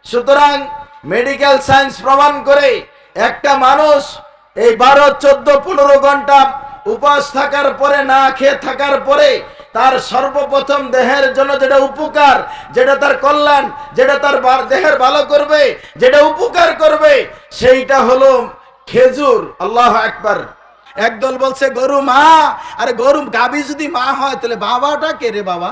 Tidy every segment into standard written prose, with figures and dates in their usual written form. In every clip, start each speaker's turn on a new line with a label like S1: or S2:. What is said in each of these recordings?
S1: সুতরাং medical science প্রমাণ করে একটা মানুষ এই 12, 14, 15 ঘন্টা উপবাস থাকার পরে, না খেয়ে থাকার পরে, তার সর্বপ্রথম দেহের জন্য যেটা উপকার, যেটা তার কল্যাণ, যেটা তার দেহের ভালো করবে, যেটা উপকার করবে, সেইটা হলো খেজুর। আল্লাহু আকবার। একদল বলছে গরু মা, আরে গরু গাভী যদি মা হয় তাহলে বাবাটা কে রে বাবা?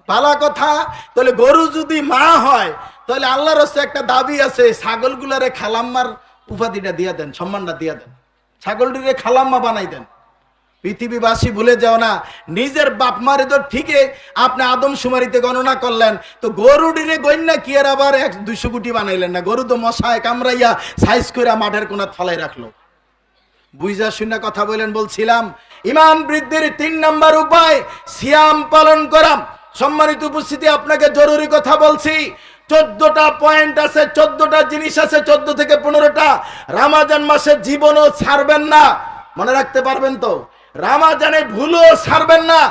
S1: পালা কথা। তাহলে গরু যদি মা হয় তাহলে আল্লাহর রাস্তায় একটা দাবি আছে, ছাগলগুলারে খালাম্মার উপাধিটা দিয়া দেন, সম্মানটা দিয়া দেন, ছাগলটিরে খালাম্মা বানাই দেন। পৃথিবীবাসী ভুলে যাও না, নিজের বাপ মারে তো ঠিকই আপনি আদমশুমারিতে গণনা করলেন, তো গরুটিরে গণ্যা কি আর আবার 100-200 কোটি বানাইলেন না? গরু তো মশায় কামড়াইয়া সাইজ করে মাঠের কোনাত ফলাই রাখলো। বুঝা শুনে কথা বলেন। বলছিলাম ঈমান বৃদ্ধির 3 নম্বর উপায় সিয়াম পালন করা। সম্মানিত উপস্থিতি, আপনাকে জরুরি কথা বলছি। 14টা পয়েন্ট আছে, 14টা জিনিস আছে, 14 থেকে 15টা। রমজান মাসে জীবনও ছাড়বেন না, মনে রাখতে পারবেন তো? রমজানে ভুলও ছাড়বেন না।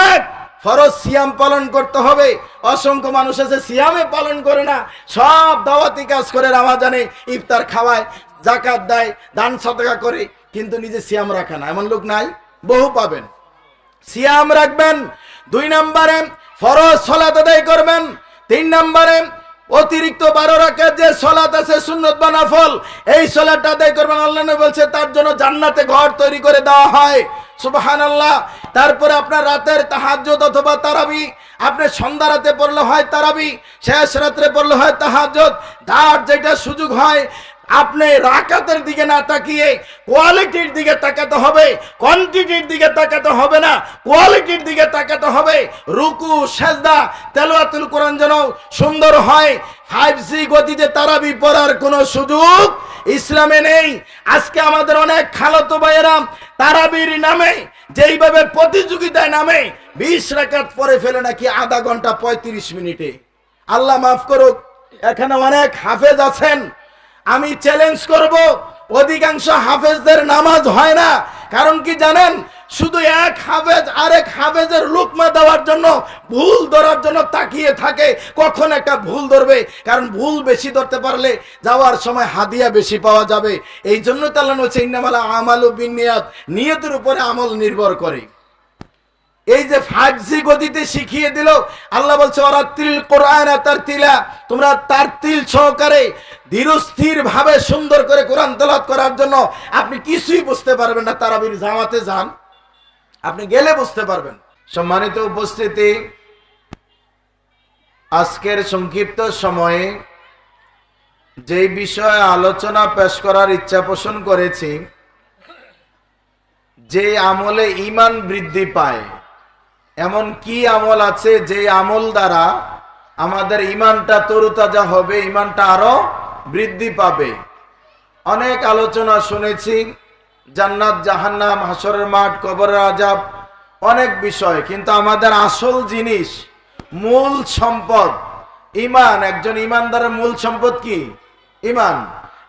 S1: এক, ফরজ সিয়াম পালন করতে হবে। অসংখ্য মানুষ আছে সিয়ামে পালন করে না, সব দাওয়াতি কাজ করে, রমজানে ইফতার খাওয়ায়, যাকাত দেয়, দান সাদকা করে, কিন্তু নিজে সিয়াম রাখে না। এমন লোক নাই? বহু পাবেন। সিয়াম রাখবেন। 2 নম্বরে ফরজ সালাত আদায় করবেন। 3 নম্বরে অতিরিক্ত 12 রাকাত যে সালাত আছে সুন্নাত বা নফল, এই সালাতটা আদায় করবেন। আল্লাহ নবী বলছে তার জন্য জান্নাতে ঘর তৈরি করে দেওয়া হয়। সুবহানাল্লাহ। তারপরে আপনার রাতের তাহাজ্জুদ অথবা তারাবি, আপনি সন্ধ্যা রাতে পড়লে হয় তারাবি, শেষ রাতে পড়লে হয় তাহাজ্জুদ। যার যেটা সুযোগ হয়, আপনি রাকাতের দিকে না তাকিয়ে কোয়ালিটির দিকে তাকাতে হবে, কোয়ান্টিটির দিকে তাকাতে হবে না, কোয়ালিটির দিকে তাকাতে হবে। রুকু, সেজদা, তেলাওয়াতুল কোরআন যেন সুন্দর হয়। 5G গতিতে তারাবি পড়ার কোনো সুযোগ ইসলামে নেই। আজকে আমাদের অনেক খালাতো ভাইয়েরা তারাবির নামে যেইভাবে প্রতিযোগিতায় নামে 20 রাকাত পড়ে ফেলে নাকি আধা ঘন্টা 35 মিনিটে। আল্লাহ মাফ করুক, এখানে অনেক হাফেজ আছেন, আমি চ্যালেঞ্জ করব, অধিকাংশ হাফেজদের নামাজ হয় না। কারণ কি জানেন? শুধু এক হাফেজ আরেক হাফেজের লুকমা দেওয়ার জন্য, ভুল ধরার জন্য তাকিয়ে থাকে, কখন একটা ভুল ধরবে। কারণ ভুল বেশি ধরতে পারলে যাওয়ার সময় হাদিয়া বেশি পাওয়া যাবে। এই জন্য তো আল্লাহ বলছে ইন্নামাল আমালু বিন্নিয়াত, নিয়তের উপরে আমল নির্ভর করে। এই যে 5G গতিতে শিখিয়ে দিল, আল্লাহ বলছে ওয়ারাতিল কোরআন তারতিলা, তোমরা তারতিল সহকারে ধীরস্থির ভাবে সুন্দর করে কোরআন তেলাওয়াত করার জন্য। আপনি কিছুই বুঝতে পারবেন না, তারাবির জামাতে যান, আপনি গেলে বুঝতে পারবেন। সম্মানিত উপস্থিতি, আজকের সংক্ষিপ্ত সময়ে যে বিষয়ে আলোচনা পেশ করার ইচ্ছা পোষণ করেছি, যে আমলে ঈমান বৃদ্ধি পায়, এমন কি আমল আছে যে আমল দ্বারা আমাদের ঈমানটা তরুতাজা হবে, ঈমানটা আরো বৃদ্ধি পাবে। অনেক আলোচনা শুনেছি, জান্নাত জাহান্নাম, হাসরের মাঠ, কবরের আযাব, অনেক বিষয়, কিন্তু আমাদের আসল জিনিস, মূল সম্পদ ঈমান। একজন ঈমানদারের মূল সম্পদ কি? ঈমান।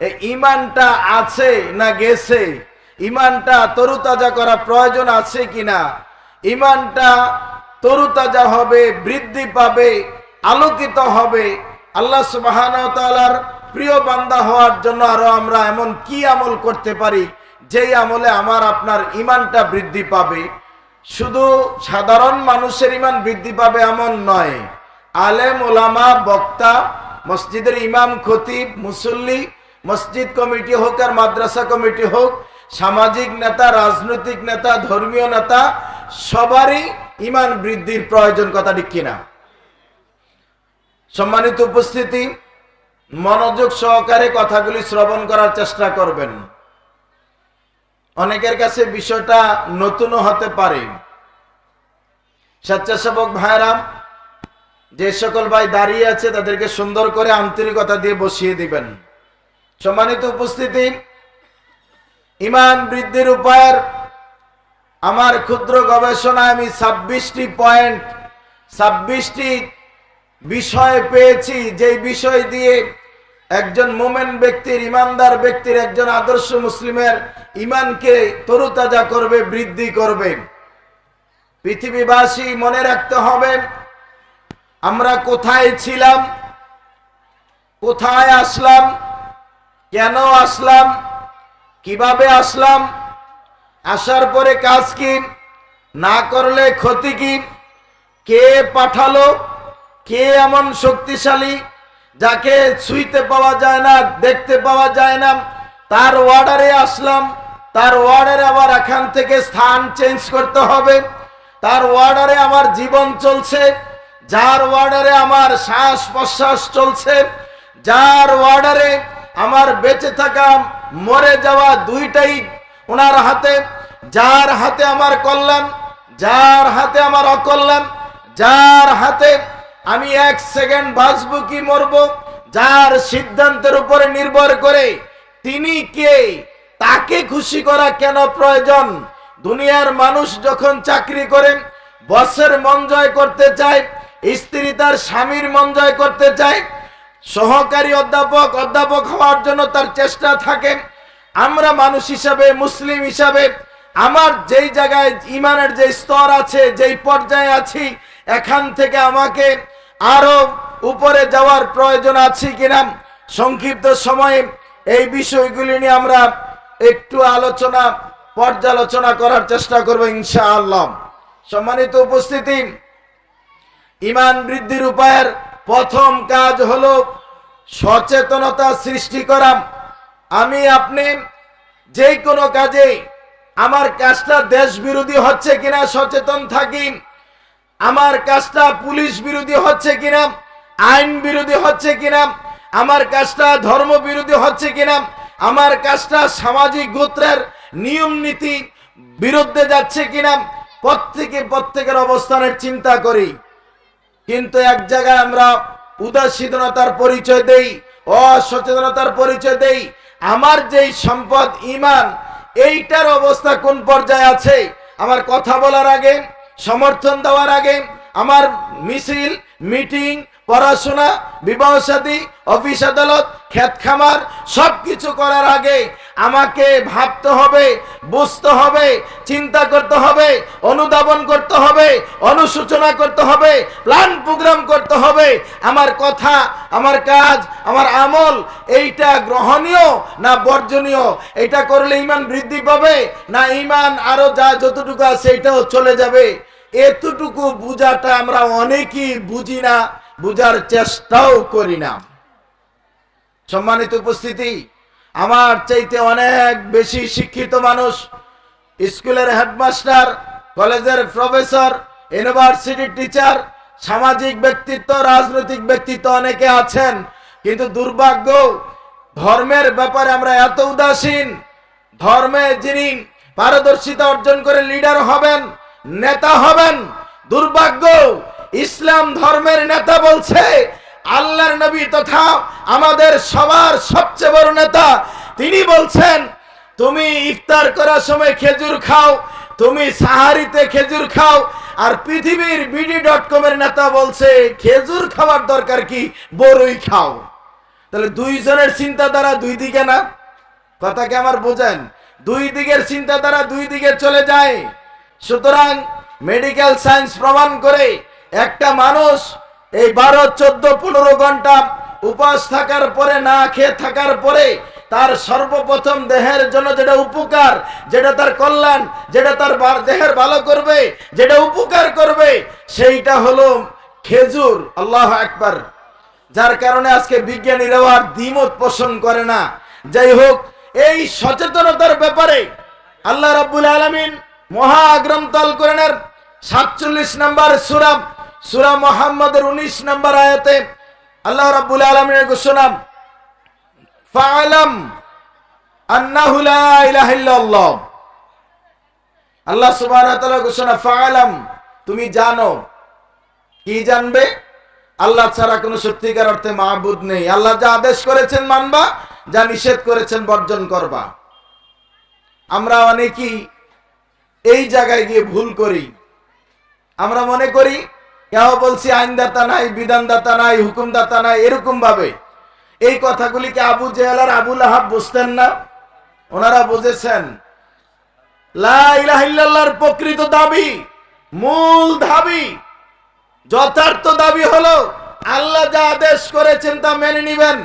S1: এই ঈমানটা আছে না গেছে? ঈমানটা তরুতাজা করা প্রয়োজন আছে কিনা? ঈমানটা তরুতাজা হবে, বৃদ্ধি পাবে, আলোকিত হবে। আল্লাহ সুবহানাহু ওয়া তাআলার প্রিয় বান্দা হওয়ার জন্য আরো আমরা এমন কি আমল করতে পারি যেই আমলে আমার আপনার ঈমানটা বৃদ্ধি পাবে? শুধু সাধারণ মানুষের ঈমান বৃদ্ধি পাবে এমন নয়, আলেম ওলামা, বক্তা, মসজিদের ইমাম, খতিব, মুসল্লি, মসজিদ কমিটি হোক আর মাদ্রাসা কমিটি হোক, সামাজিক নেতা, রাজনৈতিক নেতা, ধর্মীয় নেতা, সবারই ঈমান বৃদ্ধির প্রয়োজন। কথা ঠিক কিনা? সম্মানিত উপস্থিতি, মনোযোগ সহকারে কথাগুলি শ্রবণ করার চেষ্টা করবেন। অনেকের কাছে বিষয়টা নতুনও হতে পারে। স্বেচ্ছাসেবক ভাইরা, যে সকল ভাই দাঁড়িয়ে আছে তাদেরকে সুন্দর করে আন্তরিকতা দিয়ে বসিয়ে দিবেন। সম্মানিত উপস্থিতি, ঈমান বৃদ্ধির উপায়ের আমার ক্ষুদ্র গবেষণায় আমি 26টি বিষয় পেয়েছি, যেই বিষয় দিয়ে একজন মুমিন ব্যক্তির, ঈমানদার ব্যক্তির, একজন আদর্শ মুসলিমের ঈমানকে তরুতাজা করবে, বৃদ্ধি করবে। পৃথিবীবাসী মনে রাখতে হবে আমরা কোথায় ছিলাম, কোথায় আসলাম, কেন আসলাম, কিভাবে আসলাম, আসার পরে কাজ কি, না করলে ক্ষতি কি, কে পাঠালো, কে এমন শক্তিশালী যাকে ছুঁইতে পাওয়া যায় না, দেখতে পাওয়া যায় না, তার অর্ডারে আসলাম, তার অর্ডারে আবার এখান থেকে স্থান চেঞ্জ করতে হবে, তার অর্ডারে আমার জীবন চলছে, যার অর্ডারে আমার শ্বাস প্রশ্বাস চলছে, যার অর্ডারে আমার বেঁচে থাকা মরে যাওয়া দুইটাই ওনার হাতে, যার হাতে আমার কল্যাণ, যার হাতে আমার অকল্যাণ, যার হাতে আমি 1 সেকেন্ড বাঁচবো কি মরবো, যার সিদ্ধান্তের উপরে নির্ভর করে তিনি কে, তাকে খুশি করা কেন প্রয়োজন। দুনিয়ার মানুষ যখন চাকরি করে বসের মন জয় করতে চায়, স্ত্রী তার স্বামীর মন জয় করতে চায়, সহকারী অধ্যাপক হওয়ার জন্য তার চেষ্টা থাকে। আমরা মানুষ হিসাবে, মুসলিম হিসাবে আমার যেই জায়গায় ইমানের যে স্তর আছে, যেই পর্যায়ে আছি, এখান থেকে আমাকে আরো উপরে যাওয়ার প্রয়োজন আছে কিনা, সংক্ষিপ্ত সময়ে এই বিষয়গুলি নিয়ে আমরা একটু পর্যালোচনা করার চেষ্টা করব ইনশাআল্লাহ। সম্মানিত উপস্থিতি, ঈমান বৃদ্ধির উপায়ের প্রথম কাজ হলো সচেতনতা সৃষ্টি করা। আমি আপনি যে কোনো কাজে আমার কাজটা দেশ বিরোধী হচ্ছে কিনা সচেতন থাকি, আমার কাজটা পুলিশ বিরোধী হচ্ছে কিনা, আইন বিরোধী হচ্ছে কিনা, আমার কাজটা ধর্ম বিরোধী হচ্ছে কিনা, আমার কাজটা সামাজিক গোত্রের নিয়ম নীতি বিরুদ্ধে যাচ্ছে কিনা, প্রত্যেকের অবস্থানের চিন্তা করি। কিন্তু এক জায়গায় আমরা উদাসীনতার পরিচয় দেই, অসচেতনতার পরিচয় দেই। আমার যেই সম্পদ ঈমান, এইটার অবস্থা কোন পর্যায়ে আছে, আমার কথা বলার আগে, সমর্থন দেওয়ার আগে, আমার মিছিল মিটিং, পড়াশোনা, বিবাহ শাদী, অফিস আদালত, ক্ষেত খামার সবকিছু করার আগে আমাকে ভাবতে হবে, বুঝতে হবে, চিন্তা করতে হবে, অনুধাবন করতে হবে, অনুসূচনা করতে হবে, প্ল্যান প্রোগ্রাম করতে হবে। আমার কথা, আমার কাজ, আমার আমল এইটা গ্রহণীয় না বর্জনীয়, এটা করলে ঈমান বৃদ্ধি পাবে না ঈমান আরো যতটুকু আছে এটাও চলে যাবে। এতটুকু বুঝাটা আমরা অনেকেই বুঝি না, বুঝার চেষ্টাও করি না। সম্মানিত উপস্থিতি, আমার চাইতে অনেক বেশি শিক্ষিত মানুষ, স্কুলের হেডমাস্টার, কলেজের প্রফেসর, ইউনিভার্সিটির টিচার, সামাজিক ব্যক্তিত্ব, রাজনৈতিক ব্যক্তিত্ব অনেকে আছেন, কিন্তু দুর্ভাগ্য ধর্মের ব্যাপারে আমরা এত উদাসীন। ধর্মে যিনি পারদর্শিতা অর্জন করে লিডার হবেন, নেতা হবেন, দুর্ভাগ্য ইসলাম ধর্মের নেতা বলছে, আল্লাহর নবী তথা আমাদের সবার সবচেয়ে বড় নেতা তিনি বলছেন, তুমি ইফতার করার সময় খেজুর খাও, তুমি সাহারিতে খেজুর খাও। আর পৃথিবীর BD.com এর নেতা বলছে খেজুর খাওয়ার দরকার কি, বড়ই খাও। তাহলে দুইজনের চিন্তাধারা দুই দিকে না? কথাকে আমার বোঝেন, দুই দিকের চিন্তাধারা দুই দিকে চলে যায়। সুতরাং মেডিকেল সায়েন্স প্রমাণ করে একটা মানুষ এই 12, 14, 15 ঘন্টা উপবাস থাকার পরে, না খেয়ে থাকার পরে, তার সর্বপ্রথম দেহের জন্য যেটা উপকার, যেটা তার কল্যাণ, যেটা তার দেহের ভালো করবে, যেটা উপকার করবে, সেইটা হলো খেজুর। আল্লাহু আকবার। যার কারণে আজকে বিজ্ঞানীরাও আর দ্বিমত পোষণ করে না। যাই হোক, এই সচেতনতার ব্যাপারে আল্লাহ রাব্বুল আলামিন মহাগ্রন্থ আল কোরআনের 47 নম্বর সূরা মুহাম্মদের 19 নম্বর আয়াতে আল্লাহ রাব্বুল আলামিনের ঘোষণা, ফাআলাম আন্নাহু লা ইলাহা ইল্লাল্লাহ। আল্লাহ সুবহানাহু ওয়া তাআলা ঘোষণা, ফাআলাম, তুমি জানো। কি জানবে? আল্লাহ ছাড়া কোনো সত্যিকার অর্থে মাবুদ নেই। আল্লাহ যা আদেশ করেছেন মানবা, যা নিষেধ করেছেন বর্জন করবা। আমরা অনেকেই এই জায়গায় গিয়ে ভুল করি। আমরা মনে করি কেউ বলছি আইনদাতা নাই, বিধানদাতা নাই, হুকুমদাতা নাই, এরকম ভাবে। এই কথাগুলিকে আবু জেহেল আর আবু লাহাব বুঝতেন না? ওনারা বুঝেছেন লা ইলাহা ইল্লাল্লাহর প্রকৃত দাবি, মূল দাবি, যথার্থ দাবি হলো আল্লাহ যা আদেশ করেছেন তা মেনে নিবেন,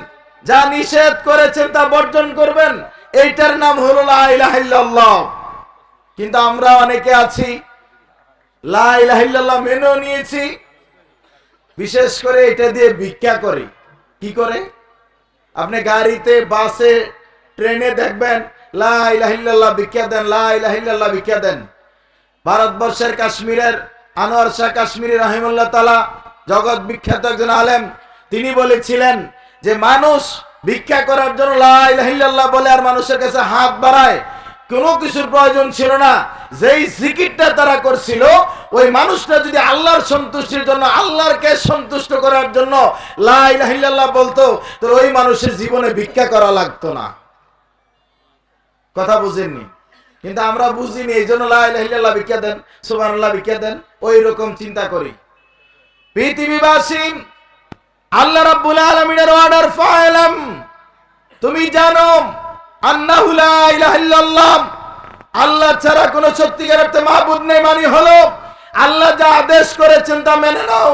S1: যা নিষেধ করেছেন তা বর্জন করবেন। এইটার নাম হলো লা ইলাহা ইল্লাল্লাহ। কিন্তু আমরা অনেকে আছি লা ইলাহা ইল্লাল্লাহ মেনেও নিয়েছি, বিশেষ করে এটা দিয়ে ভিক্ষা করি। কি করে? আপনি গাড়িতে, বাসে, ট্রেনে দেখবেন লা ইলাহা ইল্লাল্লাহ ভিক্ষা দেন, লা ইলাহা ইল্লাল্লাহ ভিক্ষা দেন। ভারতবর্ষের কাশ্মীরের আনোয়ার শাহ কাশ্মীরি রাহিমাহুল্লাহ তাআলা জগৎ বিখ্যাত একজন আলেম, তিনি বলেছিলেন যে মানুষ ভিক্ষা করার জন্য লা ইলাহা ইল্লাল্লাহ বলে আর মানুষের কাছে হাত বাড়ায়, কোনো কিছুর প্রয়োজন ছিল না। যেই জিকিরটা তারা করছিল, ওই মানুষটা যদি আল্লাহর সন্তুষ্টির জন্য, আল্লাহরকে সন্তুষ্ট করার জন্য লা ইলাহা ইল্লাল্লাহ বলতো, তো ওই মানুষের জীবনে ভিক্ষা করা লাগতো না। কথা বুঝেননি? কিন্তু আমরা বুঝিনি, এই জন্য লা ইলাহা ইল্লাল্লাহ ভিক্ষা দেন, সুবহানাল্লাহ ভিক্ষা দেন, ওই রকম চিন্তা করি। পৃথিবীবাসী, আল্লাহ রাব্বুল আলামিনের অর্ডার ফাইলাম, তুমি জানো আন্নাহু লা ইলাহা ইল্লাল্লাহ, আল্লাহ ছাড়া কোনো সত্যিকার অর্থে মাবুদ নেই। মানে হলো আল্লাহ যা আদেশ করেছেন তা মেনে নাও,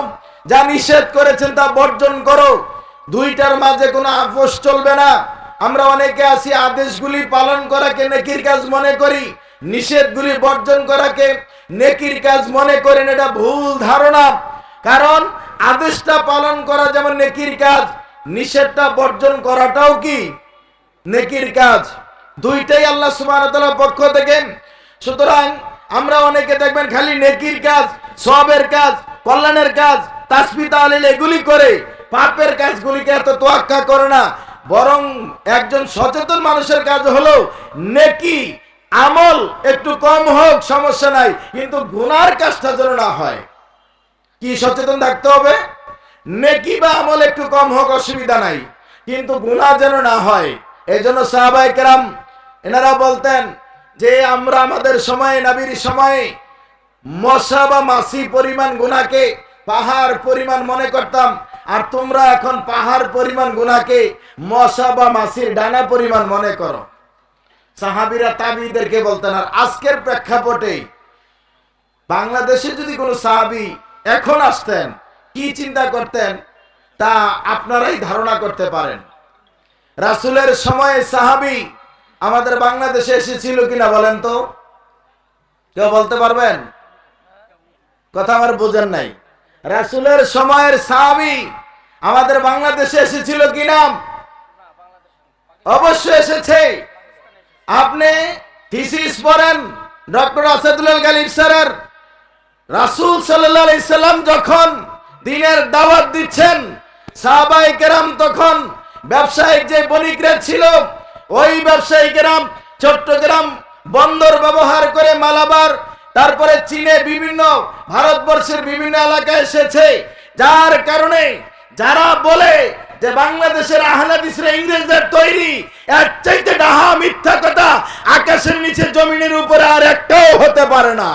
S1: যা নিষেধ করেছেন তা বর্জন করো। দুইটার মাঝে কোনো আপোষ চলবে না। আমরা অনেকে আছি আদেশগুলি পালন করাকে নেকির কাজ মনে করি, নিষেধগুলি বর্জন করাকে নেকির কাজ মনে করেন। এটা ভুল ধারণা। কারণ আদেশটা পালন করা যেমন নেকির কাজ, নিষেধটা বর্জন করাটাও কি নেকির কাজ। দুইটাই আল্লাহ সুবহানাহু ওয়া তাআলার পক্ষ থেকে। সুতরাং আমরা অনেকে দেখবেন খালি নেকির কাজ, সওয়াবের কাজ, কল্যাণের কাজ, তাসবিহ তাহলিল এগুলি করে, পাপের কাজগুলিকে এত তোয়াক্কা করে না। বরং একজন সচেতন মানুষের কাজ হলো নেকি আমল একটু কম হোক সমস্যা নাই, কিন্তু গুনার কাজটা যেন না হয়। কি সচেতন থাকতে হবে? নেকি বা আমল একটু কম হোক অসুবিধা নাই, কিন্তু গুনাহ যেন না হয়। এই জন্য সাহাবায়ে কেরাম এনারা বলতেন যে আমরা আমাদের সময়ে, নবীর সময়ে মশা বা মাছি পরিমাণ গুনাহকে পাহাড় পরিমাণ মনে করতাম, আর তোমরা এখন পাহাড় পরিমাণ গুনাহকে মশা বা মাছির ডানা পরিমাণ মনে করো। সাহাবীরা তাবিঈদেরকে বলতেন। আর আজকের প্রেক্ষাপটে বাংলাদেশে যদি কোনো সাহাবী এখন আসতেন, কি চিন্তা করতেন তা আপনারাই ধারণা করতে পারেন। রাসূলের সময়ে সাহাবী আমাদের বাংলাদেশে এসেছিল কিনা বলেন তো? কেউ বলতে পারবেন? কথা আমার বোঝেন নাই। রাসূলের সময়ের সাহাবী আমাদের বাংলাদেশে এসেছিল কিনা? অবশ্যই এসেছে। আপনি থিসিস পড়েন ডক্টর আসাদুল্লাহ গালিব স্যারের। রাসূল সাল্লাল্লাহু আলাইহি সাল্লাম যখন দ্বীনের দাওয়াত দিচ্ছেন, সাহাবায়ে কেরাম তখন ব্যবসায়িক যে বণিকরা ছিল, ওই ব্যবসায়ী কেরাম চট্টগ্রাম বন্দর ব্যবহার করে মালাবার, তারপরে চীনে বিভিন্ন ভারতবর্ষের বিভিন্ন এলাকায় এসেছে। যার কারণে যারা বলে যে বাংলাদেশের আহলে হাদিসরা ইংরেজদের তৈরি, এর চাইতে ডাহা মিথ্যা কথা আকাশের নিচে জমিনের উপরে আর একটাও হতে পারে না।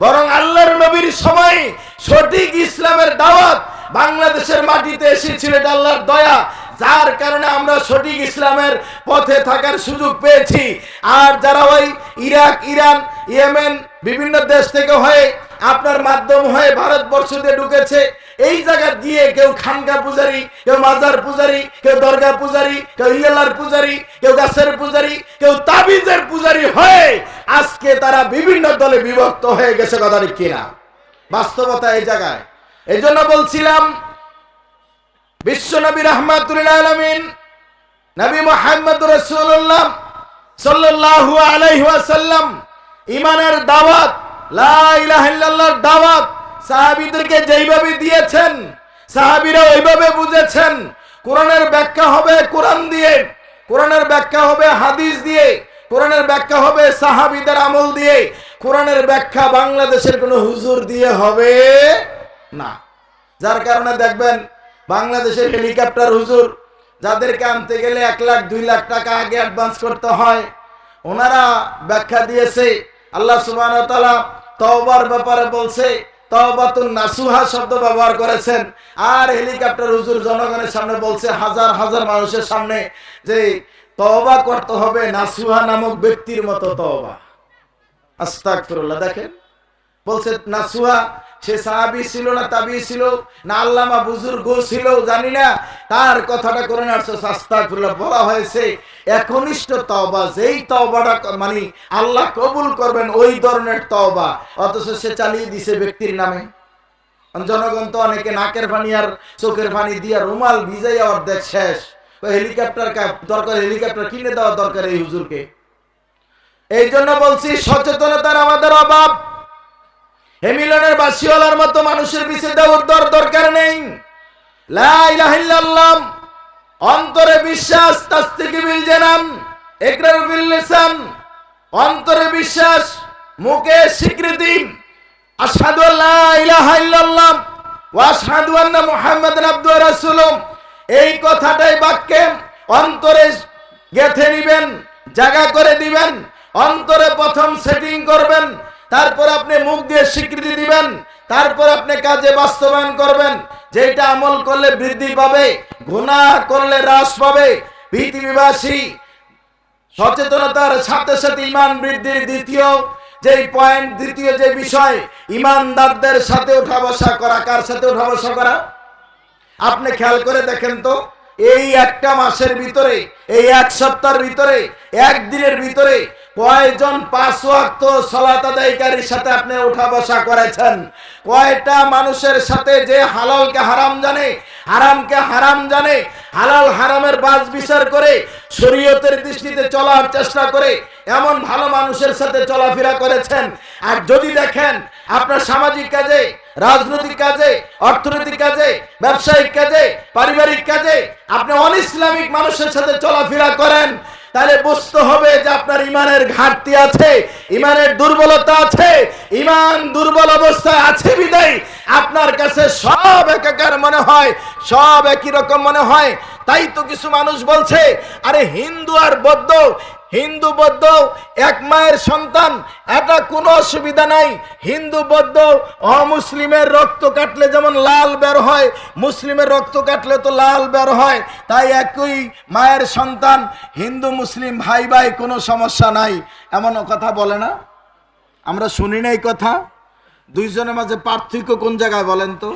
S1: বরং আল্লাহর নবীর সময় সঠিক ইসলামের দাওয়াত বাংলাদেশের মাটিতে এসেছিল, এটা আল্লাহর দয়া। যার কারণে আমরা সঠিক ইসলামের পথে থাকার সুযোগ পেয়েছি। আর যারা ওই ইরাক, ইরান, ইয়েমেন বিভিন্ন দেশ থেকে হয়ে আপনার মাধ্যম হয়ে ভারতবর্ষতে ঢুকেছে, এই জায়গা গিয়ে কেউ খানকা পূজারি, কেউ মাজার পূজারি, কেউ দরগা পূজারি, কেউ ইলালার পূজারি, কেউ গাছের পূজারি, কেউ তাবিজের পূজারি হয়ে আজকে তারা বিভিন্ন দলে বিভক্ত হয়ে গেছে। কথা ঠিক কিনা? বাস্তবতা এই জায়গায়। এই জন্য বলছিলাম বিশ্বনবী রাহমাতুল লিল আলামিন নবী মুহাম্মদ রাসূলুল্লাহ সাল্লাল্লাহু আলাইহি ওয়াসাল্লাম ঈমানের দাওয়াত, লা ইলাহা ইল্লাল্লাহর দাওয়াত সাহাবীদেরকে যেইভাবে দিয়েছেন, সাহাবীরা ওইভাবে বুঝেছেন। কোরআনের ব্যাখ্যা হবে কোরআন দিয়ে, কোরআনের ব্যাখ্যা হবে হাদিস দিয়ে, কোরআনের ব্যাখ্যা হবে সাহাবীদের আমল দিয়ে। কোরআনের ব্যাখ্যা বাংলাদেশের কোনো হুজুর দিয়ে হবে না। যার কারণে দেখবেন বাংলাদেশের হেলিকপ্টার হুজুর যাদেরকে আনতে গেলে 1 লাখ 2 লাখ টাকা আগে অ্যাডভান্স করতে হয়, ওনারা ব্যাখ্যা দিয়েছে। আল্লাহ সুবহানাহু ওয়া তাআলা তওবার ব্যাপারে বলছে, তওবাতুন নাসুহা শব্দ ব্যবহার করেছেন। আর হেলিকপ্টার হুজুর জনগণের সামনে বলছে, হাজার হাজার মানুষের সামনে, যে তওবা করতে হবে নাসুহা নামক ব্যক্তির মতো তওবা। আস্তাগফিরুল্লাহ। দেখেন বলছে নাসুহা সে সাহাবী ছিল না তাবী ছিল না আল্লামা বুজুর্গ ছিল জানি না, তার কথাটা কোরআনে আসছে আস্তাগফিরুল্লাহ বলা হয়েছে একনিষ্ঠ তওবা, যেই তওবাটা মানে আল্লাহ কবুল করবেন ওই ধরনের তওবা, অথচ সে চালিয়ে দিছে ব্যক্তির নামে। জনগণ তো অনেকে নাকের পানি আর চোখের পানি দিয়া রুমাল ভিজাইয়া অর্ধেক শেষ। হেলিকপ্টার দরকার, হেলিকপ্টার কিনে দেওয়া দরকার এই হুজুরকে। এই জন্য বলছি সচেতনতার আমাদের অভাব। হেমিলনের বাসিওয়ালার মতো মানুষের পিছিয়ে দেওয়ার দরকার নেই। লা ইলাহা ইল্লাল্লাহ অন্তরে বিশ্বাস, তাসদিক বিল জানান, ইকরার বিল লিসান, অন্তরে বিশ্বাস, মুখে স্বীকৃতি আশহাদু আল্লা ইলাহা ইল্লাল্লাহ ওয়া আশহাদু আন্না মুহাম্মাদান আবদুহু ওয়া রাসূলুহু, এই কথাটাই বাক্যে অন্তরে গেঁথে নিবেন, জায়গা করে দিবেন, অন্তরে প্রথম সেটিং করবেন, তারপর আপনি মুখ দিয়ে স্বীকৃতি দিবেন, তারপর আপনি কাজে বাস্তবায়ন করবেন। যেটা আমল করলে বৃদ্ধি পাবে, গুনাহ করলে হ্রাস পাবে। পৃথিবীবাসী সচেতনতার সাথে সাথে ঈমান বৃদ্ধির দ্বিতীয় যে পয়েন্ট, দ্বিতীয় যে বিষয়, ঈমানদারদের সাথে ওঠা বসা করা। কার সাথে ওঠা বসা করা? আপনি খেয়াল করে দেখেন তো, এই একটা মাসের ভিতরে, এই এক সপ্তাহের ভিতরে, একদিনের ভিতরে কয়জন 5 ওয়াক্ত সালাত আদায়কারীর সাথে আপনি ওঠা বসা করেছেন? কয়টা মানুষের সাথে যে হালালকে হারাম জানে, হারামকে হারাম জানে, হালাল হারামের বাজ বিচার করে শরীয়তের দৃষ্টিতে চলার চেষ্টা করে এমন ভালো মানুষের সাথে চলাফেরা করেছেন? আর যদি দেখেন আপনার সামাজিক কাজে, রাজনৈতিক কাজে, অর্থনৈতিক কাজে, ব্যবসায়িক কাজে, পারিবারিক কাজে আপনি অনইসলামিক মানুষের সাথে চলাফেরা করেন, তাহলে বুঝতে হবে যে আপনার ইমানের ঘাটতি আছে, ইমানের দুর্বলতা আছে। ইমান দুর্বল অবস্থায় আছে বিদায় আপনার কাছে সব একাকার মনে হয়, সব একই রকম মনে হয়। তাই তো কিছু মানুষ বলছে, আরে হিন্দু আর বৌদ্ধ, হিন্দু বৌদ্ধ এক মায়ের সন্তান, এটা কোনো অসুবিধা নাই। হিন্দু বৌদ্ধ অমুসলিমের রক্ত কাটলে যেমন লাল বের হয়, মুসলিমের রক্ত কাটলে তো লাল বের হয়, তাই একই মায়ের সন্তান, হিন্দু মুসলিম ভাই ভাই, কোনো সমস্যা নাই। এমন কথা বলে না? আমরা শুনি না এই কথা? দুইজনের মাঝে পার্থক্য কোন জায়গায় বলেন তো?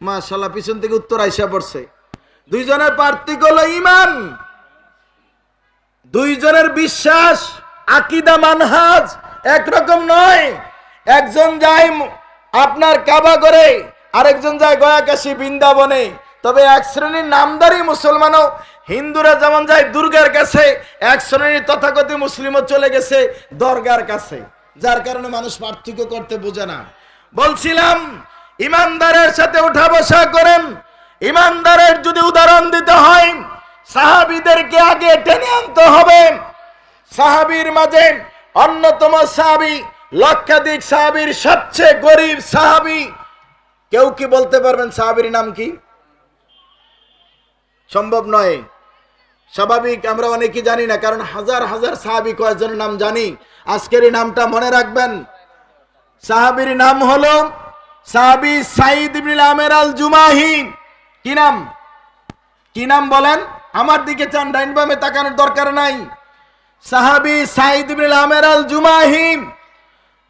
S1: মাশাআল্লাহ, পিছন থেকে উত্তর আইসা পড়ছে। দুইজনের পার্থক্য হলো ঈমান, দুইজনের বিশ্বাস, আকীদা, মানহাজ একরকম নয়। একজন যায় আপনার কাবা করে, আরেকজন যায় গয়াকাশী বৃন্দাবনে। তবে এক শ্রেণীর নামদারি মুসলমানও, হিন্দুরা যেমন যায় দুর্গার কাছে, এক শ্রেণীর তথাকথিত মুসলিমও চলে গেছে দরগার কাছে, যার কারণে মানুষ পার্থক্য করতে বোঝে না। বলছিলাম ইমানদারের সাথে উঠা বসা করেন। ইমানদারের যদি উদাহরণ দিতে হয়, সাহাবীদেরকে আগে টেনে আনতে হবে। সাহাবীর মাঝে অন্যতম সাহাবী, লক্ষাধিক সাহাবীর সবচেয়ে গরিব সাহাবী, কেউ কি বলতে পারবেন সাহাবীর নাম কি? সম্ভব নয়, স্বাভাবিক। আমরা অনেকেই জানি না, কারণ হাজার হাজার সাহাবী, কয়েকজনের নাম জানি। আজকের এই নামটা মনে রাখবেন। সাহাবীর নাম হলো সাহাবী সাঈদ ইবনে আমের আল জুমাহি। কি নাম? কি নাম বলেন? আমার দিকে চান, ডাইন বামে তাকানোর দরকার নাই। সাহাবী সাঈদ ইবনে আমের আল জুমাহি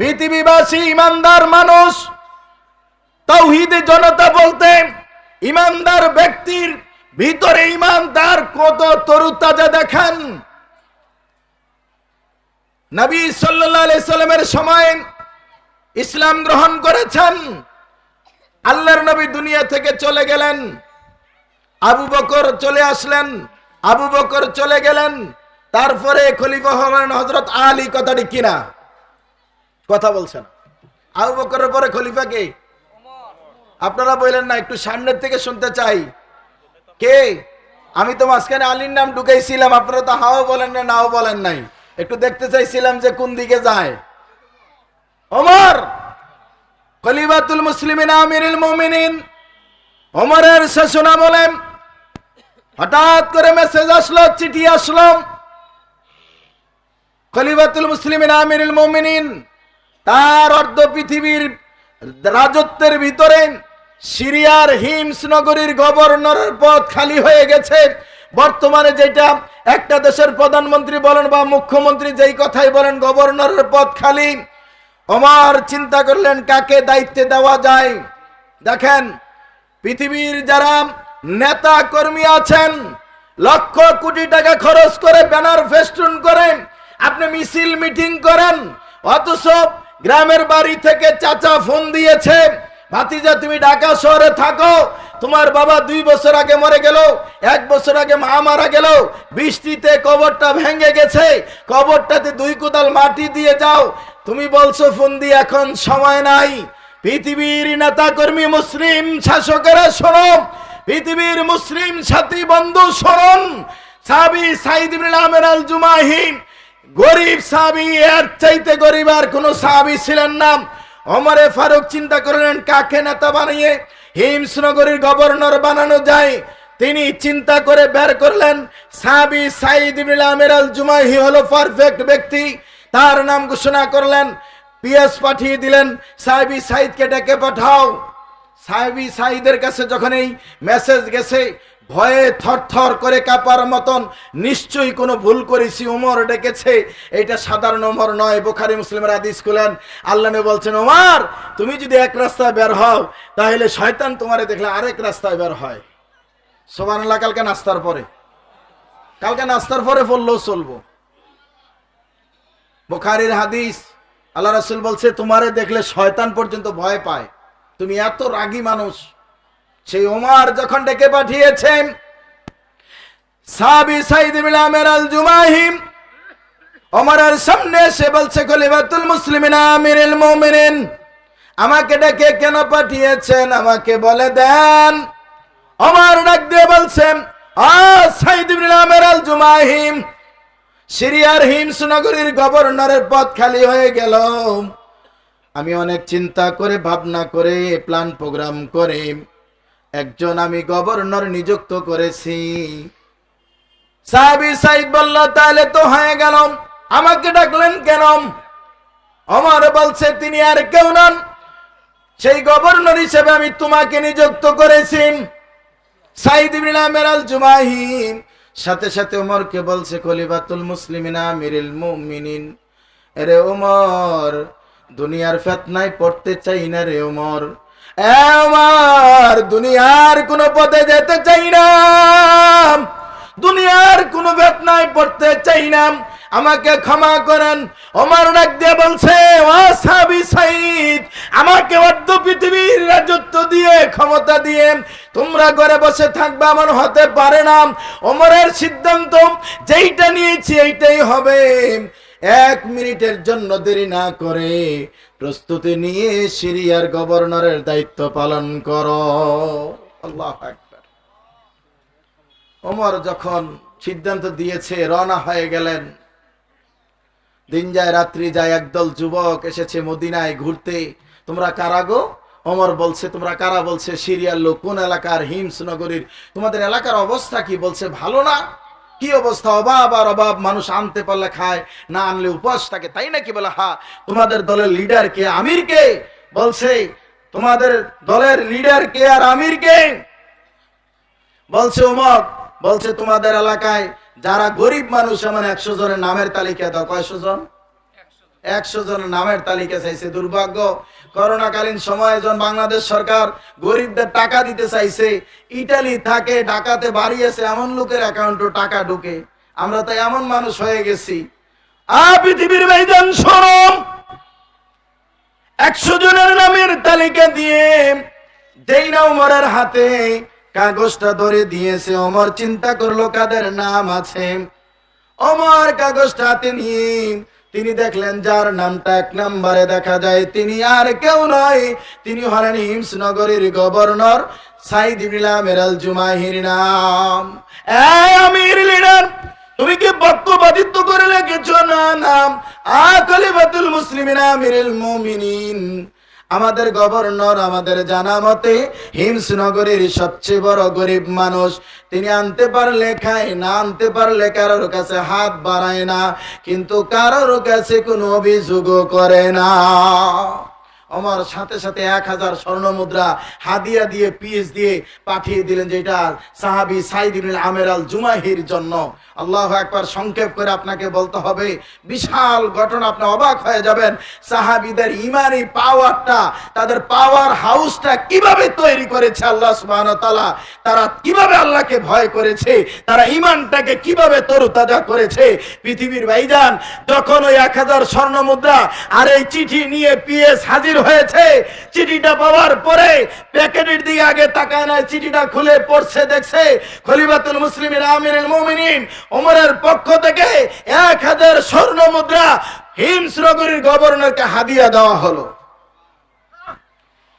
S1: পৃথিবীবাসী ইমানদার মানুষ, তাওহীদের জনতা বলতে ইমানদার ব্যক্তির ভিতরে ঈমান তার কত তরুতাজা দেখেন। নবী সাল্লাল্লাহু আলাইহি সাল্লামের সময় ইসলাম গ্রহণ করেছেন। আল্লাহর নবী দুনিয়া থেকে চলে গেলেন, আবু বকর চলে আসলেন, আবু বকর চলে গেলেন, তারপরে খলিফা হলেন হযরত আলী। কথাটি কিনা? কথা বলছেন। আবু বকরের পরে খলিফা কে? আপনারা বললেন না, একটু সামনের থেকে শুনতে চাই। কে? আমি তো মাঝখানে আলীর নাম ঢুকাইছিলাম, আপনারা তো হাও বলেন না, নাও বলেন নাই। একটু দেখতে চাইছিলাম যে কোন দিকে যায়। ওমর খলিফাতুল মুসলিমিন, আমিরুল মুমিনিন, ওমরের শাসনা বলেন। হঠাৎ করে মেসেজ আসলো, চিঠি আসলো। খলিফাতুল মুসলিমিন, আমিরুল মুমিনিন, তার অর্ধ পৃথিবীর রাজত্বের ভিতরে সিরিয়ার হিমস নগরীর গভর্নরের পদ খালি হয়ে গেছে। বর্তমানে যেটা একটা দেশের প্রধানমন্ত্রী বলেন বা মুখ্যমন্ত্রী যেই কথাই বলেন, গভর্নরের পদ খালি। ওমর চিন্তা করলেন কাকে দায়িত্বে দেওয়া যায়। দেখেন পৃথিবীর যারা নেতা কর্মী আছেন লক্ষ কোটি টাকা খরচ করে ব্যানার ফেস্টুন করে আপনি মিছিল মিটিং করেন, অথচ গ্রামের বাড়ি থেকে চাচা ফোন দিয়েছে, ভাতিজা তুমি ঢাকা শহরে থাকো, তোমার বাবা 2 বছর আগে মরে গেল, 1 বছর আগে মা মারা গেল, বৃষ্টিতে কবরটা ভেঙে গেছে, কবরটাতে 2 কোদাল মাটি দিয়ে যাও। তুমি বলছো ফোন দিয়ে এখন সময় নাই। পৃথিবীর নেতা কর্মী মুসলিম শাসকেরা শোনো, পৃথিবীর মুসলিম সাথী বন্ধু শুনুন, সাহাবী সাঈদ ইবনে আমির আল জুমাহি গরিব সাহাবী, এর চাইতে গরিব আর কোন সাহাবী ছিলেন না। ওমরে ফারুক চিন্তা করলেন কাকে নেতা বানিয়ে হিমসনগরীর গভর্নর বানানো যায়। তিনি চিন্তা করে বের করলেন সাহাবী সাঈদ ইবনে আমির আল জুমাহি হলো পারফেক্ট ব্যক্তি। তার নাম ঘোষণা করলেন, পিএস পাঠিয়ে দিলেন, সাহাবী সাঈদকে ডেকে পাঠাও। সাহাবী সাঈদের কাছে যখন এই মেসেজ গেছে, ভয়ে থরথর করে কাঁপার মতন, নিশ্চয়ই কোনো ভুল করেছি, ওমর ডেকেছে, এটা সাধারণ ওমর নয়। বুখারী মুসলিমের হাদিস খুলেন, আল্লাহ নবী বলছেন ওমর তুমি যদি এক রাস্তায় বের হও তাহলে শয়তান তোমারে দেখলে আরেক রাস্তায় বের হয়। সুবহানাল্লাহ। কালকে নাস্তার পরে পড়লেও চলবো। বুখারীর হাদিস, আল্লাহ রাসূল বলছে তোমারে দেখলে শয়তান পর্যন্ত ভয় পায়, তুমি এত রাগী মানুষ। সেই ওমর যখন ডেকে পাঠিয়েছেন সাহাবী সাঈদ ইবনে আমির আল জুমাহি ওমরের সামনে এসে বলছে খলিফাতুল মুসলিমিন আমিরুল মুমিনিন আমাকে ডেকে কেন পাঠিয়েছেন আমাকে বলে দেন। ওমর ডাক দিয়ে বলছেন সাঈদ ইবনে আমির আল জুমাহি, সিরিয়ার হিমস নগরীর গভর্নরের পদ খালি হয়ে গেল, আমি অনেক চিন্তা করে ভাবনা করে প্ল্যান প্রোগ্রাম করে একজন আমি গভর্নর নিযুক্ত করেছি। সাহাবী সাঈদ বলল তাহলে তো হয়ে গেল, আমাকে ডাকলেন কেন? ওমর বলছে তিনি আর কেউ নন, সেই গভর্নর হিসেবে আমি তোমাকে নিযুক্ত করেছি। সাঈদ ইবনে আমির আল জুমাহি সাথে সাথে ওমরকে বলছে খলিফাতুল মুসলিমিন আমিরুল মুমিনিন, আরে ওমর দুনিয়ার ফিতনায় পড়তে চাই না রে ওমর, ওমর দুনিয়ার কোন পথে যেতে চাই না, দুনিয়ার কোন ফিতনায় পড়তে চাই না, আমাকে ক্ষমা করেন। ওমর ডাক দিয়ে বলছে ও সাহাবী সাঈদ, আমাকে অর্ধ পৃথিবীর রাজত্ব দিয়ে ক্ষমতা দিয়ে তোমরা ঘরে বসে থাকবে এমন হতে পারে না। ওমরের সিদ্ধান্ত যেইটা নিয়েছি এইটাই হবে, 1 মিনিটের জন্য দেরি না করে প্রস্তুতি নিয়ে সিরিয়ার গভর্নরের দায়িত্ব পালন করো। আল্লাহু আকবার। ওমর যখন সিদ্ধান্ত দিয়েছে রওনা হয়ে গেলেন। দিন যায় রাত্রি যায়, একদল যুবক এসেছে মদিনায় ঘুরতে। তোমরা কারা গো? ওমর বলছে তোমরা কারা? বলছে সিরিয়ার লোক। কোন এলাকার? হিমস নগরীর। তোমাদের এলাকার অবস্থা কি? বলছে ভালো না। কি অবস্থা? অভাব আর অভাব, মানুষ আনতে পারলে খায়, না আনলে উপোস থাকে, তাই নাকি? বলে হ্যাঁ। তোমাদের দলের লিডার কে? আমির কে? বলছে তোমাদের দলের লিডার কে আর আমির কে? বলছে ওমর। বলছে তোমাদের এলাকায় যারা গরিব মানুষ এমন 100 জনের নামের তালিকা দাও। কয়শো জন? 100 জনের নামের তালিকা চাইছে। দুর্ভাগ্য, করোনাকালীন সময়ে যখন বাংলাদেশ সরকার গরিবদের টাকা দিতে চাইছে, ইটালি থাকে ঢাকাতে বাড়িয়েছে এমন লোকের অ্যাকাউন্টে টাকা ঢুকে। আমরা তো এমন মানুষ হয়ে গেছি। পৃথিবীর ভাইজান শরম, 100 জনের নামের তালিকা দিয়ে দেই না ওমরের হাতে কাগজটা ধরে দিয়েছে। ওমর চিন্তা করলো কাদের নাম আছে। ওমর কাগজটা হাতে নিয়ে তিনি দেখলেন যার নামটা 1 নম্বরে দেখা যায় তিনি আর কেউ নয়, তিনি হলেন হিমস নগরীর গভর্নর সাঈদ ইবনে আমির আল জুমাহির নাম। আমির লিডার, তুমি কি পক্ষপাতিত্ব করে লিখেছ? না নাম খলিফাতুল মুসলিমিন আমিরুল মুমিনিন, আমাদের গভর্নর আমাদের জানা মতে হিমস নগরীর সবচেয়ে বড় গরিব মানুষ। তিনি আনতে পারলে খায়, না আনতে পারলে কারোর কাছে হাত বাড়ায় না, কিন্তু কারোর কাছে কোনো অভিযোগও করে না। ওমর সাথে সাথে 1000 স্বর্ণ মুদ্রা হাদিয়া দিয়ে পিস দিয়ে পাঠিয়ে দিলেন, যেটা সাহাবী সাইদ ইবনে আমের আল জুমাহির জন্য। আল্লাহু আকবার। সংক্ষেপ করে আপনাকে বলতে হবে, বিশাল ঘটনা, আপনি অবাক হয়ে যাবেন সাহাবীদের ইমানি পাওয়ারটা, তাদের পাওয়ার হাউসটা কিভাবে তৈরি করেছে আল্লাহ সুবহানাহু ওয়া তাআলা। তারা কিভাবে আল্লাহকে ভয় করেছে, তারা ইমানটাকে কিভাবে তরুতাজা করেছে। পৃথিবীর ভাইজান, যখন ওই 1000 স্বর্ণ মুদ্রা আর এই চিঠি নিয়ে পিএস হাজির হয়েছে, চিঠিটা পাওয়ার পরে প্যাকেটের দিকে আগে তাকায় না, চিঠিটা খুলে পড়ছে, দেখছে খলিফাতুল মুসলিমিন আমিরুল মুমিনিন ওমরের পক্ষ থেকে 1000 স্বর্ণ মুদ্রা হিমস নগরীর গভর্নরকে হাদিয়া দেওয়া হলো।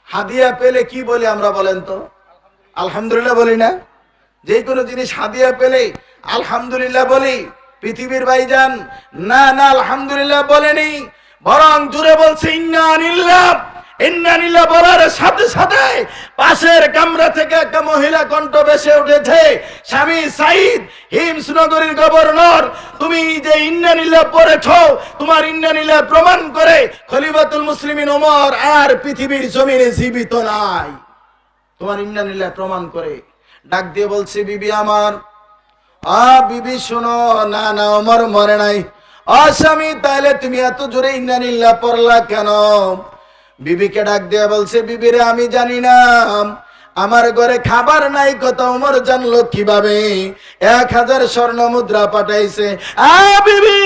S1: হাদিয়া পেলে কি বলি আমরা বলেন তো? আলহামদুলিল্লাহ বলি না? যে কোনো জিনিস হাদিয়া পেলে আলহামদুলিল্লাহ বলি। পৃথিবীর ভাইজান না না আলহামদুলিল্লাহ বলেনি, বরং জুড়ে বলছে ইন্না লিল্লাহ ইন্না লিল্লাহ বলার সাথে সাথে পাশের কামরা থেকে একটা মহিলা কণ্ঠ ভেসে উঠেছে, স্বামী সাইদ হিমস নগরীর গভর্নর, তুমি যে ইন্না লিল্লাহ পড়েছো, তোমার ইন্না লিল্লাহ প্রমাণ করে খলিফাতুল মুসলিমিন ওমর আর পৃথিবীর জমিনে জীবিত নাই। তোমার ইন্না লিল্লাহ প্রমাণ করে ডাক দিয়ে বলছে, বিবি আমার, বিবি শোনো, না না ওমর মরে নাই। স্বামী, তাহলে তুমি এত জোরে ইন্না লিল্লাহ পড়লা কেন? বিবিকে ডাক দিয়ে বলছে, বিবিরে আমি জানি না, আমার ঘরে খাবার নাই, কথা ওমর জানলো কিভাবে? 1000 স্বর্ণ মুদ্রা পাঠাইছে। বিবি,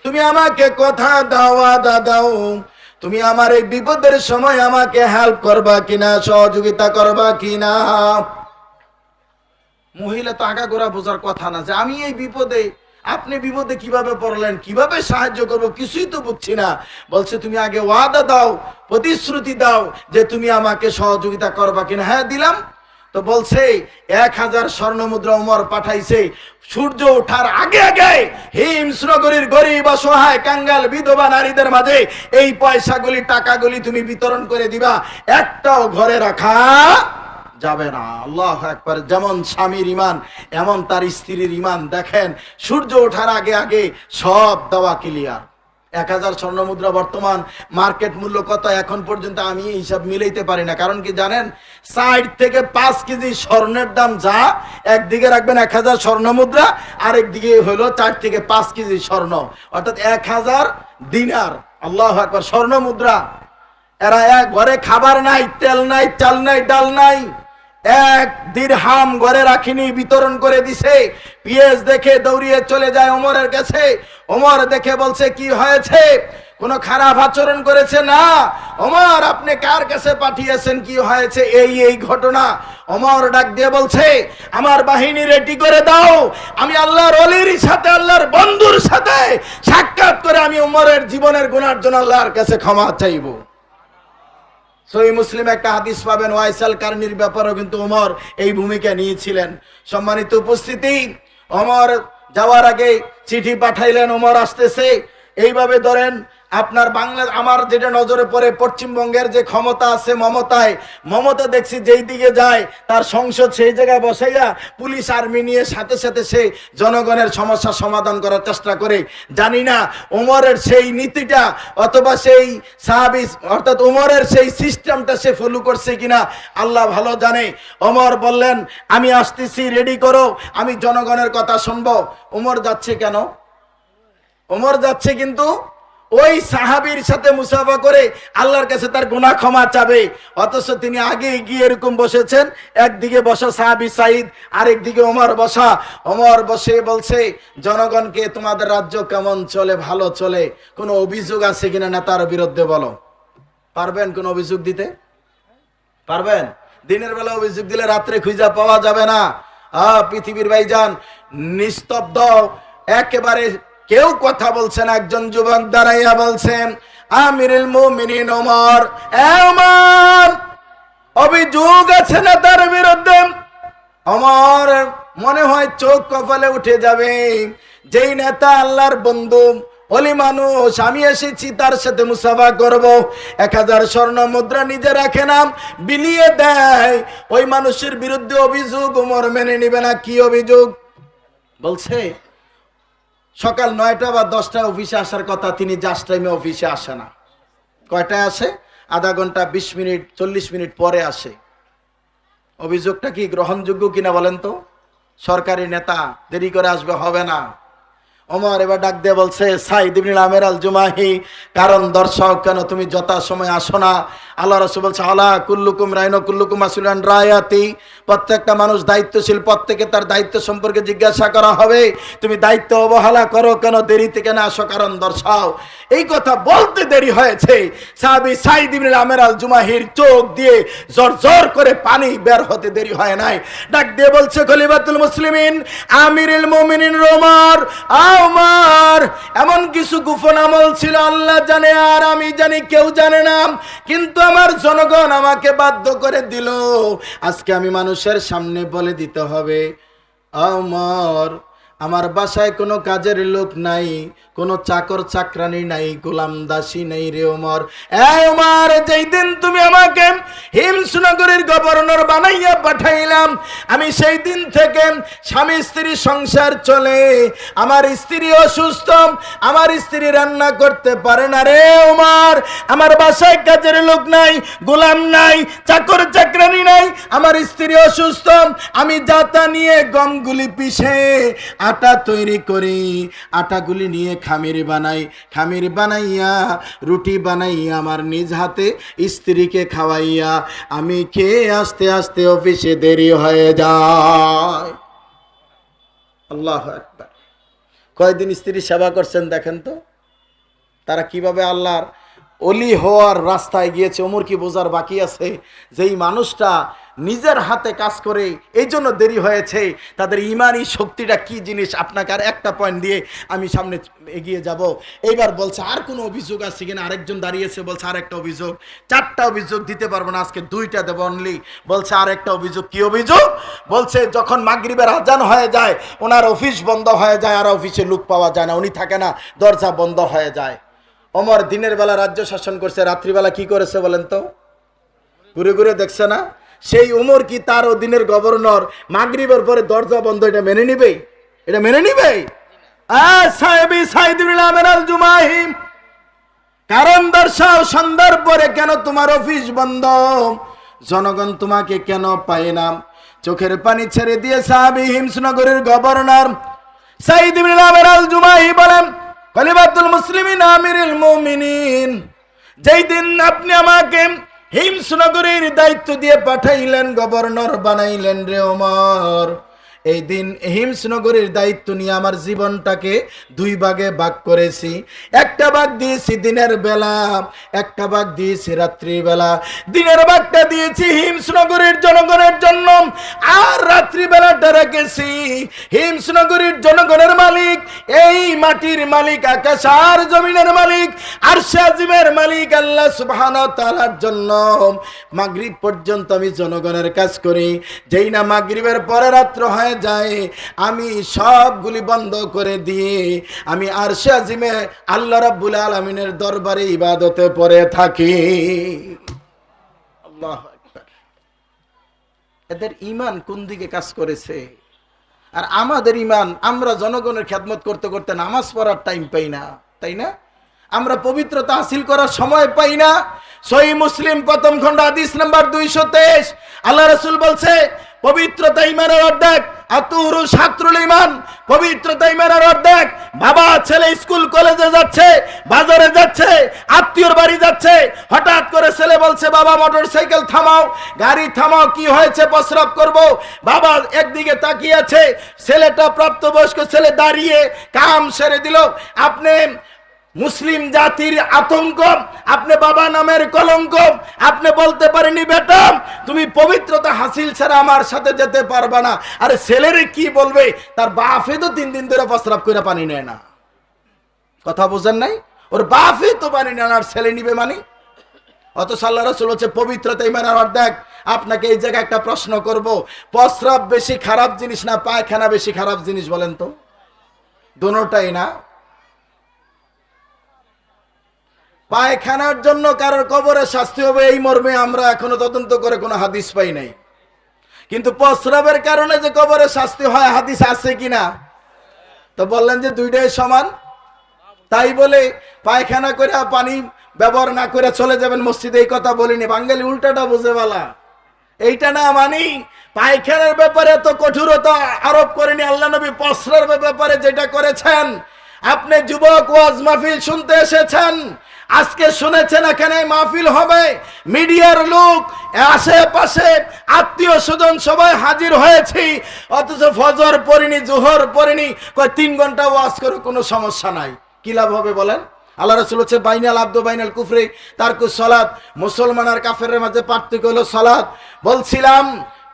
S1: তুমি আমাকে কথা দাও, আদা দাও, তুমি আমার এই বিপদের সময় আমাকে হেল্প করবা কিনা, সহযোগিতা করবা কিনা? মহিলা তো আগাগোড়া বোঝার কথা না যে আমি এই বিপদে, আপনি বিপদে কিভাবে পড়লেন, কিভাবে সাহায্য করব, কিছুই তো বুঝছি না। বলছে তুমি আগে ওয়াদা দাও, প্রতিশ্রুতি দাও যে তুমি আমাকে সহযোগিতা করবা কিনা। হ্যাঁ দিলাম। তো বলছে 1000 স্বর্ণ মুদ্রা ওমর পাঠাইছে। সূর্য ওঠার আগে আগে হিমস নগরীর গরিব অসহায় কাঙ্গাল বিধবা নারীদের মাঝে এই পয়সাগুলি, টাকাগুলি তুমি বিতরণ করে দিবা, একটাও ঘরে রাখা যাবে না। আল্লাহু আকবার। যেমন স্বামীর ইমান এমন তার স্ত্রীর ইমান। দেখেন, সূর্য ওঠার আগে আগে সব দেওয়া ক্লিয়ার। 1000 স্বর্ণ মুদ্রা বর্তমান মার্কেট মূল্য কত এখন পর্যন্ত আমি হিসাব মিলাইতে পারি না। কারণ কি জানেন, 4 থেকে 5 কেজি স্বর্ণের দাম যা, একদিকে রাখবেন 1000 স্বর্ণ মুদ্রা, আরেক দিকে হলো 4 থেকে 5 কেজি স্বর্ণ, অর্থাৎ 1000 দিনার। আল্লাহু আকবার। স্বর্ণ মুদ্রা। এরা এক ঘরে খাবার নাই, তেল নাই, চাল নাই, ডাল নাই, 1 দিরহাম ঘরে রাখিনি, বিতরণ করে দিছে। পিএস দেখে দৌড়িয়ে চলে যায় ওমরের কাছে। ওমর দেখে বলছে, কি হয়েছে? কোনো খারাপ আচরণ করেছে? না। ওমর, আপনি কার কাছে পাঠিয়েছেন, কি হয়েছে? এই ঘটনা। ওমর ডাক দিয়ে বলছে, আমার বাহিনী রেডি করে দাও, আমি আল্লাহর ওলির সাথে, আল্লাহর বন্ধুর সাথে সাক্ষাৎ করে আমি ওমরের জীবনের গুনার জন্য আল্লাহর কাছে ক্ষমা চাইবো। সহিহ মুসলিম একটা হাদিস পাবেন, ওয়াইসাল কারনির ব্যাপারেও কিন্তু ওমর এই ভূমিকা নিয়েছিলেন। সম্মানিত উপস্থিতি, ওমর যাওয়ার আগে চিঠি পাঠাইলেন, ওমর আসতেছে। এইভাবে ধরেন আপনার বাংলা, আমার যেটা নজরে পড়ে, পশ্চিমবঙ্গের যে ক্ষমতা আছে মমতা দেখছি যেই দিকে যায় তার সংসদ সেই জায়গায় বসাইয়া পুলিশ আর্মি নিয়ে সাথে সাথে সে জনগণের সমস্যা সমাধান করার চেষ্টা করে। জানি না ওমরের সেই নীতিটা অথবা সেই সাহাবী অর্থাৎ ওমরের সেই সিস্টেমটা সে ফলো করছে কিনা আল্লাহ ভালো জানে। ওমর বললেন, আমি আসতেছি, রেডি করো, আমি জনগণের কথা শুনবো। ওমর যাচ্ছে কেন? ওমর যাচ্ছে কিন্তু ওই সাহাবীর সাথে মুসাফা করে আল্লাহর কাছে তার গুনাহ ক্ষমা চাবে। অথচ তিনি আগে গিয়ে এরকম বসেছেন, একদিকে বসা সাহাবী সাইদ, আরেকদিকে ওমর বসা। ওমর বসে বলছে, জনগণকে তোমাদের রাজ্য কেমন চলে? ভালো চলে। কোনো অভিযোগ আছে কিনা নেতার বিরুদ্ধে বলো। পারবেন কোন অভিযোগ দিতে? পারবেন? দিনের বেলা অভিযোগ দিলে রাত্রে খুঁজে পাওয়া যাবে না। পৃথিবীর ভাইজান নিস্তব্ধ, একেবারে কেউ কথা বলছে না। একজন যুবক দাঁড়াইয়া বলছেন, আমিরুল মুমিনিন ওমর, ওমর, অভিযোগ আছে না তার বিরুদ্ধে? ওমর মনে হয় চোখ কপালে উঠে যাবে। যেই নেতা আল্লাহর বন্ধু, ওলি মানুষ, আমি এসেছি তার সাথে মুসাফা করব, 1000 স্বর্ণ মুদ্রা নিজে রাখে না, বিলিয়ে দেয়, ওই মানুষের বিরুদ্ধে অভিযোগ ওমর মেনে নিবে না। কি অভিযোগ? বলছে সকাল 9টা বা 10টায় অফিসে আসার কথা, তিনি জাস্ট টাইমে অফিসে আসে না। কয়টায় আসে? আধা ঘন্টা 20 মিনিট 40 মিনিট পরে আসে। অভিযোগটা কি গ্রহণযোগ্য কিনা বলেন তো? সরকারি নেতা দেরি করে আসবে, হবে না। ওমর এবার ডাক দিয়ে বলছে, সাইদ ইবনে আমের আল জুমাহি, কারণ দর্শক কেন তুমি যথা সময় আসো না? আল্লাহ রাসূল বলছে, আলা কুল্লুকুম রাইন কুল্লুকুম মাসউলুন রায়াতি, প্রত্যেকটা মানুষ দায়িত্বশীল, প্রত্যেকে তার দায়িত্ব সম্পর্কে জিজ্ঞাসা করা হবে। তুমি দায়িত্ব অবহেলা করো কেন, দেরিতে কেন আসো, কারণ দর্শাও। এই কথা বলতে দেরি হয়েছে, সাহাবী সাইদ ইবনে আমের আল জুমাহির চোখ দিয়ে জোর করে পানি বের হতে দেরি হয় নাই। ডাক দিয়ে বলছে, খলিফাতুল মুসলিমিন আমিরুল মুমিনিন ওমর, আমার এমন কিছু গোপন আমল ছিল আল্লাহ জানে আর আমি জানি, কেউ জানে না, কিন্তু আমার জনগণ আমাকে বাধ্য করে দিল, আজকে আমি মানুষের সামনে বলে দিতে হবে। ওমর, আমার বাসায় কোনো কাজের লোক নাই, কোনো চাকর চাকরানি নাই, গোলাম দাসী নাই রে ওমর। ওমর, যেই দিন তুমি আমাকে হিমসনগরের গভর্নর বানাইয়া পাঠাইলাম, আমি সেই দিন থেকে স্বামী স্ত্রী সংসার চলে। আমার স্ত্রী অসুস্থ, আমার স্ত্রী রান্না করতে পারে না রে ওমর। আমার বাসায় কাজের লোক নাই, গোলাম নাই, চাকর চাকরানি নাই, আমার স্ত্রী অসুস্থ। আমি যাতা নিয়ে গমগুলি পিষে আটা তৈরি করি, আটাগুলি নিয়ে খামির বানাই, খামির বানাইয়া রুটি বানাইয়া আমার নিজ হাতে স্ত্রীকে খাওয়াইয়া আমি খেয়ে আস্তে আস্তে অফিসে দেরি হয়ে যায়। আল্লাহু আকবার। কয়দিন স্ত্রী সেবা করছেন দেখেন তো, তারা কিভাবে আল্লাহর অলি হওয়ার রাস্তায় গিয়েছে। ওমর কি বোঝার বাকি আছে যেই মানুষটা নিজের হাতে কাজ করে এই জন্য দেরি হয়েছে, তাদের ইমানি শক্তিটা কি জিনিস? আপনাকে আর একটা পয়েন্ট দিয়ে আমি সামনে এগিয়ে যাব। এইবার বলছে আর কোনো অভিযোগ আছে কিনা? আরেকজন দাঁড়িয়েছে, বলছে আর একটা অভিযোগ। 4টা অভিযোগ দিতে পারবো না, আজকে 2টা দেব অনলি। বলছে আর একটা অভিযোগ। কি অভিযোগ? বলছে যখন মাগরিবের আজান হয়ে যায় ওনার অফিস বন্ধ হয়ে যায়, আর অফিসে লোক পাওয়া যায় না, উনি থাকে না, দরজা বন্ধ হয়ে যায়। ওমর দিনের বেলা রাজ্য শাসন করছে, রাত্রিবেলা কি করেছে বলেন তো? ঘুরে ঘুরে দেখছে না? সেই ওমর কি তার অধীনের গভর্নর মাগরিবের পরে দরজা বন্ধ, এটা মেনে নিবে? এটা মেনে নিবে? সাহেবী সাইদ ইবনে আমের আল জুমাহি, কারণ দর্শাও সন্ধ্যার পরে কেন তোমার অফিস বন্ধ? জনগণ তোমাকে কেন পায় না? চোখের পানি ছেড়ে দিয়ে সাহাবী হিমসনগরের গভর্নর সাইদ ইবনে আমের আল জুমাহি বলেন, খলিফাতুল মুসলিমিন আমিরুল মুমিনিন, যেই দিন আপনি আমাকে হিমসনগরের দায়িত্ব দিয়ে পাঠাইলেন, গভর্নর বানাইলেন রে ওমর, এই দিন হিমসনগরের দায়িত্ব নিয়ে আমার জীবনটাকে 2 ভাগে ভাগ করেছি। একটা ভাগ দিয়েছি দিনের বেলা, একটা ভাগ দিয়েছি রাত্রি বেলা। দিনের ভাগটা দিয়েছি হিমসনগরের জনগণের জন্য, আর রাত্রি বেলাটা রেখেছি হিমসনগরের জনগণের মালিক, এই মাটির মালিক, আকাশ আর জমিনের মালিক, আরশে আজিমের মালিক আল্লাহ সুবহানাহু ওয়া তাআলার জন্য। মাগরিব পর্যন্ত আমি জনগণের কাজ করি, যেই না মাগরিবের পরে রাত্র হয় যায় আমি সবগুলি বন্ধ করে দিয়ে আমি আরশে আজিমে আল্লাহ রাব্বুল আলামিনের দরবারে ইবাদতে পড়ে থাকি। আল্লাহু আকবার। এদের ঈমান কোন দিকে কাজ করেছে? আর আমাদের ঈমান, আমরা জনগণের খেদমত করতে করতে নামাজ পড়ার টাইম পাই না, তাই না? আমরা পবিত্রতা হাসিল করার সময় পাই না। সহিহ মুসলিম প্রথম খণ্ড হাদিস নাম্বার 223, আল্লাহ রাসূল বলছে, পবিত্রতা ঈমানের অর্ধেক, আতুরু শাতরুল ঈমান, পবিত্রতা ঈমানের অর্ধেক। বাবা ছেলে স্কুল কলেজে যাচ্ছে, বাজারে যাচ্ছে, আত্মীয়র বাড়ি যাচ্ছে, হঠাৎ করে ছেলে বলছে, বাবা মোটরসাইকেল থামাও, গাড়ি থামাও, কি হয়েছে? প্রস্রাব করব। বাবা একদিকে তাকিয়ে আছে, ছেলেটা প্রাপ্তবয়স্ক ছেলে দাঁড়িয়ে কাম সেরে দিল। আপনি মুসলিম জাতির আতঙ্ক, আপনি বাবা নামের কলঙ্ক, আপনি বলতে পারেনি বেটা তুমি পবিত্রতা হাসিল ছাড়া আমার সাথে যেতে পারবা না। আরে ছেলেরে কি বলবে? তার বাপে তো 3 দিন ধরে প্রস্রাব করে পানি নেয় না। কথা বুঝেন নাই? ওর বাপে তো পানি নেয় না, আর ছেলে নিবে মানে? অথচ আল্লাহ রাসূল হচ্ছে পবিত্রতা ঈমানের অর্ধেক। আপনাকে এই জায়গায় একটা প্রশ্ন করব, প্রস্রাব বেশি খারাপ জিনিস না পায়খানা বেশি খারাপ জিনিস বলেন তো? দুটোটাই না। পায়খানার জন্য কারোর কবরে শাস্তি হবে এই মর্মে আমরা এখনো তদন্ত করে কোনো হাদিস পাই নাই, কিন্তু প্রস্রাবের কারণে যে কবরে শাস্তি হয় হাদিস আছে কিনা? তো বললেন যে 2টাই সমান, তাই বলে পায়খানা করে পানি ব্যবহার না করে চলে যাবেন মসজিদে, এই কথা বলিনি। বাঙালি উল্টাটা বুঝে বলা, এইটা না মানি। পায়খানার ব্যাপারে তো কঠোরতা আরোপ করেনি আল্লাহ নবী, প্রস্রাবের ব্যাপারে যেটা করেছেন। আপনি যুবক ওয়াজ মাহফিল শুনতে এসেছেন, আজকে শুনেছেন এখানে মাহফিল হবে, মিডিয়ার লোক, আশেপাশে আত্মীয় স্বজন সবাই হাজির হয়েছি, অথচ ফজর পড়িনি, জোহর পড়িনি, 3 ঘন্টা ওয়াজ করে কোনো সমস্যা নাই। কি লাভ হবে বলেন? আল্লাহ রাসূল হচ্ছে বাইনাল আব্দু বাইনাল কুফরি তারকু সালাত, মুসলমান আর কাফেরের মাঝে পার্থক্য হলো সালাত। বলছিলাম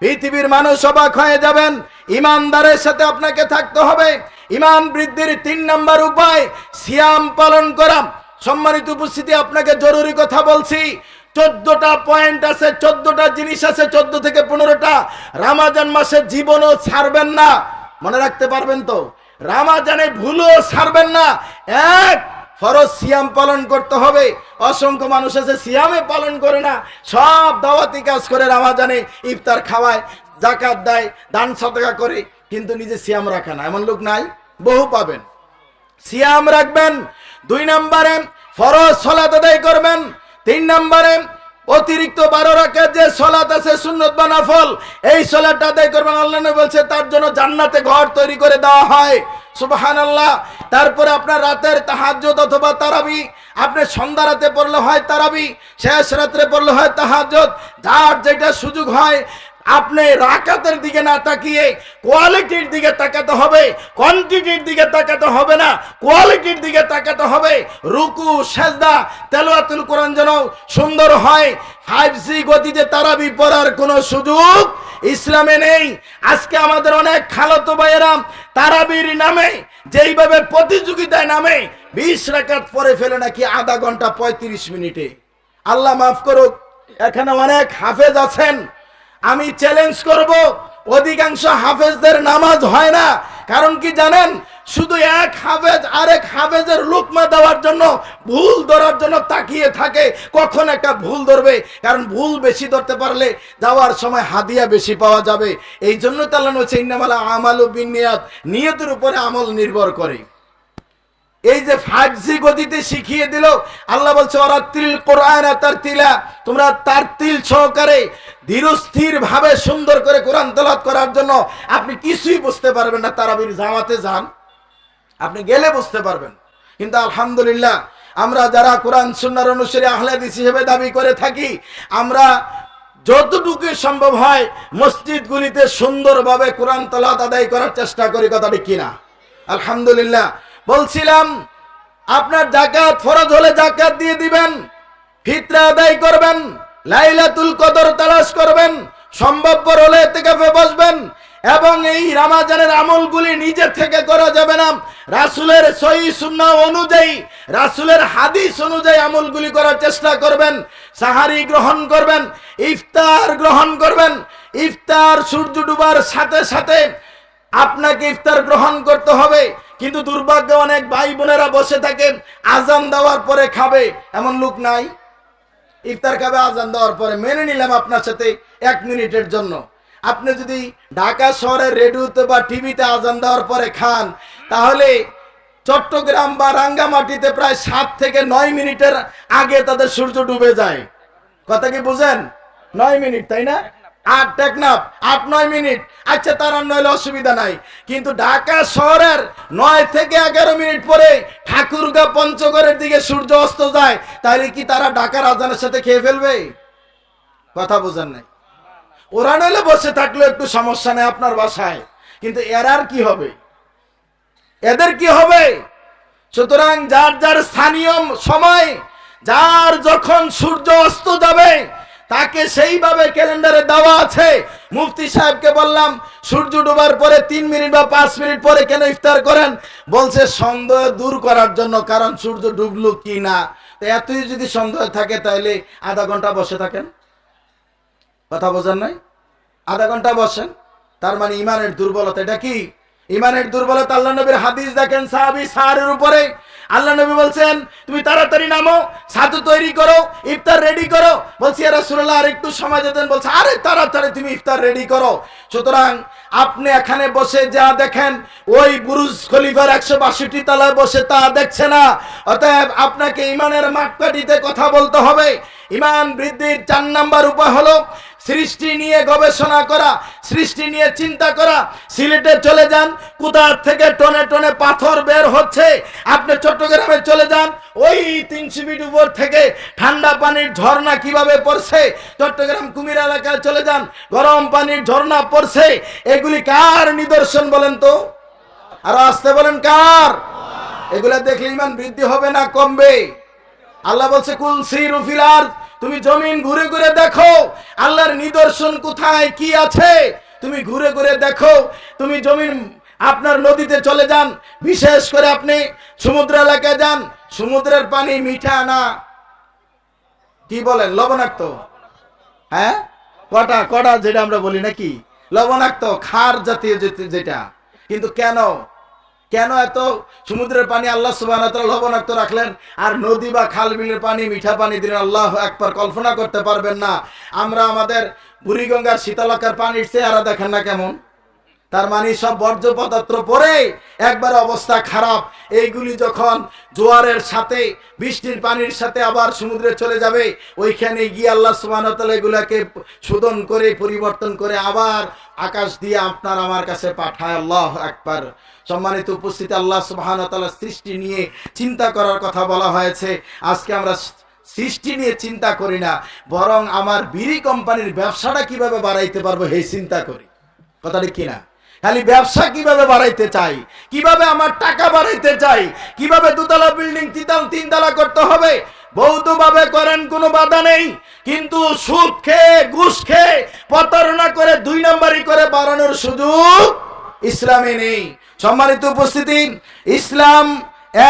S1: পৃথিবীর মানুষ অবাক হয়ে যাবেন, ইমানদারের সাথে আপনাকে থাকতে হবে। ইমান বৃদ্ধির 3 নম্বর উপায় সিয়াম পালন করা। সম্মানিত উপস্থিতি, আপনাকে জরুরি কথা বলছি। 14টা পয়েন্ট আছে, 14টা জিনিস আছে, 14 থেকে 15টা। রমজান মাসে জীবনও ছাড়বেন না, মনে রাখতে পারবেন তো? রমজানে ভুলও ছাড়বেন না। এক, ফরজ সিয়াম পালন করতে হবে। অসংখ্য মানুষ আছে সিয়ামে পালন করে না, সব দাওয়াতি কাজ করে, রমজানে ইফতার খাওয়ায়, যাকাত দেয়, দান সদকা করে, কিন্তু নিজে সিয়াম রাখে না। এমন লোক নাই? বহু পাবেন। সিয়াম রাখবেন। 2 নম্বরে ফরজ সালাত আদায় করবেন। 3 নম্বরে অতিরিক্ত 12 রাকাত যে সালাত আছে সুন্নত বা নফল, এই সালাতটা আদায় করবেন। আল্লাহ নবী বলছে তার জন্য জান্নাতে ঘর তৈরি করে দেওয়া হয়। সুবহানাল্লাহ। তারপরে আপনার রাতের তাহাজ্জুদ অথবা তারাবি, আপনি সন্ধ্যা রাতে পড়লে হয় তারাবি, শেষ রাতে পড়লে হয় তাহাজ্জুদ, যার যেটা সুযোগ হয়। আপনি রাকাতের দিকে না তাকিয়ে কোয়ালিটির দিকে তাকাতে হবে, কোয়ান্টিটির দিকে তাকাতে হবে না, কোয়ালিটির দিকে তাকাতে হবে। রুকু সেজদা তেলাওয়াতুল কোরআন যেন সুন্দর হয়। 5G গতিতে তারাবি পড়ার কোনো সুযোগ ইসলামে নেই। আজকে আমাদের অনেক খালাতো ভাইয়েরা তারাবির নামে যেইভাবে প্রতিযোগিতায় নামে 20 রাকাত পড়ে ফেলে নাকি আধা ঘন্টা 35 মিনিটে। আল্লাহ মাফ করুক, এখানে অনেক হাফেজ আছেন, আমি চ্যালেঞ্জ করব, অধিকাংশ হাফেজদের নামাজ হয় না। কারণ কি জানেন? শুধু এক হাফেজ আরেক হাফেজের লুকমা দেওয়ার জন্য, ভুল ধরার জন্য তাকিয়ে থাকে, কখন একটা ভুল ধরবে। কারণ ভুল বেশি ধরতে পারলে যাওয়ার সময় হাদিয়া বেশি পাওয়া যাবে। এই জন্য তো আল্লাহ বলছে ইন্নামাল আমালু বিন্নিয়াত, নিয়তের উপরে আমল নির্ভর করে। এই যে 5G গতিতে শিখিয়ে দিল, আল্লাহ বলছে ওয়ারাতিল কোরআন তারতিলা, তোমরা তারতিল সহকারে ধীরস্থির ভাবে সুন্দর করে কোরআন তেলাওয়াত করার জন্য। আপনি কিছুই বুঝতে পারবেন না, তারাবির জামাতে যান, আপনি গেলে বুঝতে পারবেন। কিন্তু আলহামদুলিল্লাহ, আমরা যারা কোরআন সুন্নাহর অনুসারী আহলে হাদিস হিসেবে দাবি করে থাকি, আমরা যতটুকু সম্ভব হয় মসজিদগুলিতে সুন্দরভাবে কোরআন তেলাওয়াত আদায় করার চেষ্টা করি। কথাটি কিনা? আলহামদুলিল্লাহ। বলছিলাম আপনার যাকাত ফরজ হলে যাকাত দিয়ে দিবেন, ফিতরা আদায় করবেন, লাইলাতুল কদর তালাশ করবেন, সম্ভবপর হলে ইতিকাফে বসবেন। এবং এই রমজানের আমলগুলি নিজে থেকে করা যাবে না, রাসূলের সহিহ সুন্নাহ অনুযায়ী, রাসূলের হাদিস অনুযায়ী আমলগুলি করার চেষ্টা করবেন। সাহারি গ্রহণ করবেন, ইফতার গ্রহণ করবেন। ইফতার সূর্য ডুবার সাথে সাথে আপনাকে ইফতার গ্রহণ করতে হবে। কিন্তু দুর্ভাগ্য, অনেক ভাই বোনেরা বসে থাকেন আজান দেওয়ার পরে খাবে। এমন লোক নাই? ইফতার খাবে আজান দেওয়ার পরে। মেনে নিলাম আপনার সাথে 1 মিনিটের জন্য। আপনি যদি ঢাকা শহরের রেডিওতে বা টিভিতে আজান দেওয়ার পরে খান, তাহলে চট্টগ্রাম বা রাঙ্গামাটিতে প্রায় 7 থেকে 9 মিনিটের আগে তাদের সূর্য ডুবে যায়। কথা কি বুঝেন? 9 মিনিট, তাই না? 8 টেকনাফ 8-9 মিনিট। আচ্ছা, তার নইলে অসুবিধা নাই। কিন্তু ঢাকা শহরের 9 থেকে 11 মিনিট পরে ঠাকুরগাঁ পঞ্চগড়ের দিকে সূর্য অস্ত যায়। তাহলে কি তারা ঢাকার আজানের সাথে খেয়ে ফেলবে? কথা বোঝেন নাই? ওরা নইলে বসে থাকলে একটু সমস্যা নেই আপনার বাসায়, কিন্তু এরার কি হবে? এদের কি হবে? সুতরাং যার যার স্থানীয় সময়, যার যখন সূর্য অস্ত যাবে তাকে সেইভাবে ক্যালেন্ডারে দেওয়া আছে। মুফতি সাহেবকে বললাম সূর্য ডোবার পরে 3 মিনিট বা 5 মিনিট পরে কেন ইফতার করেন? বলছে সন্দেহ দূর করার জন্য, কারণ সূর্য ডুবলো কি না। তো এতই যদি সন্দেহ থাকে তাহলে আধা ঘন্টা বসে থাকেন। কথা বোঝেন নাই? আধা ঘন্টা বসেন, তার মানে ইমানের দুর্বলতা। এটা কি ইমানের দুর্বলতা? আল্লাহ নবীর হাদিস দেখেন, সাহাবী সারের উপরে আল্লাহ নবী বলছেন তুমি তাড়াতাড়ি নামো, ছাতু তৈরি করো, ইফতার রেডি করো। বলছি ইয়া রাসূলুল্লাহ আর একটু সময় দিতেন। বলছে আরে তাড়াতাড়ি তুমি ইফতার রেডি করো। সুতরাং আপনি এখানে বসে যা দেখেন ওই বুরুজ খলিফার 162 তলায় বসে তা দেখছে না। অতএব আপনাকে ইমানের মাপকাঠিতে কথা বলতে হবে। ইমান বৃদ্ধির 4 নাম্বার উপায় হলো সৃষ্টি নিয়ে গবেষণা করা, সৃষ্টি নিয়ে চিন্তা করা। সিলেটে চলে যান, কোথা থেকে টনে টনে পাথর বের হচ্ছে। আপনি চট্টগ্রামে চলে যান, ওই 300 ফিট উপর থেকে ঠান্ডা পানির ঝর্ণা কিভাবে পড়ছে। চট্টগ্রাম কুমির এলাকায় চলে যান, গরম পানির ঝর্ণা পড়ছে। এগুলি কার নিদর্শন বলেন তো? আরো আসতে বলেন কার? এগুলা দেখলে ইমান বৃদ্ধি হবে না কমবে? আল্লাহ বলছে কুল সিরু ফিল আরদ, তুমি জমিন ঘুরে ঘুরে দেখো আল্লাহর নিদর্শন কোথায় কি আছে। তুমি ঘুরে ঘুরে দেখো। তুমি জমিন আপনার নদীতে চলে যান, বিশেষ করে আপনি সমুদ্র এলাকায় যান, সমুদ্রের পানি মিঠা না কি বলেন লবণাক্ত? হ্যাঁ, কটা কটা যেটা আমরা বলি নাকি লবণাক্ত, খার জাতীয় যেটা। কিন্তু কেন কেন এত সমুদ্রের পানি আল্লাহ সুবহানাহু ওয়া তাআলা লবণাক্ত রাখলেন, আর নদী বা খাল বিলের পানি মিঠা পানি দিলেন? আল্লাহু আকবার, কল্পনা করতে পারবেন না। আমরা আমাদের বুড়িগঙ্গার শীতলকার পানির চেহারা দেখেন না কেমন? তার মানে সব বর্জ্য পদার্থ পরে একবার অবস্থা খারাপ। এইগুলি যখন জোয়ারের সাথে বৃষ্টির পানির সাথে আবার সমুদ্রে চলে যাবে, ওইখানে গিয়ে আল্লাহ সুবহানাহু ওয়া তাআলা এগুলাকে শোধন করে পরিবর্তন করে আবার আকাশ দিয়ে আপনার আমার কাছে পাঠায়। আল্লাহু আকবার। সম্মানিত উপস্থিতি, আল্লাহ সুবহানাহু ওয়া তাআলা সৃষ্টি নিয়ে চিন্তা করার কথা বলা হয়েছে। আজকে আমরা সৃষ্টি নিয়ে চিন্তা করি না, বরং আমার বিড়ি কোম্পানির ব্যবসাটা কিভাবে বাড়াইতে পারবো এই চিন্তা করি। কথাটা কি না? খালি ব্যবসা কিভাবে বাড়াইতে চাই, কিভাবে আমার টাকা বাড়াইতে চাই, কিভাবে দুতলা বিল্ডিং 3 তলা করতে হবে। বৌদ্ধভাবে করেন, কোনো বাধা নেই, কিন্তু সুদ খেয়ে ঘুষ খেয়ে প্রতারণা করে 2 নম্বরই করে বাড়ানোর সুযোগ ইসলামে নেই। সম্মানিত উপস্থিতি, ইসলাম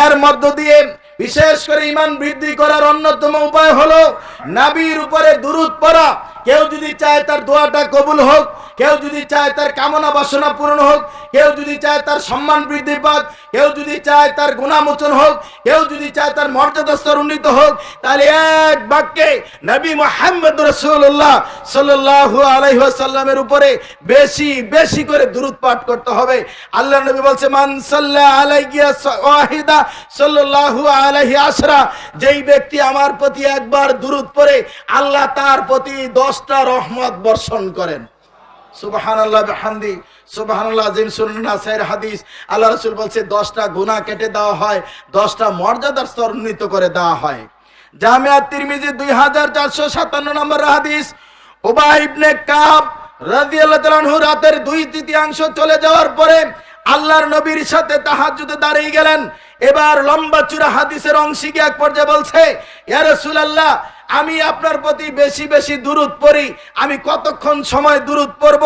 S1: এর মধ্য দিয়ে বিশেষ করে ঈমান বৃদ্ধি করার অন্যতম উপায় হলো নবীর উপরে দুরূদ পড়া। কেউ যদি চায় তার দোয়াটা কবুল হোক, কেউ যদি চায় তার কামনা বাসনা পূরণ হোক, কেউ যদি চায় তার সম্মান বৃদ্ধি পাক, কেউ যদি চায় তার গুনাহ মোচন হোক, কেউ যদি চায় তার মর্যাদা স্তর উন্নীত হোক, তাহলে এক বাক্যে নবী মুহাম্মদ রাসূলুল্লাহ সাল্লাল্লাহু আলাইহি ওয়াসাল্লামের উপরে বেশি বেশি করে দুরূদ পাঠ করতে হবে। আল্লাহর নবী বলছে মান সাল্লা আলাইহি ওয়াহিদা সাল্লাল্লাহু আলাইহি আশরা, যেই ব্যক্তি আমার প্রতি একবার দুরূদ পড়ে আল্লাহ তার প্রতি 10টা রহমত বর্ষণ করেন। সুবহানাল্লাহ বিহামদি সুবহানাল্লাহ আযীম। সুনান নাসাইর হাদিস, আল্লাহ রাসূল বলছে 10টা গুনাহ কেটে দেওয়া হয়, 10টা মর্যাদার স্তর উন্নীত করে দেওয়া হয়। জামিআত তিরমিজি 2457 নম্বর হাদিস, উবাই ইবনে কাব রাদিয়াল্লাহু তাআলা আনহু রাতের 2/3 চলে যাওয়ার পরে আল্লাহর নবীর সাথে তাহাজ্জুদে দাঁড়িয়ে গেলেন। এবার লম্বা চূড়া হাদিসের অংশে গিয়ে এক পর্যায়ে বলছে, ইয়া রাসূলুল্লাহ, আমি আপনার প্রতি বেশি বেশি দুরূদ পড়ি, আমি কতক্ষণ সময় দুরূদ পড়ব?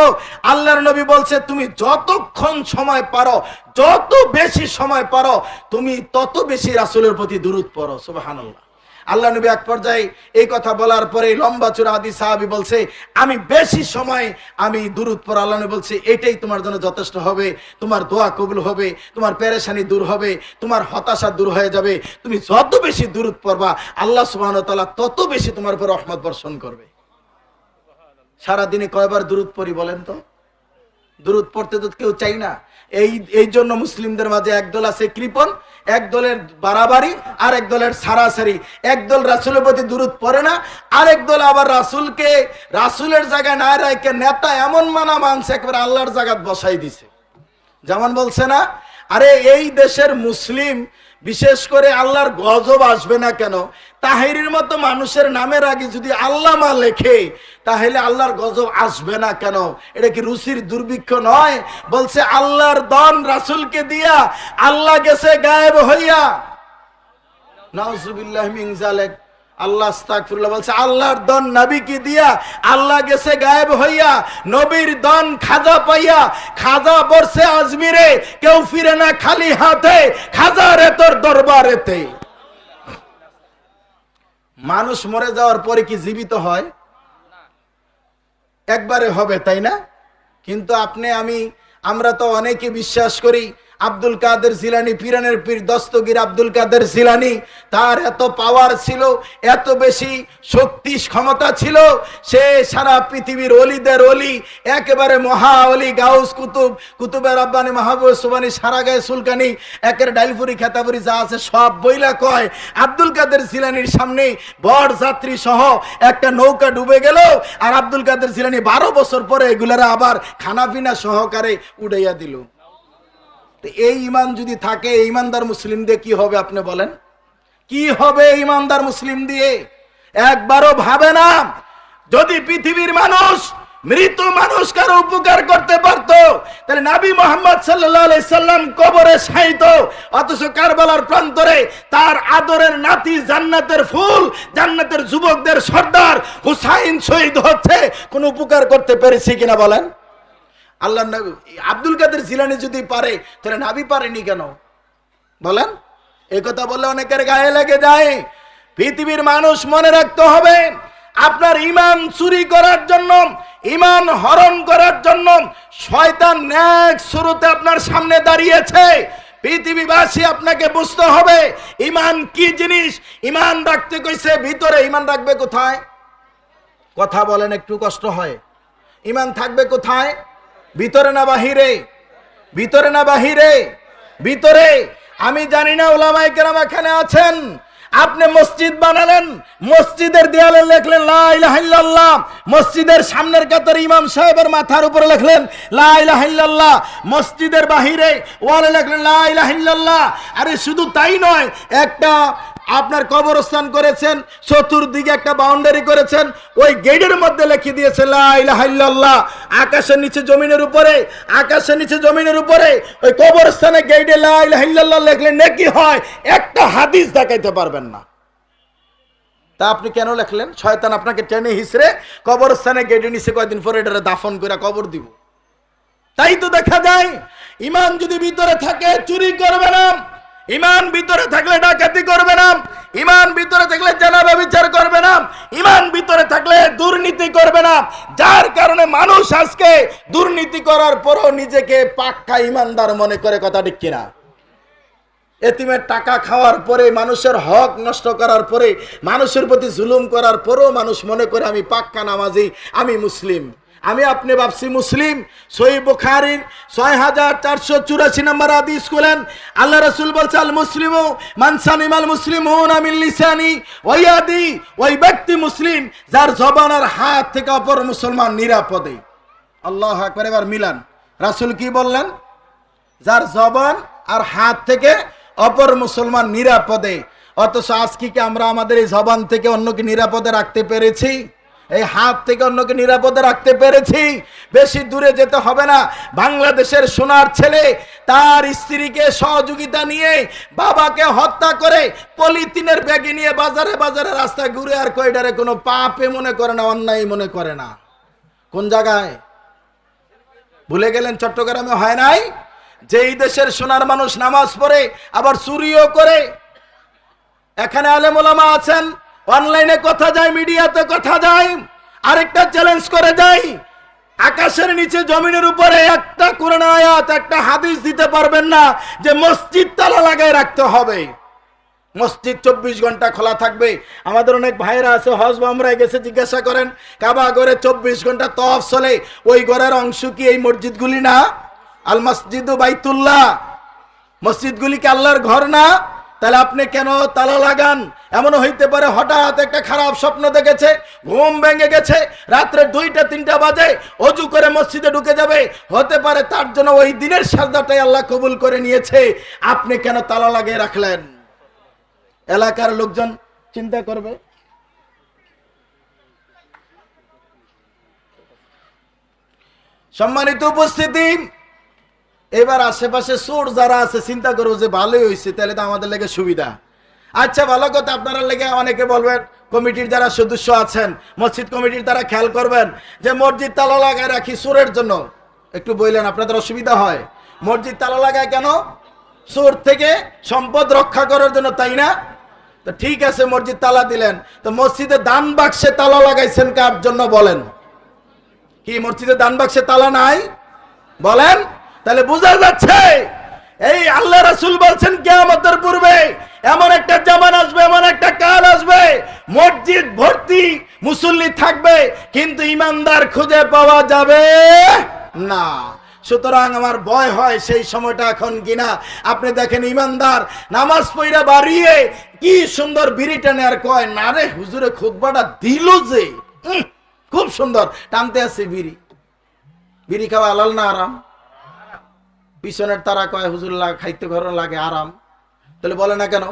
S1: আল্লাহর নবী বলছে তুমি যতক্ষণ সময় পারো, যত বেশি সময় পারো, তুমি তত বেশি রাসূলের প্রতি দুরূদ পড়ো। সুবহানাল্লাহ। আল্লাহ নবী এক পর্যায়ে এই কথা বলার পরে লম্বা চূড়া হাদিস সাহাবী বলছে আমি বেশি সময় আমি দুরূদ পড়া। আল্লাহ নবী বলছে এটাই তোমার জন্য যথেষ্ট হবে, তোমার দোয়া কবুল হবে, তোমার পেরেশানি দূর হবে, তোমার হতাশা দূর হয়ে যাবে। তুমি যত বেশি দুরূদ পড়বা আল্লাহ সুবহানাহু ওয়া তাআলা তত বেশি তোমার উপর রহমত বর্ষণ করবে। সারা দিনে কয়বার দুরূদ পড়ি বলেন তো? দুরূদ পড়তে তো কেউ চাই না। এই জন্য মুসলিমদের মাঝে একদল আছে কৃপণ, এক দলের বাড়াবাড়ি, আর এক দলের সারাসারি। একদল রাসূলের প্রতি দুরূদ পড়ে না, আরেক দল আবার রাসূলকে রাসূলের জায়গায় না রেখে নেতা এমন মানা মানছে একবার আল্লাহর জায়গায় বসাই দিছে। যেমন বলছে না, আরে এই দেশের মুসলিম বিশেষ করে আল্লাহর গজব আসবে না কেন? তাহিরির মতো মানুষের নামের আগে যদি আল্লামা লেখে তাহলে আল্লাহর গজব আসবে না কেন? এটা কি রুচির দুর্ভিক্ষ নয়? বলছে আল্লাহর দন রাসূলকে দিয়া আল্লাহ গেছে গায়েব হইয়া। নাউজুবিল্লাহি মিন যালিক। আল্লাহ আস্তাগফিরুল্লাহ। বলছে আল্লাহর দন নবীকে দিয়া আল্লাহ গেছে গায়েব হইয়া, নবীর দন খাজা পাইয়া। খাজা বসে আজমিরে, কেউ ফিরে না খালি হাতে, খাজা রে তোর দরবারেতে। মানুষ মরে যাওয়ার পরে কি জীবিত হয়? একবারে হবে, তাই না? কিন্তু আপনি আমরা তো অনেকে বিশ্বাস করি আব্দুল কাদের জিলানী, পীরানের পীর দস্তগীর আব্দুল কাদের জিলানী, তার এত পাওয়ার ছিল, এত বেশি শক্তি ক্ষমতা ছিল, সে সারা পৃথিবীর অলিদের অলি, একেবারে মহা অলি, গাউস কুতুব, কুতুবে রব্বানি, মাহবুব সুবানি, সারা গায়ে সুলকানি, একের ডাইলপুরি খেতাপুরি যা আছে সব বইলা কয় আব্দুল কাদের জিলানীর সামনে বড় যাত্রী সহ একটা নৌকা ডুবে গেল, আর আব্দুল কাদের জিলানী 12 বছর পরে এগুলারা আবার খানাপিনা সহকারে উড়াইয়া দিল। এই ইমান যদি থাকে, ইমানদার মুসলিম দিয়ে কি হবে আপনি বলেন? কি হবে ইমানদার মুসলিম দিয়ে? একবারও ভাবে না। যদি পৃথিবীর মানুষ, মৃত মানুষ কারো উপকার করতে পারত, তাহলে নবী মুহাম্মদ সাল্লাল্লাহু আলাইহি সাল্লাম কবরে শায়িত, অথচ কারবালার প্রান্তরে তার আদরের নাতি, জান্নাতের ফুল, জান্নাতের যুবকদের সর্দার হুসাইন শহীদ হচ্ছে, কোন উপকার করতে পেরেছি কিনা বলেন? আল্লাহ নবী আব্দুল কাদের জিলানী যদি পারে, তাহলে নবী পারেনি কেন বলেন? এই কথা বললে অনেকের গায়ে লেগে যায়। পৃথিবীর মানুষ মনে রাখতে হবে, আপনার ঈমান চুরি করার জন্য, ঈমান হরণ করার জন্য শয়তান নেক শুরুতে আপনার সামনে দাঁড়িয়েছে। পৃথিবীবাসী আপনাকে বুঝতে হবে ঈমান কি জিনিস। ঈমান রাখতে কইছে ভিতরে, ঈমান রাখবে কোথায়? কথা বলেন, একটু কষ্ট হয়। ঈমান থাকবে কোথায়? ভিতরে না বাহিরে? ভিতরে না বাহিরে? ভিতরে। আমি জানি না উলামায়ে কেরাম এখানে আছেন, আপনি মসজিদ বানালেন, মসজিদের দেয়ালে লিখলেন লা ইলাহা ইল্লাল্লাহ, মসজিদের সামনের কাতারে ইমাম সাহেবের মাথার উপরে লিখলেন লা ইলাহা ইল্লাল্লাহ, মসজিদের বাহিরে ওয়ালে লিখলেন লা ইলাহা ইল্লাল্লাহ। আরে শুধু তাই নয়, একটা আপনার কবরস্থান করেছেন, চতুর্দিকে একটা বাউন্ডারি করেছেন, ওই গেটের মধ্যে লিখে দিয়েছে লা ইলাহা ইল্লাল্লাহ। আকাশের নিচে জমিনের উপরে, আকাশের নিচে জমিনের উপরে ওই কবরস্থানে গেটে লা ইলাহা ইল্লাল্লাহ লিখলে নেকি হয়, একটা হাদিস দেখাইতে পারবেন না। তা আপনি কেন লিখলেন? শয়তান আপনাকে টেনে হিসড়ে কবরস্থানে গেটে নিচে কয়েকদিন পরে এটারে দাফন করে কবর দিব। তাই তো দেখা যায়, ঈমান যদি ভিতরে থাকে চুরি করবে না, ঈমান ভিতরে থাকলে ডাকাতি করবে না, ঈমান ভিতরে থাকলে জেনা ব্যভিচার করবে না, ঈমান ভিতরে থাকলে দুর্নীতি করবে না। যার কারণে মানুষ আজকে দুর্নীতি করার পরও নিজেকে পাক্কা ঈমানদার মনে করে। কথা ঠিক কিনা? এতিমের টাকা খাওয়ার পরে, মানুষের হক নষ্ট করার পরে, মানুষের প্রতি জুলুম করার পরেও মানুষ মনে করে আমি পাক্কা নামাজি, আমি মুসলিম। আমি আপনি ভাবছি মুসলিম। সহিহ বুখারীর 6484 নম্বর হাদিস খুলেন, আল্লাহ রাসূল বলছে আল মুসলিমু মান সালিমাল মুসলিমুনা মিন লিসানি ওয়া ইয়াদি, ওই ব্যক্তি মুসলিম যার জবান আর হাত থেকে অপর মুসলমান নিরাপদে। আল্লাহু আকবার। এবার মিলান, রাসূল কি বললেন? যার জবান আর হাত থেকে অপর মুসলমান নিরাপদে। অথচ আজকে কি আমরা আমাদের এই জবান থেকে অন্যকে নিরাপদে রাখতে পেরেছি? এই হাত থেকে অন্যকে নিরাপদে রাখতে পেরেছি? বেশি দূরে যেতে হবে না। বাংলাদেশের সোনার ছেলে তার স্ত্রীকে সহযোগিতা নিয়ে বাবাকে হত্যা করে পলিথিনের ব্যাগে নিয়ে বাজারে বাজারে রাস্তায় ঘুরে, আর কয়ডারে কোনো পাপে মনে করে না, অন্যায় মনে করে না। কোন জায়গায় ভুলে গেলেন? চট্টগ্রামে হয় নাই? যেই দেশের সোনার মানুষ নামাজ পড়ে আবার চুরিও করে। এখানে আলেম ওলামা আছেন, অনলাইনে কথা যায়, মিডিয়াতে কথা যায়। আরেকটা চ্যালেঞ্জ করে যায়, আকাশের নিচে জমিনের উপরে একটা কোরআন আয়াত, একটা হাদিস দিতে পারবেন না যে মসজিদ তালা লাগায় রাখতে হবে, মসজিদ 24 ঘন্টা খোলা থাকবে। আমাদের অনেক ভাইরা আছে হজ বা উমরায় গেছে, জিজ্ঞাসা করেন কাবা ঘরে 24 ঘন্টা তওয়াফ চলে, ওই ঘরের অংশ কি এই মসজিদগুলি না? আল মসজিদু বাইতুল্লাহ, মসজিদগুলি কি আল্লাহর ঘর না? তাহলে আপনি কেন তালা লাগান? এমনও হইতে পারে হঠাৎ একটা খারাপ স্বপ্ন দেখেছে, ঘুম ভেঙে গেছে, রাত্রে 2টা-3টা বাজে, অজু করে মসজিদে ঢুকে যাবে, হতে পারে তার জন্য ওই দিনের সাজদাটাই আল্লাহ কবুল করে নিয়েছে। আপনি কেন তালা লাগিয়ে রাখলেন? এলাকার লোকজন চিন্তা করবে। সম্মানিত উপস্থিতি, এবার আশেপাশে চোর যারা আছে চিন্তা করবো যে ভালোই হয়েছে, তাহলে তো আমাদের লেগে সুবিধা। আচ্ছা, ভালো কথা, আপনারা লেগে অনেকে বলবেন, কমিটির যারা সদস্য আছেন, মসজিদ কমিটির তারা খেয়াল করবেন যে মসজিদ তালা লাগায় রাখি চোরের জন্য। একটু বললেন আপনাদের অসুবিধা হয়, মসজিদ তালা লাগায় কেন? চোর থেকে সম্পদ রক্ষা করার জন্য, তাই না? তো ঠিক আছে, মসজিদ তালা দিলেন, তো মসজিদে দান বাক্সে তালা লাগাইছেন কার জন্য বলেন? কি মসজিদে দান বাক্সে তালা নাই? বলেন। তাহলে বোঝা যাচ্ছে এই দিল্লি থাকবে, কিন্তু ইমানদার খুঁজে পাওয়া যাবে না। সুতরাং আমার ভয় হয় সেই সময়টা এখন কিনা। আপনি দেখেন ইমানদার নামাজ পড়া বাড়িয়ে কি সুন্দর বিড়ি টানে, আর কয় না রে হুজুরে খুতবাটা দিল যে খুব সুন্দর টানতে আছে বিড়ি। বিড়ি খাওয়া হালাল না আরাম? পিছনের তারা কয় হুজুর খাইতে ঘর লাগে আরাম। তাহলে বলে না কেন?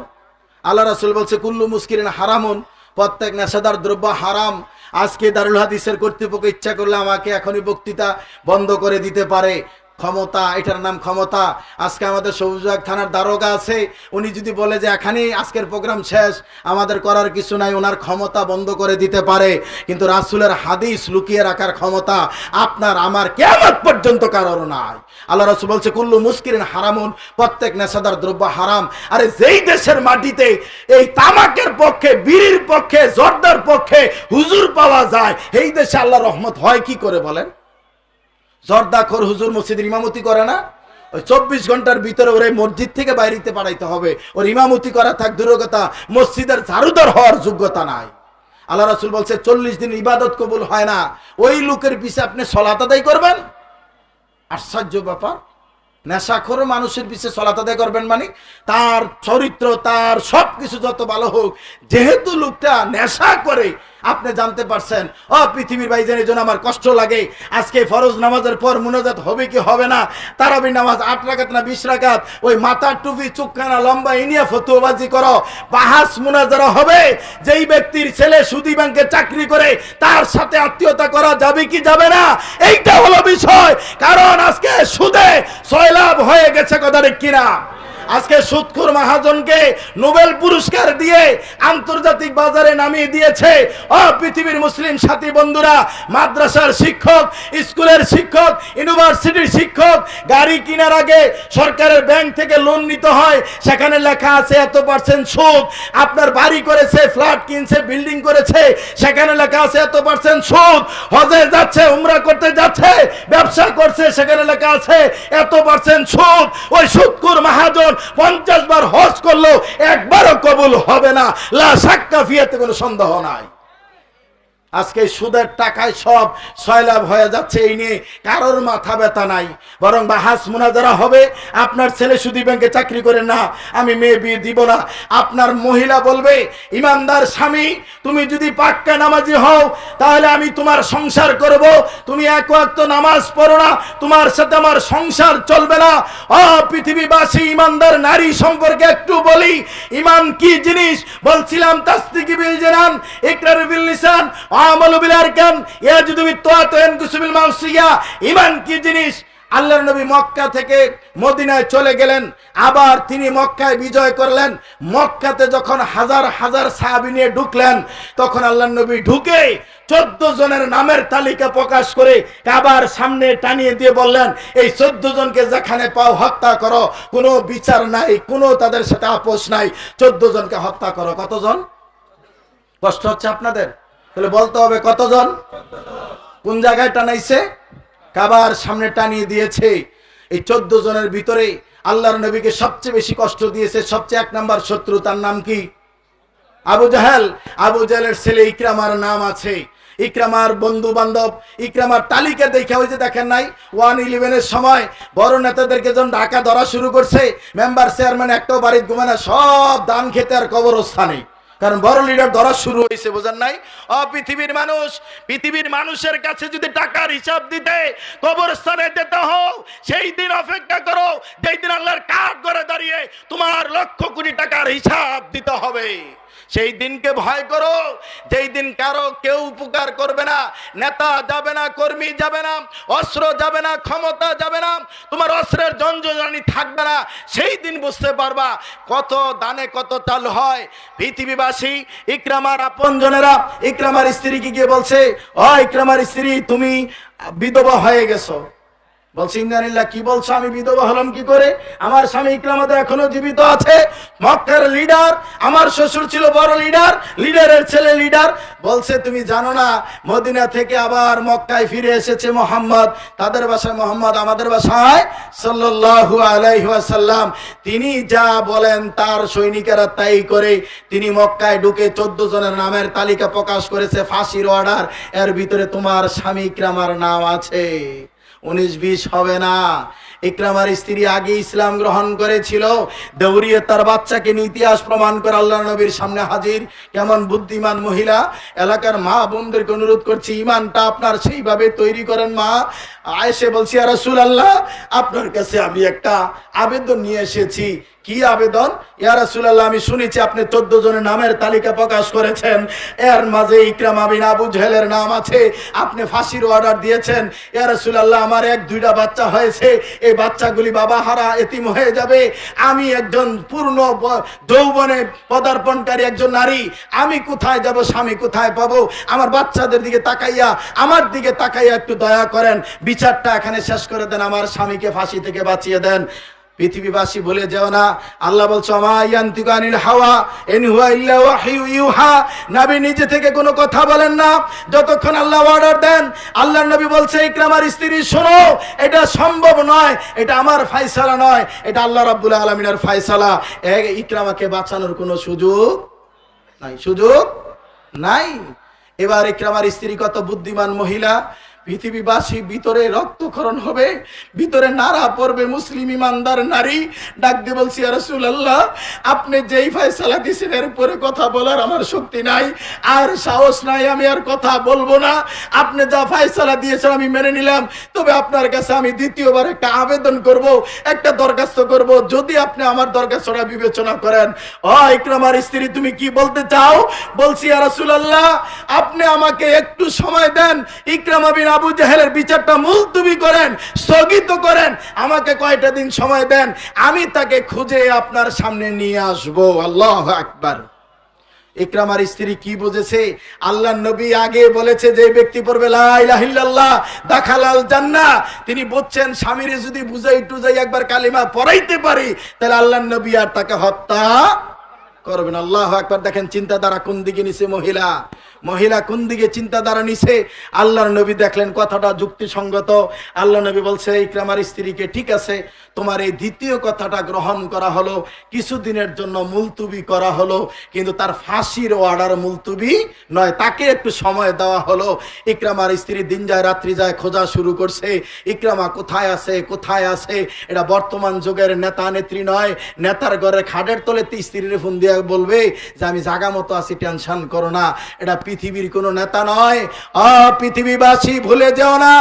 S1: আল্লাহ রাসূল বলছে কুল্লু মুস্কিরিন হারামুন, প্রত্যেক নেশাদার দ্রব্য হারাম। আজকে দারুল হাদিসের কর্তৃপক্ষ ইচ্ছা করলে আমাকে এখনই বক্তৃতা বন্ধ করে দিতে পারে। ক্ষমতা, এটার নাম ক্ষমতা। আজকে আমাদের সবুজবাগ থানার দারোগা আছে, উনি যদি বলে যে এখানেই আজকের প্রোগ্রাম শেষ, আমাদের করার কিছু নাই, ওনার ক্ষমতা বন্ধ করে দিতে পারে। কিন্তু রাসূলের হাদিস লুকিয়ে রাখার ক্ষমতা আপনার আমার কিয়ামত পর্যন্ত কারোর নাই। আল্লাহ রাসূল বলছে কুল্লু মুস্কিরিন হারামুন, প্রত্যেক নেশাদার দ্রব্য হারাম। আরে যেই দেশের মাটিতে এই তামাকের পক্ষে, বিড়ির পক্ষে, জর্দার পক্ষে হুজুর পাওয়া যায়, এই দেশে আল্লাহর রহমত হয় কি করে বলেন? জর্দাখোর হুজুর মসজিদের ইমামতি করে না? ওই 24 ঘন্টার ভিতরে ওরে মসজিদ থেকে বাইরেতে পাঠাইতে হবে। ওর ইমামতি করা থাক দূরের কথা, মসজিদের ঝাড়ুদার হওয়ার যোগ্যতা নাই। আল্লাহ রাসূল বলছে 40 দিন ইবাদত কবুল হয় না, ওই লোকের পিছে আপনি সালাত আদায় করবেন? আশ্চর্য ব্যাপার। নেশাখোর মানুষের পিছে সালাত আদায় করবেন মানে তার চরিত্র, তার সবকিছু যত ভালো হোক, যেহেতু লোকটা নেশা করে, আপনি জানতে পারছেন ও পৃথিবীর ভাইজানের জন্য আমার কষ্ট লাগে। আজকে ফরজ নামাজের পর মুনাজাত হবে কি হবে না, তারাবি নামাজ 8 রাকাত না 20 রাকাত, ওই মাথার টুপি চুক্কানা লম্বা ইনিয়া ফতুয়াবাজি করো, বাহাস মুনাজারা হবে। যেই ব্যক্তির ছেলে সুদী ব্যাংকে চাকরি করে তার সাথে আত্মীয়তা করা যাবে কি যাবে না, এইটা হলো বিষয়। কারণ আজকে সুদে সয়লাভ হয়ে গেছে, কথা ঠিক কিনা? আজকে সুদখোর মহাজনকে নোবেল পুরস্কার দিয়ে আন্তর্জাতিক বাজারে নামিয়ে দিয়েছে। ও পৃথিবীর মুসলিম সাথী বন্ধুরা, মাদ্রাসার শিক্ষক, স্কুলের শিক্ষক, ইউনিভার্সিটির শিক্ষক, গাড়ি কেনার আগে সরকারের ব্যাংক থেকে লোন নিতে হয়, সেখানে লেখা আছে এত% সুদ। আপনার বাড়ি করেছে, ফ্ল্যাট কিনছে, বিল্ডিং করেছে, সেখানে লেখা আছে এত% সুদ। হজে যাচ্ছে, উমরা করতে যাচ্ছে, ব্যবসা করছে, সেখানে লেখা আছে এত% সুদ। ওই সুদখোর মহাজন 50 বার হজ করলো একবারও কবুল হবে না, লা শাক্কা ফিয়াতে কোনো সন্দেহ নাই। আজকে সুদের টাকায় সব সয়লাভ হয়ে যাচ্ছে, এই নিয়ে কারোর মাথা ব্যথা নাই। বরং বাহাস মুনাজারা হবে, আপনার ছেলে সুদী ব্যাংকে চাকরি করে না, আমি মেয়ে বিয়ে দিব না। আপনার মহিলা বলবে ইমানদার স্বামী, তুমি যদি পাক্কা নামাজি হও তাহলে আমি তোমার সংসার করব, তুমি এক ওয়াক্ত নামাজ পড়ো না, তোমার সাথে আমার সংসার চলবে না। ও পৃথিবীবাসী, ইমানদার নারী সম্পর্কে একটু বলি। ইমান কি জিনিস বলছিলাম? তাসদিকি বিল জানান, ইকরার বিল লিসান, আমালু বিল আরকান, ইয়াজিদু বিত তাআত ওয়া ইয়ানকুসু বিল মাসিয়া। ঈমান কি জিনিস? আল্লাহর নবী মক্কা থেকে মদিনায় চলে গেলেন, আবার তিনি মক্কায় বিজয় করলেন। মক্কাতে যখন হাজার হাজার সাহাবী নিয়ে ঢুকলেন, তখন আল্লাহর নবী ঢুকে 14 জনের নামের তালিকা প্রকাশ করে কাবার সামনে টানিয়ে দিয়ে বললেন, এই 14 জনকে যেখানে পাও হত্যা করো, কোনো বিচার নাই, কোনো তাদের সাথে আপোষ নাই, 14 জনকে হত্যা করো। কতজন? কষ্ট হচ্ছে আপনাদের? তাহলে বলতে হবে কতজন? কোন জায়গায় টানাইছে? কাবার সামনে টানিয়ে দিয়েছে। এই 14 জনের ভিতরে আল্লাহর নবীকে সবচেয়ে বেশি কষ্ট দিয়েছে সবচেয়ে 1 নাম্বার শত্রু, তার নাম কি? আবু জাহেল। আবু জাহেলের ছেলে ইকরামার নাম আছে। ইকরামার বন্ধু বান্ধব, ইকরামার তালিকা দেখে, ওই যে দেখেন নাই 111-এর সময় বড় নেতাদেরকে যখন ঢাকা ধরা শুরু করছে, মেম্বার চেয়ারম্যান একটাও বাড়িতে ঘুমায় না, সব দান খেতে আর কবরস্থানে, কারণ বড় লিডার ধরা শুরু হয়েছে। বোঝেন নাই? পৃথিবীর মানুষ, পৃথিবীর মানুষের কাছে যদি টাকার হিসাব দিতে কবরস্থানে যেতে হোক, সেই দিন অপেক্ষা করো যেই দিন আল্লাহর কাঠ করে দাঁড়িয়ে তোমার লক্ষ কোটি টাকার হিসাব দিতে হবে। সেই দিনকে ভয় করো, যেই দিন কারো কেউ উপকার করবে না, নেতা যাবে না, কর্মী যাবে না, অস্ত্র যাবে না, ক্ষমতা যাবে না, তোমার অস্ত্রের জঞ্জনানি থাকবে না। সেই দিন বুঝতে পারবা কত দানে কত চাল হয়। পৃথিবীবাসী, ইকরামার আপনজনেরা ইকরামার স্ত্রীকে গিয়ে বলছে, ও ইকরামার স্ত্রী, তুমি বিধবা হয়ে গেছো। বলছে ইন্নালিল্লাহ, কি বলছো? আমি বিধবা হলাম কি করে? আমার স্বামী ইকরামা তো এখনো জীবিত আছে, মক্কার লিডার, আমার শ্বশুর ছিল বড় লিডার, লিডারের ছেলে লিডার। বলছে তুমি জানো না, মদিনা থেকে আবার মক্কায় ফিরে এসেছে মোহাম্মদ, তাদের ভাষায় মোহাম্মদ, আমাদের ভাষায় সাল্লাল্লাহু আলাইহি ওয়াসাল্লাম। তিনি যা বলেন তার সৈনিকেরা তাই করে। তিনি মক্কায় ঢুকে 14 জনের নামের তালিকা প্রকাশ করেছে, ফাঁসির অর্ডার, এর ভিতরে তোমার স্বামী ইকরামার নাম আছে। 19-20 হবে না। ইকরামার স্ত্রী আগে ইসলাম গ্রহণ করেছিল, দৌড়িয়ে তার বাচ্চাকে নিয়ে ইতিহাস প্রমাণ করে আল্লাহ নবীর সামনে হাজির। কেমন বুদ্ধিমান মহিলা! এলাকার মা বোনদেরকে অনুরোধ করছি, ইমানটা আপনার সেইভাবে তৈরি করেন। মা আয়েশা বলছি, ইয়া রাসূলুল্লাহ, আপনার কাছে আমি একটা আবেদন নিয়ে এসেছি। কি আবেদন? ইয়া রাসূলুল্লাহ, আমি শুনেছি আপনি 14 জনের নামের তালিকা প্রকাশ করেছেন, এর মাঝে ইকরামা বিন আবু জাহেলের নাম আছে, আপনি ফাঁসির অর্ডার দিয়েছেন। ইয়া রাসূলুল্লাহ, আমার 1-2টা বাচ্চা হয়েছে, এই বাচ্চাগুলি বাবা হারা এতিম হয়ে যাবে। আমি একজন পূর্ণ যৌবনে পদার্পণকারী একজন নারী, আমি কোথায় যাব, স্বামী কোথায় পাবো? আমার বাচ্চাদের দিকে তাকাইয়া, আমার দিকে তাকাইয়া একটু দয়া করেন, বিচারটা এখানে শেষ করে দেন, আমার স্বামীকে ফাঁসি থেকে বাঁচিয়ে দেন। পৃথিবীবাসী বলে যেও না, আল্লাহ বলছে মা ইয়ান্তিকু আনিল হাওয়া ইন হুয়া ইল্লা ওয়াহয়ু ইউহা। নবী নিজে থেকে কোনো কথা বলেন না যতক্ষণ আল্লাহ অর্ডার দেন। আল্লাহর নবী বলছে, ইকরামার স্ত্রী শোনো, এটা সম্ভব নয়, এটা আমার ফয়সালা নয়, এটা আল্লাহ রাব্বুল আলামিনের ফয়সালা। ইকরামাকে বাঁচানোর কোনো সুযোগ নাই, সুযোগ নাই। এবার ইকরামার স্ত্রী কত বুদ্ধিমান মহিলা! পৃথিবীবাসী ভিতরে রক্তক্ষরণ হবে, ভিতরে নাড়া পড়বে, মুসলিম ইমানদার নারী ডাক দিয়ে বলছি, ইয়া রাসূলুল্লাহ, আপনি যেই ফয়সালা দিয়েছেন এর উপরে কথা বলার আমার শক্তি নাই, আর সাহস নাই, আমি আর কথা বলবো না। আপনি যা ফয়সালা দিয়েছেন আমি মেনে নিলাম, তবে আপনার কাছে আমি দ্বিতীয়বার একটা আবেদন করব, একটা দরখাস্ত করব, যদি আপনি আমার দরখাস্তটা বিবেচনা করেন। ও ইকরামার স্ত্রী, তুমি কি বলতে চাও? বলছি, ইয়া রাসূলুল্লাহ, আপনি আমাকে একটু সময় দেন, ইকরামা বিন আবু জাহেলের বিচারটা মুলতবি করেন, স্থগিত করেন, আমাকে কয়টা দিন সময় দেন, আমি তাকে খুঁজে আপনার সামনে নিয়ে আসবো। আল্লাহু আকবার। ইকরামার স্ত্রী কি বুঝেছে? আল্লাহর নবী আগে বলেছে যে ব্যক্তি পড়বে লা ইলাহা ইল্লাল্লাহ দাখালাল জান্নাহ, তিনি বলছেন স্বামীরে যদি বুঝাই টুজাই একবার কালিমা পড়াইতে পারি, তাহলে আল্লাহর নবী আর তাকে হত্যা করবেন। আল্লাহু আকবার। দেখেন চিন্তাধারা কোন দিকে নিছে মহিলা, মহিলা কোন দিকে চিন্তাধারা নিছে। আল্লাহর নবী দেখলেন কথাটা যুক্তিসঙ্গত। আল্লাহ নবী বলছে ইকরামার স্ত্রীকে, ঠিক আছে, তোমার এই দ্বিতীয় কথাটা গ্রহণ করা হলো, কিছুদিনের জন্য মুলতুবি করা হলো, কিন্তু তার ফাঁসির অর্ডার মুলতুবি নয়, তাকে একটু সময় দেওয়া হলো। ইকরামার স্ত্রী দিন যায় রাত্রি যায় খোঁজা শুরু করছে, ইকরামা কোথায় আছে, কোথায় আছে। এটা বর্তমান যুগের নেতা নেত্রী নয়, নেতার ঘরের খাটের তলে স্ত্রীর ফোন দিয়ে বলবে যে আমি জাগা মতো আছি, টেনশন করো না। এটা পৃথিবীর কোন নেতা নয়। পৃথিবীবাসী ভুলে যেও না,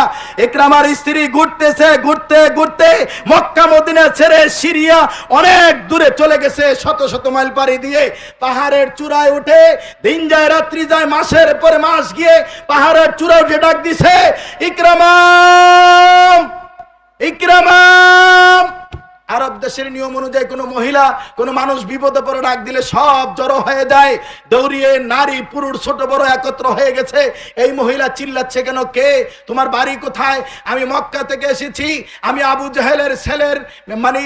S1: ইকরামার স্ত্রী ঘুরতেছে, ঘুরতে ঘুরতে মক্কা মদিনা ছেড়ে সিরিয়া অনেক দূরে চলে গেছে, শত শত মাইল পাড়ি দিয়ে পাহাড়ের চূড়ায় উঠে, দিন যায় রাত্রি যায়, মাসের পরে মাস গিয়ে পাহাড়ের চূড়ায় উঠে ডাক দিছে, ইকরামা, ইকরামা। আরব দেশের নিয়ম অনুযায়ী কোনো মহিলা কোনো মানুষ বিপদে পড়ে ডাক দিলে সব জড়ো হয়ে যায়, দৌড়িয়ে নারী পুরুষ ছোট বড় একত্র হয়ে গেছে। এই মহিলা চিল্লাচ্ছে কেন? কে? তোমার বাড়ি কোথায়? আমি মক্কা থেকে এসেছি, আমি আবু জাহেলের ছেলের মানে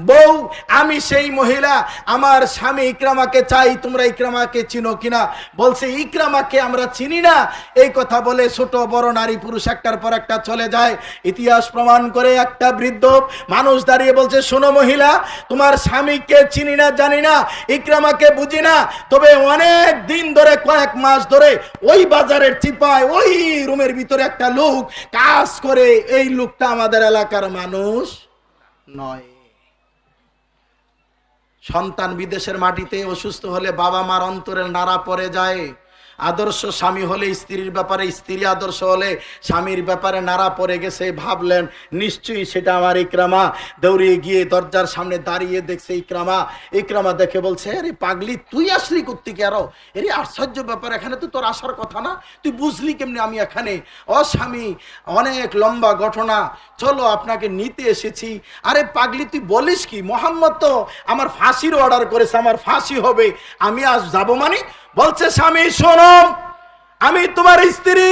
S1: বউ, আমি সেই মহিলা, আমার স্বামী ইকরামাকে চাই, তোমরা ইকরামাকে চিনো কিনা? বলছে ইকরামাকে আমরা চিনি না। এই কথা বলে ছোট বড় নারী পুরুষ একটার পর একটা চলে যায়। ইতিহাস প্রমাণ করে একটা বৃদ্ধ মানুষ দাঁড়িয়ে বলছে, শোনো মহিলা, তোমার স্বামীকে চিনি না, জানি না, ইকরামাকে বুঝি না, তবে অনেক দিন ধরে, কয়েক মাস ধরে ওই বাজারের চিপায় ওই রুমের ভিতরে একটা লোক কাজ করে, এই লোকটা আমাদের এলাকার মানুষ নয়। সন্তান বিদেশের মাটিতে অসুস্থ হলে বাবা মার অন্তরে নাড়া পড়ে যায়। আদর্শ স্বামী হলে স্ত্রীর ব্যাপারে, স্ত্রী আদর্শ হলে স্বামীর ব্যাপারে নাড়া পড়ে গেছে। ভাবলেন নিশ্চয়ই সেটা আমার ইকরামা। দৌড়িয়ে গিয়ে দরজার সামনে দাঁড়িয়ে দেখছে ইকরামা। ইকরামা দেখে বলছে, আরে পাগলি, তুই আসলি কোত্থেকে? আরো এরে আশ্চর্য ব্যাপার, এখানে তো তোর আসার কথা না, তুই বুঝলি কেমনি আমি এখানে? ও স্বামী, অনেক লম্বা ঘটনা, চলো আপনাকে নিতে এসেছি। আরে পাগলি, তুই বলিস কি? মোহাম্মদ তো আমার ফাঁসির অর্ডার করেছে, আমার ফাঁসি হবে, আমি আজ যাবো মানে? বলছে স্বামী শোনো, আমি তোমার স্ত্রী,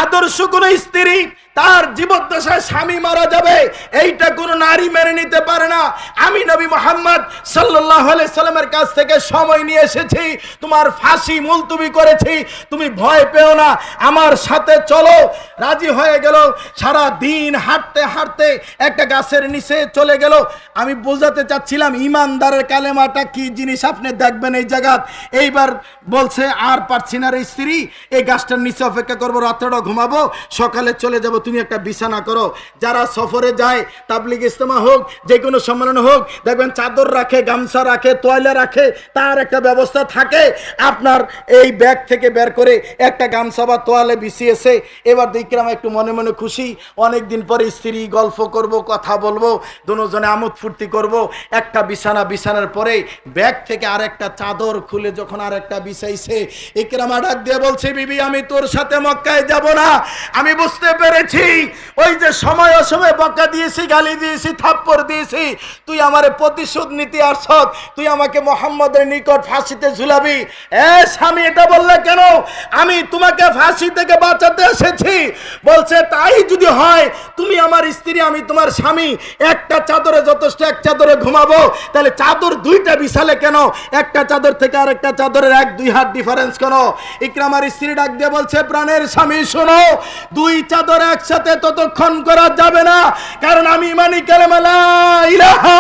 S1: আদর্শ কোন স্ত্রী তার জীবদ্দশায় স্বামী মারা যাবে, এইটা কোনো নারী মেনে নিতে পারে না। আমি নবী মুহাম্মদ সাল্লাল্লাহু আলাইহি সাল্লামের কাছ থেকে সময় নিয়ে এসেছি, তোমার ফাঁসি মুলতবি করেছি, তুমি ভয় পেও না, আমার সাথে চলো। রাজি হয়ে গেল। সারা দিন হাঁটতে হাঁটতে একটা গাছের নিচে চলে গেল। আমি বোঝাতে চাচ্ছিলাম ইমানদারের কালেমাটা কি জিনিস আপনি দেখবেন এই জায়গা। এইবার বলছে আর পারছি না রে স্ত্রী, এই গাছটার নিচে অপেক্ষা করবো, রাত্রেটা ঘুমাবো, সকালে চলে যাব, তুমি একটা বিছানা করো। যারা সফরে যায়, তাবলিগ ইজতেমা হোক, যে কোনো সম্মেলন হোক, দেখবেন চাদর রাখে, গামছা রাখে, তোয়ালে রাখে, তার একটা ব্যবস্থা থাকে। আপনার এই ব্যাগ থেকে বের করে একটা গামছা বা তোয়ালে বিছিয়েছে। এবার দেখলাম একটু মনে মনে খুশি, অনেকদিন পরে স্ত্রী, গল্প করব, কথা বলবো, দুজনে আমোদ ফুর্তি করব। একটা বিছানার পরে ব্যাগ থেকে আরেকটা চাদর খুলে যখন আরেকটা বিছাইছে, ইকরামা ডাক দিয়ে বলছে, বিবি আমি তোর সাথে মক্কায় যাব না। আমি বুঝতে পেরেছি ওই যে সময় অসময়ে বকা দিয়েছি, গালি দিয়েছি, থাপ্পড় দিয়েছি, তুই আমারে প্রতিশোধ নিতে আসছ, তুই আমাকে মুহাম্মদের নিকট ফাঁসিতে ঝুলাবি। স্বামী এটা বললে কেন? আমি তোমাকে ফাঁসি থেকে বাঁচাতে এসেছি। বলছে তাই যদি হয়, তুমি আমার স্ত্রী, আমি তোমার স্বামী, একটা চাদরে যথেষ্ট, এক চাদরে ঘুমাবো, তাহলে চাদর দুইটা বিছালে কেন? একটা চাদর থেকে আরেকটা চাদরের 1-2 হাত ডিফারেন্স কেন? ইকরামার স্ত্রী ডাক দিয়ে বলছে, প্রাণের স্বামী শোনো, দুই চাদর একসাথে ততক্ষণ করা যাবে না, কারণ আমি ইমানি কালেমা লা ইলাহা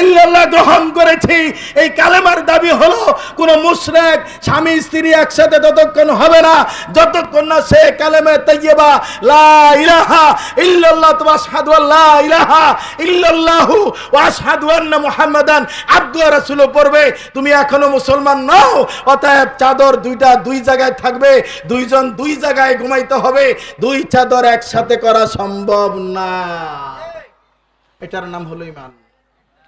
S1: ইল্লাল্লাহ গ্রহণ করেছি। এই কালেমার দাবি হলো কোন মুশরিক স্বামী স্ত্রী একসাথে ততক্ষণ হবে না যতক্ষণ না সে কালেমা তাইয়্যিবা লা ইলাহা ইল্লাল্লাহ ওয়া আশহাদু আল্লা ইলাহা ইল্লাল্লাহু ওয়া আশহাদু আন্না মুহাম্মাদান আবদুহু ওয়া রাসূলুহু পড়বে। তুমি এখনো মুসলমান নও, অতএব চাদর দুইটা দুই জায়গায় থাকবে, দুইজন দুই জায়গায় ঘুমাইতে হবে, দুই চাদর একসাথে করা সম্ভব না। এটার নাম হলো ঈমান।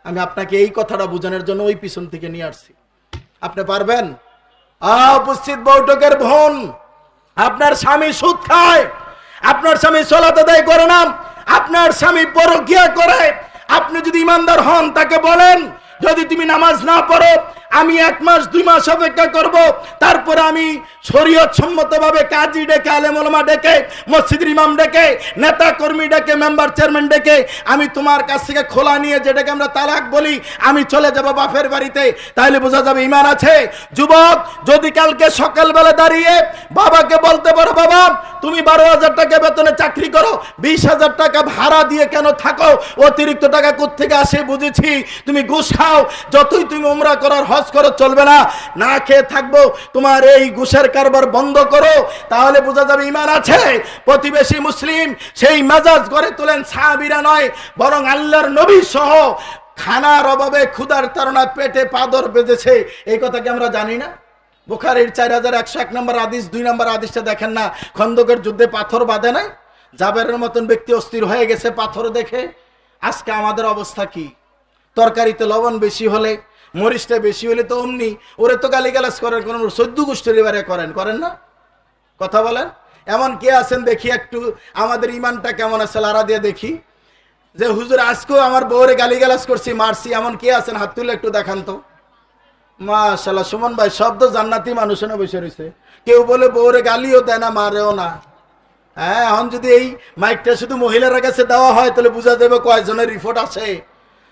S1: আমি আপনাকে এই কথাটা বোঝানোর জন্য ওই পিছন থেকে নিয়ে আসছি। আপনি পারবেন? উপস্থিত বৈঠকের বোন, আপনার স্বামী সুদ খায়, আপনার স্বামী সালাত আদায় করে না, আপনার স্বামী পরকিয়া করে, আপনি যদি ইমানদার হন তাকে বলেন, যদি তুমি নামাজ না পড়ো আমি 1 মাস 2 মাস অপেক্ষা করব, তারপরে আমি শরীয়ত সম্মতভাবে কাজী ডেকে, আলেম ওলামা ডেকে, মসজিদের ইমাম ডেকে, নেতা কর্মী ডেকে, মেম্বার চেয়ারম্যান ডেকে আমি তোমার কাছ থেকে খোলা নিয়ে, যেটাকে আমরা তালাক বলি, আমি চলে যাব বাপের বাড়িতে। তাহলে বোঝা যাবে ঈমান আছে। যুবক যদি কালকে সকালবেলা দাঁড়িয়ে বাবাকে বলতে পারো, বাবা তুমি 12,000 টাকা বেতনে চাকরি করো, 20,000 টাকা ভাড়া দিয়ে কেন থাকো, অতিরিক্ত টাকা কোত্থেকে আসে বুঝেছি, তুমি ঘুষ খাও, যতই তুমি উমরা করার হজ করো চলবে না, না খেয়ে থাকবো, তোমার এই ঘুষের কারবার বন্ধ করো, তাহলে বোঝা যাবে ঈমান আছে। প্রতিবেশী মুসলিম সেই মেজাজ গড়ে তোলেন সাহাবীরা নয়, বরং আল্লাহর নবী সহ খানার অভাবে ক্ষুধার তাড়নায় পেটে পাদর বেঁধেছে। এই কথা কি আমরা জানি না? বুখারীর 4101 নম্বর হাদিস, 2 নম্বর হাদিসটা দেখেন না, খন্দকের যুদ্ধে পাথর বাঁধে নাই, জাবেরের মতন ব্যক্তি অস্থির হয়ে গেছে পাথর দেখে। আজকে আমাদের অবস্থা কি? তরকারিতে লবণ বেশি হলে, মরিচটা বেশি হলে তো অমনি ওরে তো গালিগালাজ করেন, কোন 14 গোষ্ঠীর এবারে করেন না? কথা বলেন। এমন কে আছেন দেখি একটু আমাদের ইমানটা কেমন আছে লারা দিয়ে দেখি, যে হুজুর আজকেও আমার বউরে গালিগালাজ করছি, মারছি, এমন কে আছেন? হাত তুলে একটু দেখান তো। মাশাআল্লাহ, সুমন ভাই শব্দ জান্নাতি মানুষ না বসে রয়েছে। কেউ বলে বউরে গালিও দেয় না, মারেও না। হ্যাঁ, এখন যদি এই মাইকটা শুধু মহিলার কাছে দেওয়া হয় তাহলে বোঝা যাবে কয়জনের রিপোর্ট আছে।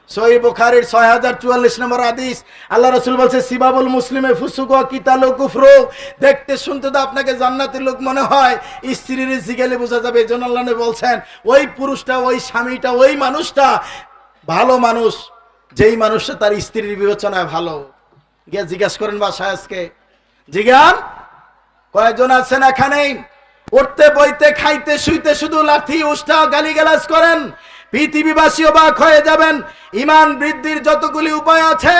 S1: সহিহ বুখারীর 6044 নম্বর হাদিস, আল্লাহ রাসূল বলছে, সিবাবুল মুসলিমে ফুসুক ওয়া কিতালু কুফরু। দেখতে শুনতে তো আপনাকে জান্নাতের লোক মনে হয়, স্ত্রীর জিগালে বোঝা যাবে। এজন্য আল্লাহ নবী বলছেন, ওই পুরুষটা, ওই স্বামীটা, ওই মানুষটা ভালো মানুষ যেই মানুষটা তার স্ত্রীর বিবেচনায় ভালো। গিয়ে জিজ্ঞাসা করেন বাসায়, আজকে জিজ্ঞান কয়জন আছেন এখানে উঠতে বইতে খাইতে শুইতে শুধু লাঠি উষ্টা গালিগালাজ করেন? পৃথিবীবাসী অবাক হয়ে যাবেন। ঈমান বৃদ্ধির যতগুলি উপায় আছে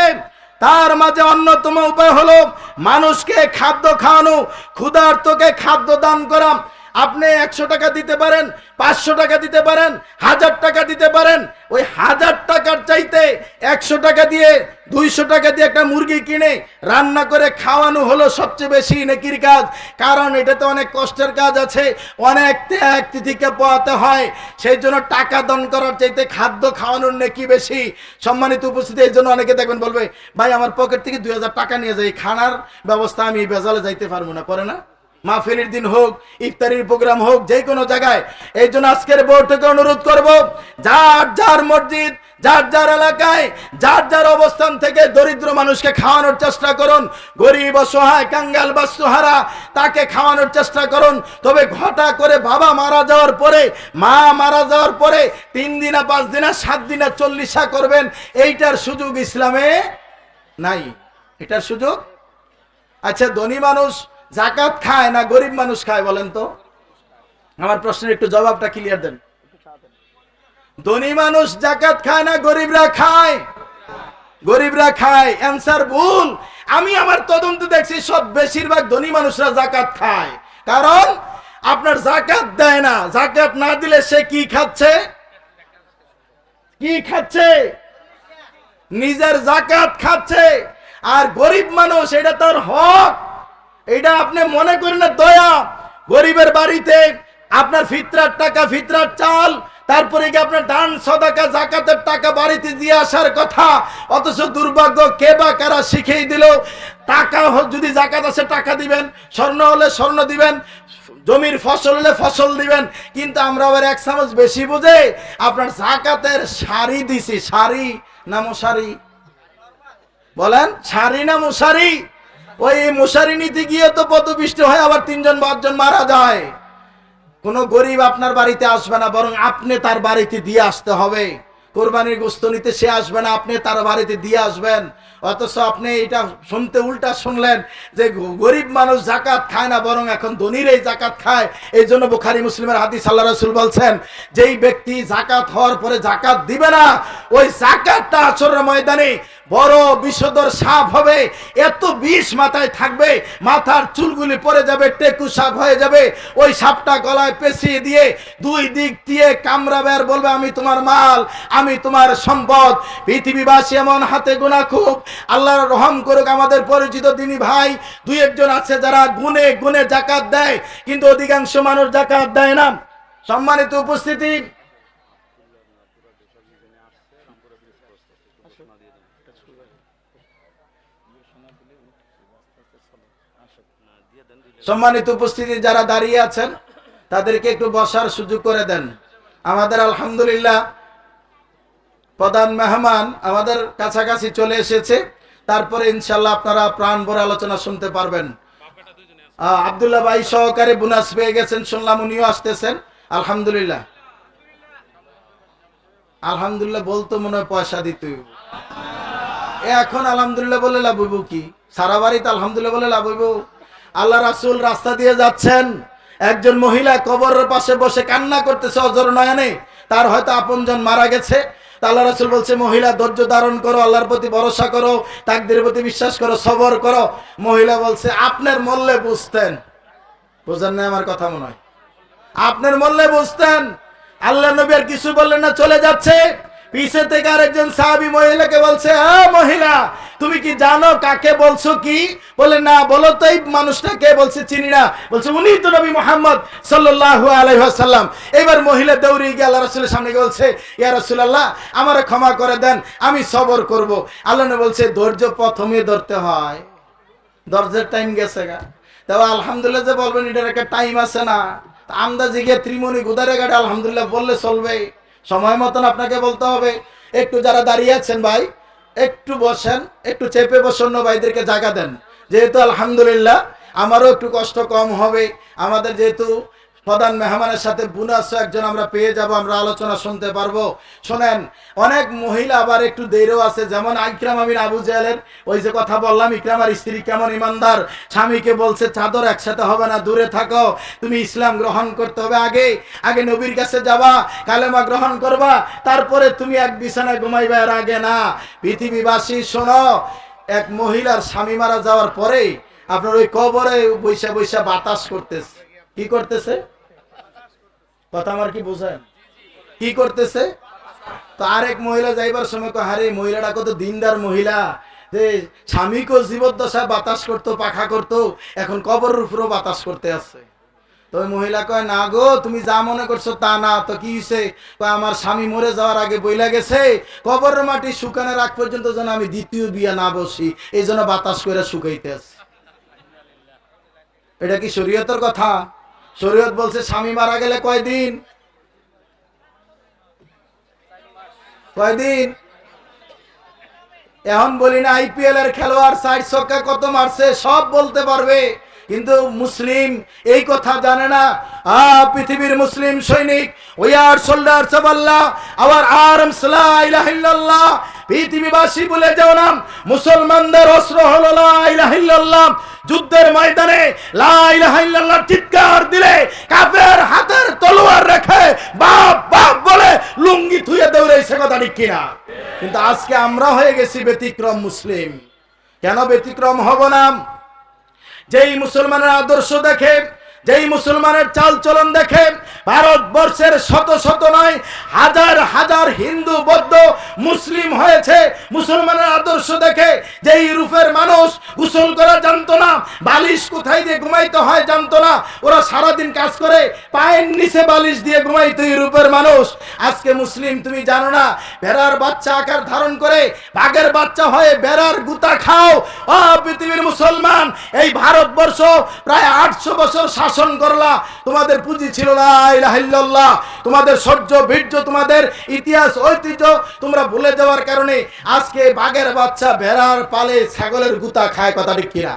S1: তার মাঝে অন্যতম উপায় হলো মানুষকে খাদ্য খাওয়ানো, ক্ষুধার্তকে খাদ্য দান করা। আপনি 100 টাকা দিতে পারেন, 500 টাকা দিতে পারেন, 1000 টাকা দিতে পারেন। ওই 1000 টাকার চাইতে 100 টাকা দিয়ে, 200 টাকা দিয়ে একটা মুরগি কিনে রান্না করে খাওয়ানো হলো সবচেয়ে বেশি নেকির কাজ। কারণ এটাতে অনেক কষ্টের কাজ আছে, অনেক ত্যাগ তিথিকে পোহাতে হয়। সেই জন্য টাকা দান করার চাইতে খাদ্য খাওয়ানোর নেকি বেশি। সম্মানিত উপস্থিতি, এই জন্য অনেকে দেখবেন বলবে, ভাই আমার পকেট থেকে 2000 টাকা নিয়ে যাই, খানার ব্যবস্থা আমি ভেজালে যাইতে পারবো না, করে না? মাহফিলের দিন হোক, ইফতারির প্রোগ্রাম হোক, যে কোনো জায়গায়। এই জন্য আজকের বৈঠকে অনুরোধ করব, যার যার মসজিদ, যার যার এলাকায়, যার যার অবস্থান থেকে দরিদ্র মানুষকে খাওয়ানোর চেষ্টা করুন। গরিব, অসহায়, কাঙ্গাল, বাস্তুহারা, তাকে খাওয়ানোর চেষ্টা করুন। তবে ঘটা করে বাবা মারা যাওয়ার পরে, মা মারা যাওয়ার পরে 3 দিনা, 5 দিনা, 7 দিনা 40 করবেন, এইটার সুযোগ ইসলামে নাই। এটার সুযোগ। আচ্ছা, ধনী মানুষ যাকাত খায় না গরিব মানুষ খায় বলেন তো? আমার প্রশ্নের একটু জবাবটা ক্লিয়ার দেন। ধনী মানুষ যাকাত খায় না গরিবরা খায়? গরিবরা খায়। অ্যানসার ভুল। আমি আমার তদন্ত দেখছি সব বেশিরভাগ ধনী মানুষরা যাকাত খায়। কারণ আপনার যাকাত দেয় না। যাকাত না দিলে সে কি খাচ্ছে? কি খাচ্ছে? নিজের যাকাত খাচ্ছে। আর গরিব মানুষ, এটা তার হক। এটা আপনি মনে করেন না দয়া। গরিবের বাড়িতে আপনার ফিতরার টাকা, ফিতরার চাল, তারপরে কি আপনার দান, সদাকা, যাকাতের টাকা বাড়িতে দিয়ে আসার কথা। অথচ দুর্ভাগ্য, কে বা কারা শিখিয়ে দিল, টাকা যদি যাকাত আসে টাকা দিবেন, স্বর্ণ হলে স্বর্ণ দিবেন, জমির ফসল হলে ফসল দিবেন। কিন্তু আমরা আবার 1 চামচ বেশি বুঝে আপনার যাকাতের শাড়ি দিছি। শাড়ি না মশারি? বলেন, শাড়ি না মশারি? ওই মশারি নিতে গিয়ে তো পদপিষ্ট হয়, আবার 3 জন 5 জন মারা যায়। কোন গরিব আপনার বাড়িতে আসবে না, বরং আপনি তার বাড়িতে দিয়ে আসতে হবে। কোরবানির গোশত নিতে সে আসবে না, আপনি তার বাড়িতে দিয়ে আসবেন। অথচ আপনি এটা শুনতে উল্টা শুনলেন যে গরিব মানুষ যাকাত খায় না, বরং এখন ধনীরাই যাকাত খায়। এই জন্য বুখারী মুসলিমের হাদিস, আল্লাহ রাসূল বলছেন, যেই ব্যক্তি যাকাত হওয়ার পরে যাকাত দিবে না, ওই যাকাতটা আসরের ময়দানে বড় বিষধর সাপ হবে। এত বিষ মাথায় থাকবে, মাথার চুলগুলি পড়ে যাবে, টেকু সাপ হয়ে যাবে। ওই সাপটা গলায় পেঁচিয়ে দিয়ে 2 দিক দিয়ে কামড়াবে আর বলবে, আমি তোমার মাল, আমি তোমার সম্পদ। পৃথিবীবাসী এমন হাতে গোনা খুব, আল্লাহর রহম করুক, আমাদের পরিচিত দিনী ভাই 2-1 জন আছে যারা গুনে গুনে যাকাত দেয়, কিন্তু অধিকাংশ মানুষ যাকাত দেয় না। সম্মানিত উপস্থিতি, সম্মানিত উপস্থিতি, যারা দাঁড়িয়ে আছেন তাদেরকে একটু বসার সুযোগ করে দেন। আমাদের আলহামদুলিল্লাহ প্রধান মেহমান আমাদের কাছাকাছি চলে এসেছে। তারপরে ইনশাল্লাহ আপনারা প্রাণ ভরে আলোচনা শুনতে পারবেন। আব্দুল্লাহ ভাই সহকারে বোনাস পেয়ে গেছেন শুনলাম, উনিও আসতেছেন। আলহামদুলিল্লাহ। আলহামদুলিল্লাহ বলতো মনে হয় পয়সা দিতে। এখন আলহামদুলিল্লাহ বলে লাভ হইব কি? সারা বাড়িতে আলহামদুলিল্লাহ বলে লাভ হইব? আল্লাহ রাসূল রাস্তা দিয়ে যাচ্ছেন, একজন মহিলা কবরের পাশে বসে কান্না করতেছে অঝর নয়নে। তার হয়তো আপনজন মারা গেছে। আল্লাহ রাসূল বলছে, মহিলা ধৈর্য ধারণ করো, আল্লাহর প্রতি ভরসা করো, তাকদীরের প্রতি বিশ্বাস করো, সবর করো। মহিলা বলছে, আপনার মরলে বুঝতেন। বুঝেন না আমার কথা মনে হয়? আপনার মরলে বুঝতেন। আল্লাহ নবী আর কিছু বললেন না, চলে যাচ্ছে। পিছে থেকে আরেকজন সাহাবী মহিলাকে বলছে, হ্যাঁ মহিলা, তুমি কি জানো কাকে বলছো কি? বলে না। বলো তো এই মানুষটা কে? বলছে চিনি না। বলছে উনি তো নবী মুহাম্মদ সাল্লাল্লাহু আলাইহি ওয়াসাল্লাম। এবার মহিলা দৌড়ে গিয়ে আল্লাহ রাসূলের সামনে বলছে, ইয়া রাসূলুল্লাহ, আমারে ক্ষমা করে দেন, আমি সবর করব। আল্লাহ নবী বলছে, ধৈর্য প্রথমে ধরতে হয়। ধৈর্যের টাইম গেছে গা। তবে আলহামদুলিল্লাহ যে বলবেন, এটার একটা টাইম আছে না? আমদাজি গিয়ে ত্রিমণি গুদারে গাড়ি আলহামদুলিল্লাহ বললে চলবে? সময় মতন আপনাকে বলতে হবে। একটু যারা দাঁড়িয়ে আছেন ভাই, একটু বসেন, একটু চেপে বসেন, ভাইদেরকে জায়গা দেন। যেহেতু আলহামদুলিল্লাহ আমারও একটু কষ্ট কম হবে। আমাদের যেহেতু প্রধান মেহমানের সাথে বোনাস একজন আমরা পেয়ে যাব, আমরা আলোচনা শুনতে পারবো। শোনেন, অনেক মহিলা আবার একটু দেরও আছে, যেমন ইকরামা বিন আবু জাহলের ওই যে কথা বললাম, ইকরামার স্ত্রী কেমন ইমানদার, স্বামীকে বলছে চাদর একসাথে হবে না, দূরে থাকো, তুমি ইসলাম গ্রহণ করতে হবে, আগে নবীর কাছে যাবা, কালেমা গ্রহণ করবা, তারপরে তুমি এক বিছানায় ঘুমাইবা, এর আগে না। পৃথিবীবাসী শোনো, এক মহিলার স্বামী মারা যাওয়ার পরে আপনার ওই কবরে বৈশা বৈশা বাতাস করতেছে। কি করতেছে? কথা আমার কি বোঝেন? কি করতেছে? তো আরেক মহিলা যাইবার সময় কয়, আরে মহিলাটা কত দিনদার মহিলা, যে স্বামীকেও জীবদ্দশা বাতাস করতো, পাখা করতো, এখন কবরের উপরও বাতাস করতে আসছে। তো ওই মহিলা কয়, না গো, তুমি যা মনে করছো তা না। তো কি হয়েছে? আমার স্বামী মরে যাওয়ার আগে বইলা গেছে, কবরের মাটি শুকানোর আগ পর্যন্ত যেন আমি দ্বিতীয় বিয়া না বসি, এই জন্য বাতাস করে শুকাইতে আসছে। এটা কি শরীয়তের কথা? শরীয়ত বলছে স্বামী মারা গেলে কয়দিন? কয়দিন? এখন বলি না আইপিএল এর খেলোয়াড় 60 ছক্কা কত মারছে সব বলতে পারবে, কিন্তু মুসলিম এই কথা জানে না। পৃথিবীর মুসলিম সৈনিক, we are soldiers of Allah, our arms লা ইলাহা ইল্লাল্লাহ। পৃথিবীবাসী বলে যাও না, মুসলমানদের অস্ত্র হলো লা ইলাহা ইল্লাল্লাহ। যুদ্ধের ময়দানে লা ইলাহা ইল্লাল্লাহ চিৎকার দিলে কাফের হাতের তলোয়ার রেখে বাপ বাপ বলে লুঙ্গি থুয়ে দৌড়াইছে, কথা ঠিক কিনা? কিন্তু আজকে আমরা হয়ে গেছি ব্যতিক্রম মুসলিম। কেন ব্যতিক্রম হব না? যেই মুসলমানের আদর্শ দেখে, যেই মুসলমানের চালচলন দেখে ভারতবর্ষের শত শত নয় হাজার হাজার হিন্দু বৌদ্ধ মুসলিম হয়েছে। মুসলমানের আদর্শ দেখে যে ইউরোপের মানুষ গোসল করা জানতো না, বালিশ কোথায় দিয়ে ঘুমাইতে হয় জানতো না, ওরা সারাদিন কাজ করে পায়ের নিচে বালিশ দিয়ে ঘুমাইতো ইউরোপের মানুষ। আজকে মুসলিম তুমি জানো না, ভেড়ার বাচ্চা আকার ধারণ করে বাঘের বাচ্চা হয়ে ভেড়ার গুতা খাও। পৃথিবীর মুসলমান, এই ভারতবর্ষ প্রায় 800 বছর শাসন করলা, তোমাদের পুঁজি ছিল লা ইলাহা ইল্লাল্লাহ। তোমাদের সহ্য বীর্য, তোমাদের ইতিহাস ঐতিহ্য তোমরা ভুলে যাওয়ার কারণে আজকে বাঘের বাচ্চা ভেড়ার পালে ছাগলের গুতা খায়, কথা ঠিক কিনা?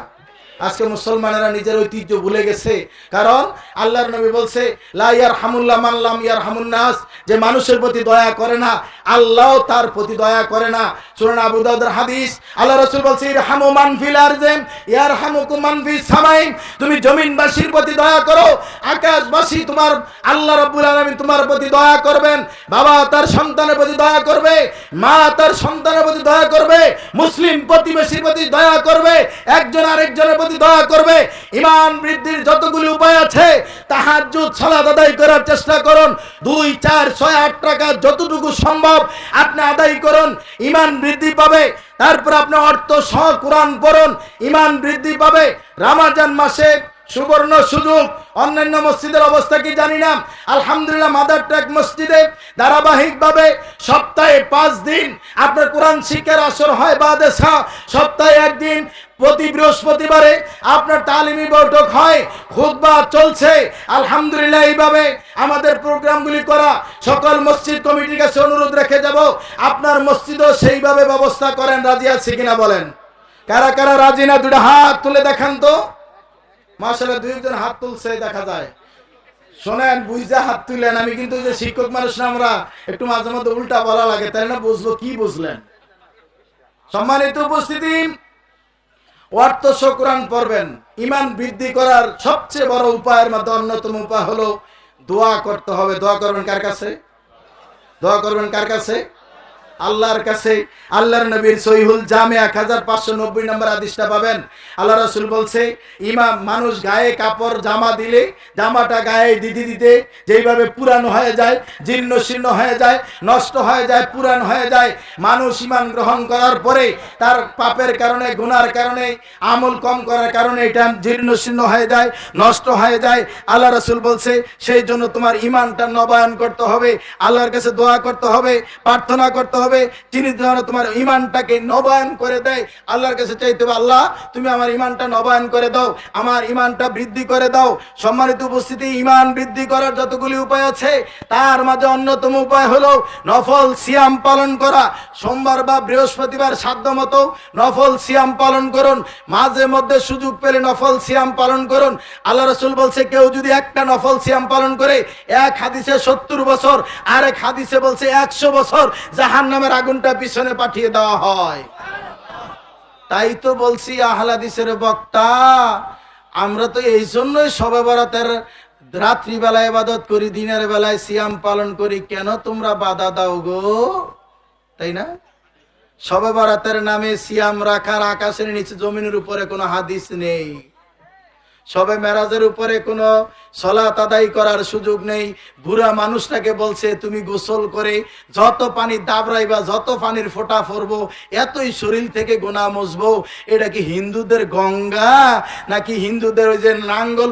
S1: আজকে মুসলমানেরা নিজের ঐতিহ্য ভুলে গেছে। কারণ আল্লাহর নবী বলছে লা ইয়ারহামুল্লাহ মান লাম ইয়ারহামুন নাস, যে মানুষের প্রতি দয়া করে না আল্লাহ তার প্রতি দয়া করে না। সুনান আবু দাউদের হাদিস, আল্লাহ রাসূল বলছে ইরহামু মান ফিল আরজি ইয়ারহামুকুম মান ফিস সামাই। তুমি জমিনবাসীর প্রতি দয়া করো, আকাশবাসী তোমার আল্লাহ রাব্বুল আলামিন তোমার প্রতি দয়া করবেন। বাবা তার সন্তানের প্রতি দয়া করবে, মা তার সন্তানের প্রতি দয়া করবে, মুসলিম প্রতিবেশীর প্রতি দয়া করবে, একজন আরেকজনের প্রতি দয়া করবে। ঈমান বৃদ্ধির যতগুলি উপায় আছে, তাহাজ্জুদ সালাত আদায় করার চেষ্টা করুন। 2, 4, 6, 8 টাকা যতটুকু সম্ভব আপনি আদায় করুন, ঈমান বৃদ্ধি পাবে। তারপর আপনি অর্থ সহ কোরআন পড়ুন, ঈমান বৃদ্ধি পাবে। রমজান মাসে সুবর্ণ সুযোগ। অন্যান্য মসজিদের অবস্থা কি জানি না, আলহামদুলিল্লাহ মাদার ট্রাক মসজিদে ধারাবাহিকভাবে সপ্তাহে 5 দিন আপনার কোরআন শিক্ষার আসর হয় বাদেশা। সপ্তাহে 1 দিন প্রতি বৃহস্পতিবারে আপনার তালিমি বৈঠক হয়, খুতবা চলছে। আলহামদুলিল্লাহ এইভাবে আমাদের প্রোগ্রামগুলি করা। সকল মসজিদ কমিটির কাছে অনুরোধ রেখে যাব, আপনার মসজিদও সেইভাবে ব্যবস্থা করেন। রাজি আছে কিনা বলেন? কারা কারা রাজি না দুটো হাত তুলে দেখান তো। মাশাআল্লাহ 2 জন হাত তুলছে দেখা যায়। শোনেন, বুঝা হাত তুলেন। আমি কিন্তু যে শিক্ষক মানুষ না, আমরা একটু মাঝে মধ্যে উল্টা বলা লাগে, তাই না? বুঝলো কি বুঝলেন? সম্মানিত উপস্থিতি, অর্থ সহ কোরআন পড়বেন। ঈমান বৃদ্ধি করার সবচেয়ে বড় উপায়ের মধ্যে অন্যতম উপায় হলো দোয়া করতে হবে। দোয়া করবেন কার কাছে? দোয়া করবেন কার কাছে? আল্লাহর কাছে। আল্লাহর নবীর সহিহুল জামে 1590 নম্বর হাদিসটা পাবেন। আল্লাহ রাসূল বলছে, ইমাম মানুষ গায়ে কাপড় জামা দিলে জামাটা গায়ে দিতে দিতে যেইভাবে পুরানো হয়ে যায়, জীর্ণ শীর্ণ হয়ে যায়, নষ্ট হয়ে যায়, পুরান হয়ে যায়। মানুষ ঈমান গ্রহণ করার পরে তার পাপের কারণে, গুনার কারণে, আমল কম করার কারণে এটা জীর্ণ শীর্ণ হয়ে যায়, নষ্ট হয়ে যায়। আল্লাহ রাসূল বলছে, সেই জন্য তোমার ঈমানটা নবায়ন করতে হবে, আল্লাহর কাছে দোয়া করতে হবে, প্রার্থনা করতে হবে। যিনি তোমার ঈমানটাকে নবায়ন করে দেয়, আল্লাহর কাছে চাইতে হবে, আল্লাহ তুমি আমার ঈমানটা নবায়ন করে দাও, আমার ঈমানটা বৃদ্ধি করে দাও। সম্মানিত উপস্থিতি, ঈমান বৃদ্ধি করার যতগুলি উপায় আছে তার মাঝে অন্যতম উপায় হলো নফল সিয়াম পালন করা। সোমবার বা বৃহস্পতিবার সাধ্যমতো নফল সিয়াম পালন করুন। মাঝে মধ্যে সুযোগ পেলে নফল সিয়াম পালন করুন। আল্লাহ রাসূল বলছে, কেউ যদি একটা নফল সিয়াম পালন করে, এক হাদিসে 70 বছর, আরেক হাদিসে বলছে 100 বছর জাহান্নামের আগুনটা পিছনে পাঠিয়ে দেওয়া হয়। তাই তো বলছি আহলে হাদিসের বক্তা, আমরা তো এই জন্যই শবে বরাতের রাত্রিবেলায় ইবাদত করি, দিনের বেলায় সিয়াম পালন করি। কেন তোমরা বাধা দাও গো? তাই না? শবে বরাতের নামে সিয়াম রাখার আকাশের নিচে জমিনের উপরে কোনো হাদিস নেই। শবে মেরাজের উপরে কোনো সালাত আদায় করার সুযোগ নেই। বুড়া মানুষটাকে বলছে তুমি গোসল করে যত পানি দাবরাইবা, যত পানির ফোঁটা পড়বো এতই শরীর থেকে গুনাহ মুছবো। এটা কি হিন্দুদের গঙ্গা নাকি হিন্দুদের ওই যে নাঙ্গল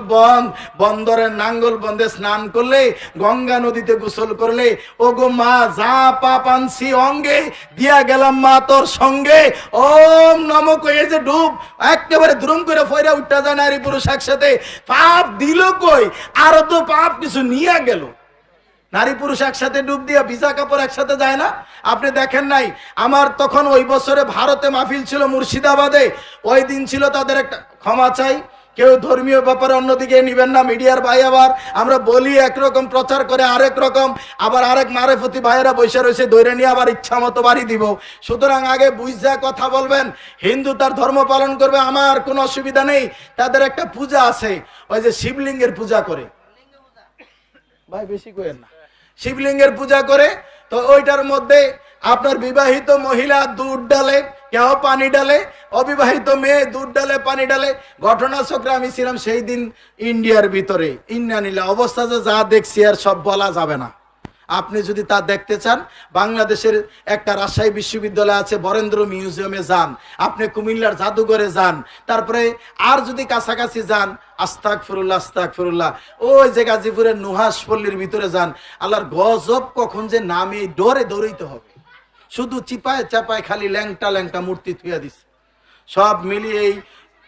S1: বন্দরের নাঙ্গল বন্দে স্নান করলে, গঙ্গা নদীতে গোসল করলে? ও গো মা, যা পাপ আনছি অঙ্গে দিয়া গেলাম মা তোর সঙ্গে, ওম নমঃ কয়ে যে ডুব একেবারে দ্রুম করে ফয়রা উঠা যায় নারী পুরুষ একসাথে। পাপ দিল কই, আরো তো পাপ কিছু নিয়ে গেল। নারী পুরুষ একসাথে ডুব দিয়া ভিজা কাপড় একসাথে যায় না? আপনি দেখেন নাই? আমার তখন ওই বছরে ভারতে মাহফিল ছিল মুর্শিদাবাদে। ওই দিন ছিল তাদের একটা, ক্ষমা চাই, কেউ ধর্মীয় ব্যাপারে অন্যদিকে নিবেন না। মিডিয়ার ভাই আবার আমরা বলি একরকম, প্রচার করে আরেক রকম, আবার আরেক মারেফতি ভাইয়েরা বসে রয়েছে ধরে নিয়ে আবার ইচ্ছা মতো বাড়ি দিব। সুতরাং আগে বুঝা কথা বলবেন। হিন্দু তার ধর্ম পালন করবে, আমার কোনো অসুবিধা নেই। তাদের একটা পূজা আছে, ওই যে শিবলিঙ্গের পূজা করে। ভাই বেশি করেন না, শিবলিঙ্গের পূজা করে। তো ওইটার মধ্যে আপনার বিবাহিত মহিলা দুধ ডালে, কেউ পানি ডালে, অবিবাহিত মেয়ে দুধ ডালে পানি ডালে। ঘটনাচক্রে আমি ছিলাম সেই দিন ইন্ডিয়ার ভিতরে। ইন্ডিয়ানিলা অবস্থা যা দেখছি আর সব বলা যাবে না। আপনি যদি তা দেখতে চান, বাংলাদেশের একটা রাজশাহী বিশ্ববিদ্যালয় আছে, বরেন্দ্র মিউজিয়ামে যান, আপনি কুমিল্লার জাদুঘরে যান, তারপরে আর যদি কাছাকাছি যান, আস্তাগফিরুল্লাহ আস্তাগফিরুল্লাহ, ওই যে গাজীপুরের নুহাস পল্লীর ভিতরে যান। আল্লাহর গজব কখন যে নামে ডরে দৌড়াইতে হবে। শুধু চিপায় চাপায় খালি ল্যাংটা ল্যাংটা মূর্তি থুইয়া দিছে। সব মিলিয়ে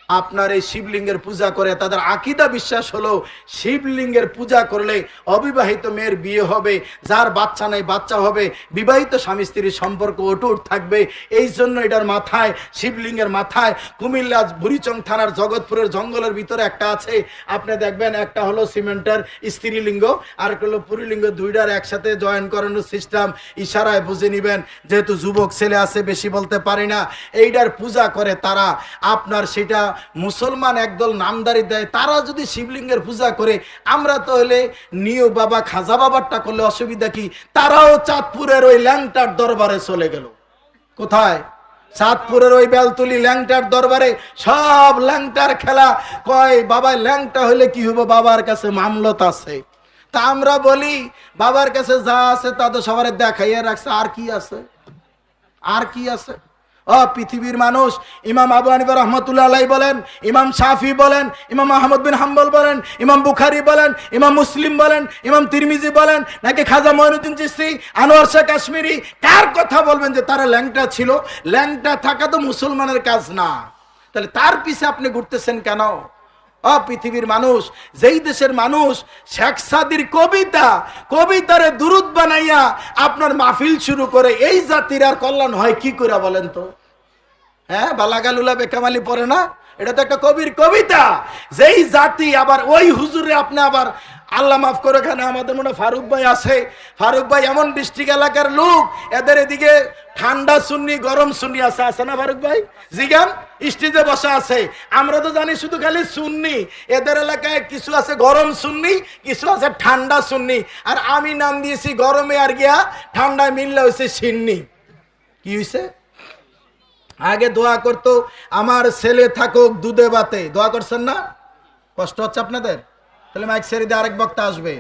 S1: আপনার এই শিবলিঙ্গের পূজা করে। তাদের আকীদা বিশ্বাস হলো শিবলিঙ্গের পূজা করলে অবিবাহিত মেয়ের বিয়ে হবে, যার বাচ্চা নেই বাচ্চা হবে, বিবাহিত স্বামী স্ত্রীর সম্পর্ক অটুট থাকবে। এই জন্য এটার মাথায়, শিবলিঙ্গের মাথায়, কুমিল্লা বুড়িচং থানার জগৎপুরের জঙ্গলের ভিতরে একটা আছে, আপনি দেখবেন একটা হলো সিমেন্টের স্ত্রীলিঙ্গ আর একটা হলো পুরীলিঙ্গ, দুইটার একসাথে জয়েন করানোর সিস্টেম। ইশারায় বুঝে নিবেন, যেহেতু যুবক ছেলে আছে বেশি বলতে পারি না। এইটার পূজা করে তারা। আপনার সেটা মুসলমান একদল নামদারি দেয়, তারা যদি শিবলিঙ্গের পূজা করে, আমরা তো হলে নিও বাবা খাজা বাবারটা করলে অসুবিধা কি? তারাও চাঁদপুরের ওই ল্যাংটার দরবারে চলে গেল। কোথায়? চাঁদপুরের ওই বেলতুলি ল্যাংটার দরবারে। সব ল্যাংটার খেলা। কয় বাবা ল্যাংটা হলে কি হবে, বাবার কাছে মামলত আছে। তা আমরা বলি বাবার কাছে যা আছে তা তো সবার দেখাইয়া রাখছে, আর কি আছে? আর কি আছে? পৃথিবীর মানুষ ইমাম আবু হানিফা রাহমাতুল্লাহ আলাইহি বলেন, ইমাম শাফি বলেন, ইমাম আহমদ বিন হাম্বল বলেন, ইমাম বুখারী বলেন, ইমাম মুসলিম বলেন, ইমাম তিরমিজি বলেন, নাকি খাজা মঈনুদ্দিন চিশতি, আনোয়ার শাহ কাশ্মীরি, কার কথা বলবেন যে তারা ল্যাংটা ছিল? ল্যাংটা থাকা তো মুসলমানের কাজ না। তাহলে তার পিছে আপনি ঘুরতেছেন কেন? পৃথিবীর মানুষ, যেই দেশের মানুষ শেখ সাদির কবিতারে দুরুদ বানাইয়া আপনার মাহফিল শুরু করে, এই জাতির আর কল্যাণ হয় কি করে বলেন তো? হ্যাঁ, বালাগালুলা বেকামালি পড়ে না? এটা তো একটা কবির কবিতা। যেই জাতি আবার ওই হুজুরে আপনি আবার, আল্লাহ মাফ করে, এখানে আমাদের মনে ফারুক ভাই আছে। ফারুক ভাই এমন ডিস্ট্রিক্ট এলাকার লোক, এদের এদিকে ঠান্ডা সুন্নি গরম সুন্নি আছে, আছে না ফারুক ভাই? জিগান স্টেজে বসা আছে। আমরা তো জানি শুধু খালি সুন্নি, এদের এলাকায় কিছু আছে গরম সুন্নি, কিছু আছে ঠান্ডা সুন্নি। আর আমি নাম দিয়েছি গরমে আর গিয়া ঠান্ডায় মিললে হয়েছে সিন্নি। কি হয়েছে? আগে দোয়া করতো আমার ছেলে থাকুক দুধে ভাতে, দোয়া করছেন না? কষ্ট হচ্ছে আপনাদের? তাহলে মাইক ছেড়ে দিয়ে আরেক বক্তা আসবে।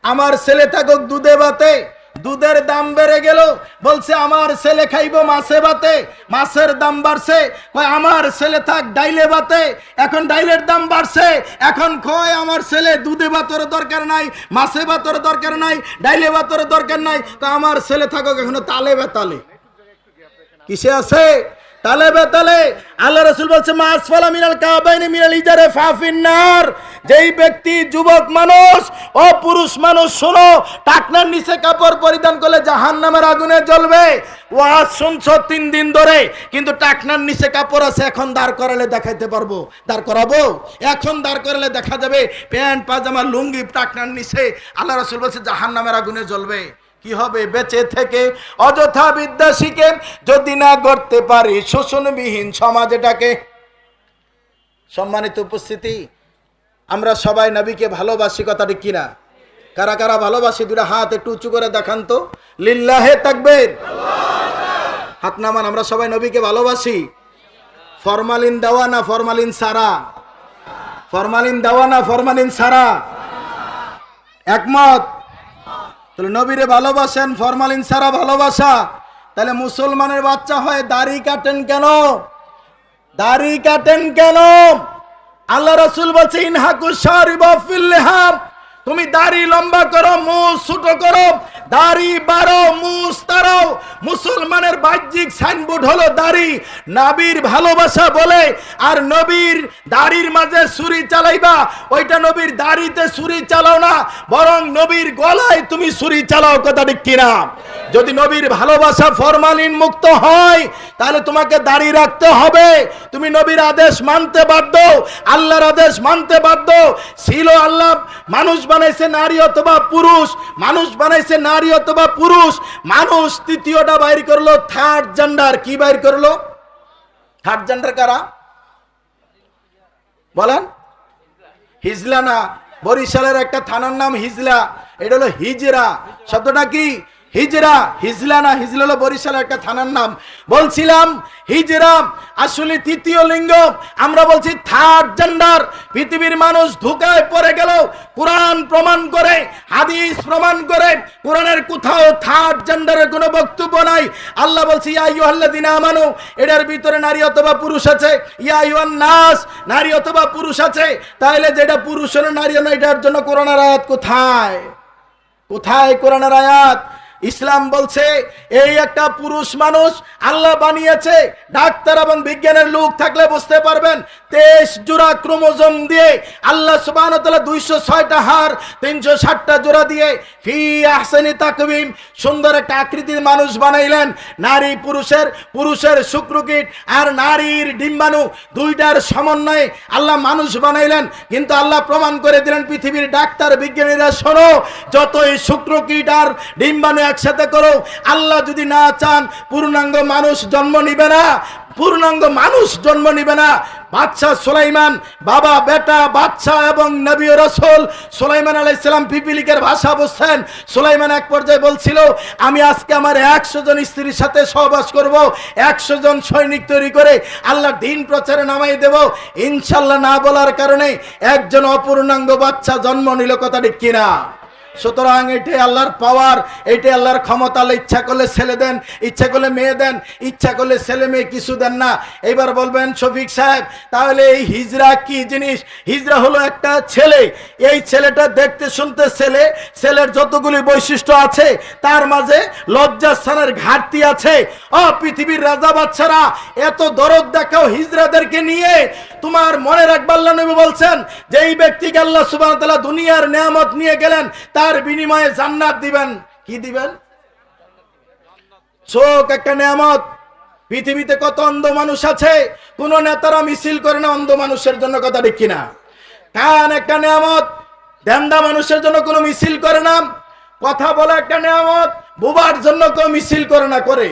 S1: আমার ছেলে থাকুক দুধে ভাতে, দুধের দাম বেড়ে গেল, বলছে আমার ছেলে খাইবো মাছে ভাতে, মাছের দাম বাড়ছে, কয় আমার ছেলে থাক ডাইলে ভাতে, এখন ডাইলের দাম বাড়ছে, এখন কয় আমার ছেলে দুধে ভাতের দরকার নাই, মাছে ভাতের দরকার নাই, ডাইলে ভাতের দরকার নাই, তো আমার ছেলে থাকুক এখনো তালে বেতালে। কিসে আছে? তালে বেতালে। আল্লাহ রাসূল বলছে মাসফালা মিনাল কাবাইনি মিনাল ইজারে ফাফিন্নার। যেই ব্যক্তি, যুবক মানুষ ও পুরুষ মানুষ, শোনো, টাকনার নিচে কাপড় পরিধান করলে জাহান্নামের আগুনে জ্বলবে। ওয়াজ শুনছো 3 দিন ধরে, কিন্তু টাকনার নিচে কাপড় আছে, এখন দাঁড় করালে দেখাইতে পারবো? দাঁড় করাবো? এখন দাঁড় করালে দেখা যাবে প্যান্ট পাজামা লুঙ্গি টাকনার নিচে। আল্লাহ রাসূল বলছে জাহান্নামের আগুনে জ্বলবে। কি হবে? বেঁচে থেকে অযথা বিদ্যা শিখে যদি না করতে পারি শোষণবিহীন সমাজ এটাকে। সম্মানিত উপস্থিতি, আমরা সবাই নবীকে ভালোবাসি, কথাটি কিনা? কারা কারা ভালোবাসি? দুটো হাত একটু উঁচু করে দেখান তো। লিল্লাহে তাকবীর। হাত নামান। আমরা সবাই নবীকে ভালোবাসি। ফরমালিন দেওয়া না ফরমালিন সারা? ফরমালিন দেওয়া না ফরমালিন সারা? একমত? তাহলে নবীরে ভালোবাসেন, ফরমালিন ছাড়া ভালোবাসা। তাহলে মুসলমানের বাচ্চা হয় দাড়ি কাটেন কেন? দাড়ি কাটেন কেন? আল্লাহ রাসূল বলছে ইনহাকু শারিবা ফিল লিহাম, তুমি দাড়ি লম্বা করো, মুছ ছোট করো, দাড়ি বাড়ো, মুছ তাড়াও। মুসলমানের বাহ্যিক সাইনবোর্ড হলো দাড়ি। নবীর ভালোবাসা বলে আর নবীর দাড়ির মাঝে ছুরি চালাইবা, ওইটা নবীর দাড়িতে ছুরি চালাও না, বরং নবীর গলায় তুমি ছুরি চালাও। কথা ঠিক কিনা? যদি নবীর ভালোবাসা ফরমালিন মুক্ত হয় তাহলে তোমাকে দাড়ি রাখতে হবে। তুমি নবীর আদেশ মানতে বাধ্য, আল্লাহর আদেশ মানতে বাধ্য। ছিল আল্লাহ মানুষ বানাইছে নারী অথবা পুরুষ, মানুষ বানাইছে নারী অথবা পুরুষ। মানুষ তৃতীয়টা বাইর করলো, থার্ড জেন্ডার। কি বাইর করলো? থার্ড জেন্ডার কারা বলেন? হিজলা না, বরিশালের একটা থানার নাম হিজলা, এটা হলো হিজরা। শব্দটা কি? হিজরা। হিজলা না, হিজলা হলো বরিশালের একটা থানার নাম। বলছিলাম হিজরা আসলে তৃতীয় লিঙ্গ, আমরা বলছি থার্ড জেন্ডার। পৃথিবীর মানুষ ধোঁকায় পড়ে গেল। কোরআন প্রমাণ করে, হাদিস প্রমাণ করে, কোরআনের কোথাও থার্ড জেন্ডারের কোনো বক্তব্য নাই। আল্লাহ বলছে ইয়া আইয়ুহাল্লাযিনা আমানু, এটার ভিতরে নারী অথবা পুরুষ আছে। ইয়া আইয়ুহান নাস, নারী অথবা পুরুষ আছে। তাহলে যেটা পুরুষ হলো নারী না, এটার জন্য কোরআনের আয়াত কোথায়? কোথায় কোরআনের আয়াত? ইসলাম বলছে এই একটা পুরুষ মানুষ আল্লাহ বানিয়েছে। ডাক্তার এবং বিজ্ঞানের লোক থাকলে বুঝতে পারবেন 23 জোড়া ক্রোমোজোম দিয়ে আল্লাহ সুবহানাহু ওয়া তাআলা 206টা হাড় 360টা জোড়া দিয়ে ফি আহসানি তাকওয়িম সুন্দর একটা আকৃতির মানুষ বানাইলেন। নারী পুরুষের শুক্রকীট আর নারীর ডিম্বাণু দুইটার সমন্বয়ে আল্লাহ মানুষ বানাইলেন। কিন্তু আল্লাহ প্রমাণ করে দিলেন পৃথিবীর ডাক্তার বিজ্ঞানীরা, শোনো, যতই শুক্রকীট আর ডিম্বাণু একসাথে করো, আল্লাহ যদি না চান পূর্ণাঙ্গ মানুষ জন্ম নিবে না, পূর্ণাঙ্গ মানুষ জন্ম নিবে না। বাদশা সুলাইমান, বাবা বেটা বাদশা এবং নবী ও রাসূল সুলাইমান আলাইহিস সালাম পিপিলিকের ভাষা বুঝছেন। সুলাইমান এক পর্যায়ে বলছিল আমি আজকে আমার 100 জন স্ত্রীর সাথে সহবাস করব, 100 জন সৈনিক তৈরি করে আল্লাহর দ্বীন প্রচারে নামাই দেব। ইনশাআল্লাহ না বলার কারণে একজন অপূর্ণাঙ্গ বাচ্চা জন্ম নিল। কথা ঠিক কিনা? সুতরাং এটাই আল্লাহর পাওয়ার, এটাই আল্লাহর ক্ষমতা। আল্লাহ ইচ্ছা করলে ছেলে দেন, ইচ্ছা করলে মেয়ে দেন, ইচ্ছা করলে ছেলে মেয়ে কিছু দেন না। এবার বলবেন শফিক সাহেব তাহলে এই হিজরা কি জিনিস? হিজরা হলো একটা ছেলে, এই ছেলেটা দেখতে শুনতে ছেলে, ছেলের যতগুলি বৈশিষ্ট্য আছে তার মাঝে লজ্জাস্থানের ঘাটতি আছে। ও পৃথিবীর রাজা বাদশারা এত দরদ দেখাও হিজরাদেরকে নিয়ে, তোমার মনে রাখবা আল্লাহ নবী বলছেন যে এই ব্যক্তিকে আল্লাহ সুবহানাহু ওয়া তাআলা দুনিয়ার নিয়ামত নিয়ে গেলেন, তার বিনিময়ে জান্নাত দিবেন। কি দিবেন? চোখ একটা নিয়ামত। পৃথিবীতে কত অন্ধ মানুষ আছে, কোন নেতারা মিছিল করে না অন্ধ মানুষের জন্য। কথা ঠিক কিনা? কান একটা নিয়ামত, দেন্দা মানুষের জন্য কোনো মিছিল করে না। কথা বলা একটা নিয়ামত, বোবার জন্য কেউ মিছিল করে না। করে